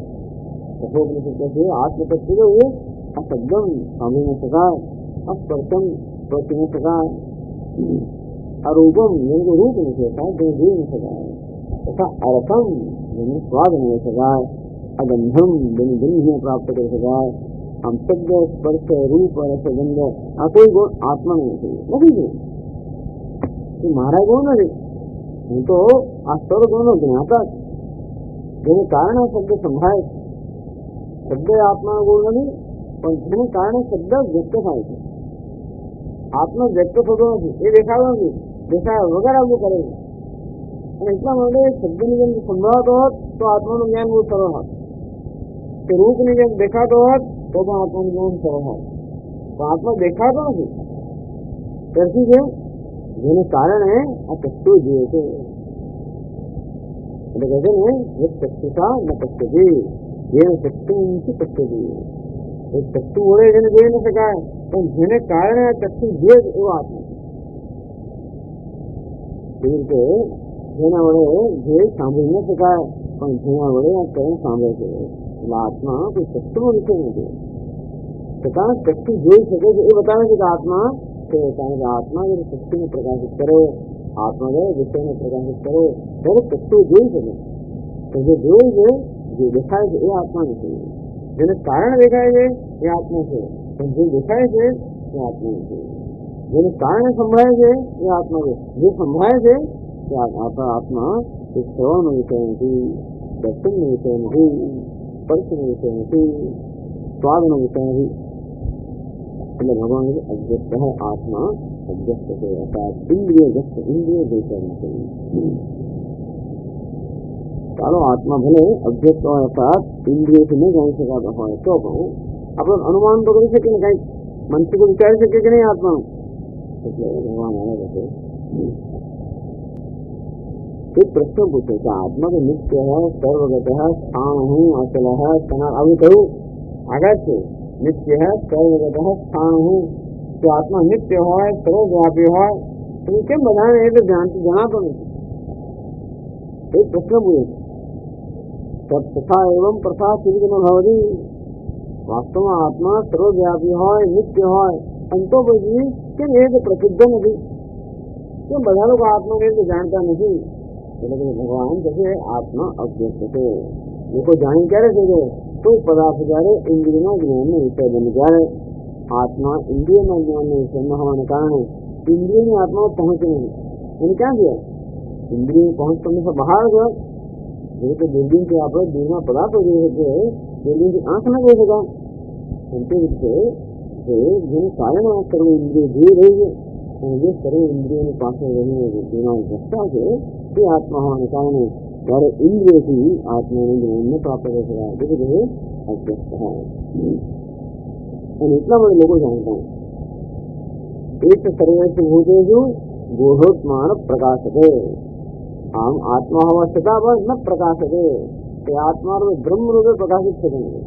તથોપનિષદ કહે છે આત્મતત્વ એ અશબ્દમ સાંભળી ન શકાય, અસ્પર્શમ સ્પર્શી ન શકાય, અરૂપમ જેનું રૂપ નથી શકાય, જેને જોઈ ન શકાય, તથા અરસમ જેને સ્વાદ મળી શકાય, અગંધમ જેની ગંધને પ્રાપ્ત કરી શકાય, આમ શબ્દ સ્પર્શ રૂપ રસ ગંધ આ કોઈ ગુણ આત્માને નથી જોઈએ. એ મારા ગુણ નથી, હું તો આ સર્વ ગુણનો જ્ઞાતા જેને કારણે શબ્દ સંભળાય છે. શબ્દ આત્માનો ગુણ નથી, પણ જેને કારણે શબ્દ વ્યક્ત થાય છે. આત્મા વ્યક્ત થતો નથી, એ દેખાડો નથી, દેખાડ વગર આવવું કરે છે. અને એટલા માટે શબ્દની જેમ સંભળાતો હોત તો આત્માનું જ્ઞાન બહુ સરળ હોત, કે રૂપની જેમ દેખાતો હોત તો પણ આત્માનું જ્ઞાન સરળ હોત. પણ આત્મા દેખાતો નથી, ત્યારથી છે જેને કારણે આ ચક્ષુ જોઈએ છે. એટલે કહે છે ને એક ચક્ષુષા ન પશ્યતિ, જેને ચક્ષુથી પશ્યતિ, એક ચક્ષુ વડે જેને જોઈ ન શકાય પણ જેને કારણે આ ચક્ષુ જોઈએ છે એવો આત્મા. એવી રીતે જેના વડે જે સાંભળી ન શકાય પણ જેના વડે આ કઈ સાંભળે છે, એટલે આત્મા કોઈ ચક્ષુનો વિષય નથી. છતાં ચક્ષુ જોઈ શકે છે એ બતાવે છે કે આત્મા છે. કારણ કે આત્મા જયારે ચક્ષુને પ્રકાશિત કરે, આત્મા જયારે વિષયને પ્રકાશિત કરે ત્યારે ચક્ષુ જોઈ શકે. તો જે જોઈ છે, જે દેખાય છે એ આત્મા નથી. જેને કારણ દેખાય છે એ આત્મા છે, પણ જે દેખાય છે એ આત્મા નથી. જેને કારણે સંભળાય છે એ આત્મા છે, જે સંભળાય છે એ આત્મા એ શ્રવણનો વિષય નથી, દર્શનનો વિષય નથી, સ્પર્શનો વિષય નથી, સ્વાદનો વિષય નથી. એટલે ભગવાન અવ્યક્ત આત્મા અવ્યક્ત છે, અર્થાત ઇન્દ્રિય વ્યક્ત, ઇન્દ્રિય ગોચર નથી. ચાલો આત્મા ભલે અવ્યક્ત હોય, અર્થાત ઇન્દ્રિયથી ન જાણી શકાતો હોય તો પણ આપણે અનુમાન તો કરી શકીએ ને, કઈક મનથી કોઈ વિચારી શકીએ કે નહીં આત્માનું. એટલે ભગવાન આવે છે એક પ્રશ્ન પૂછે કે આત્મા તો નિત્ય હૈ, સર્વગત હૈ, સ્થાન હું અચલ હૈ, સનાર. આવું કહ્યું આગળ છે, નિત્ય હૈ, સર્વગત હૈ, સ્થાન હું. તો આત્મા નિત્ય હોય, સર્વવ્યાપી હોય તો કેમ બધાને એટલે જણાતો નથી? એક પ્રશ્ન પૂછે તથા એવમ પ્રથા સિદ્ધ ન ભવતી. વાસ્તવમાં આત્મા સર્વવ્યાપી હોય, નિત્ય હોય, અંતો પછી કેમ એ પ્રસિદ્ધ નથી? કેમ બધા લોકો આત્માને એટલે જાણતા નથી? એટલે કે ભગવાન કહે આત્મા અવ્યક્ત છે. લોકો જાણી ક્યારે છે કે કોઈ પદાર્થ જયારે ઇન્દ્રિયના જ્ઞાનનો વિષય બને, ત્યારે આત્મા ઇન્દ્રિયના જ્ઞાનનો વિષય ન હોવાને કારણે ઇન્દ્રિયની આત્મા પહોંચે નહીં. એને ક્યાં ગયા? ઇન્દ્રિય પહોંચ તમને બહાર ગયો. જેવી રીતે દૂરબીનથી આપણે દૂરના પદાર્થો જોઈએ છીએ, દૂરબીનથી આંખ ના જોઈ શકાય. તે રીતે જેને કારણે આ સર્વ ઇન્દ્રિય જોઈ રહી છે અને જે સર્વ ઇન્દ્રિયોની પાસે રહીને જેના દ્રષ્ટા છે તે આત્મા હોવાને કારણે ત્યારે ઇન્દ્રિયથી આત્માનું જ્ઞાનને પ્રાપ્ત કરી શકાય. એટલે કે અવ્યક્ત હોય. અને એટલા માટે લોકો જાણતા એક સર્વેષુ ભૂતેષુ ગૂઢોત્માન પ્રકાશતે. આમ આત્મા હોવા છતાં પણ ન પ્રકાશતે, તે આત્મા બ્રહ્મરૂપે પ્રકાશિત થતું નથી,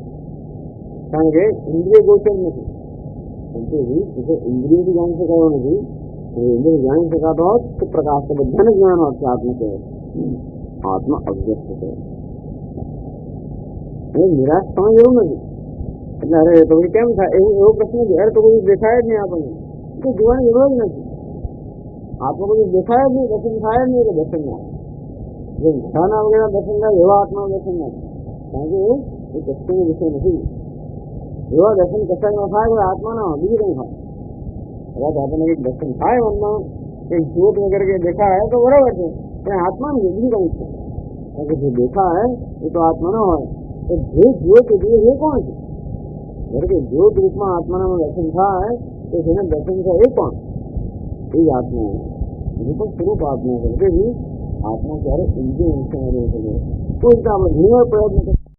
કારણ કે ઇન્દ્રિય ગોચર નથી. ઇન્દ્રિયથી જાણી શકાયો નથી. ઇન્દ્રિય જાણી શકાતો હોત તો પ્રકાશ બધાને જ્ઞાન હોત કે આત્મા છે, આત્મા અવ્યક્ત છે. નિરાશ થવાની જરૂર નથી. એટલે અરે તો કેમ થાય એવો પ્રશ્ન છે. અરે તો કોઈ દેખાય જ નહીં આપણને, તો જોવાની જરૂર જ નથી. આત્મા કોઈ દેખાય જ નહીં, દર્શન થાય જ નહીં, તો દર્શન ના જે ઘટાના વગેરે દર્શન થાય એવા આત્મા દર્શન ના થાય, કારણ કે એ કચ્છનો વિષય નથી. એવા દર્શન કશામાં થાય કોઈ આત્મા ના હોય, બીજું કંઈ થાય. કદાચ આપણને કંઈક દર્શન થાય મનમાં, કંઈક જ્યોત વગેરે કંઈ દેખાય તો બરાબર છે, પણ આત્મા ને બીજું કંઈ છે. કારણ કે જે દેખાય એ તો આત્મા ન હોય. તો જે જ્યોત એ કોણ છે? જ્યારે કે જ્યોત રૂપમાં આત્માના દર્શન થાય તો જેને દર્શન થાય એ કોણ? એ જ આત્મા, એ પણ સ્વરૂપ આત્મા છે. તેથી આત્મા ક્યારે ઇન્દ્રિય હિંસામાં રહી શકે. કોઈ રીતે આપણે ઘણી વાર પ્રયત્ન કરીએ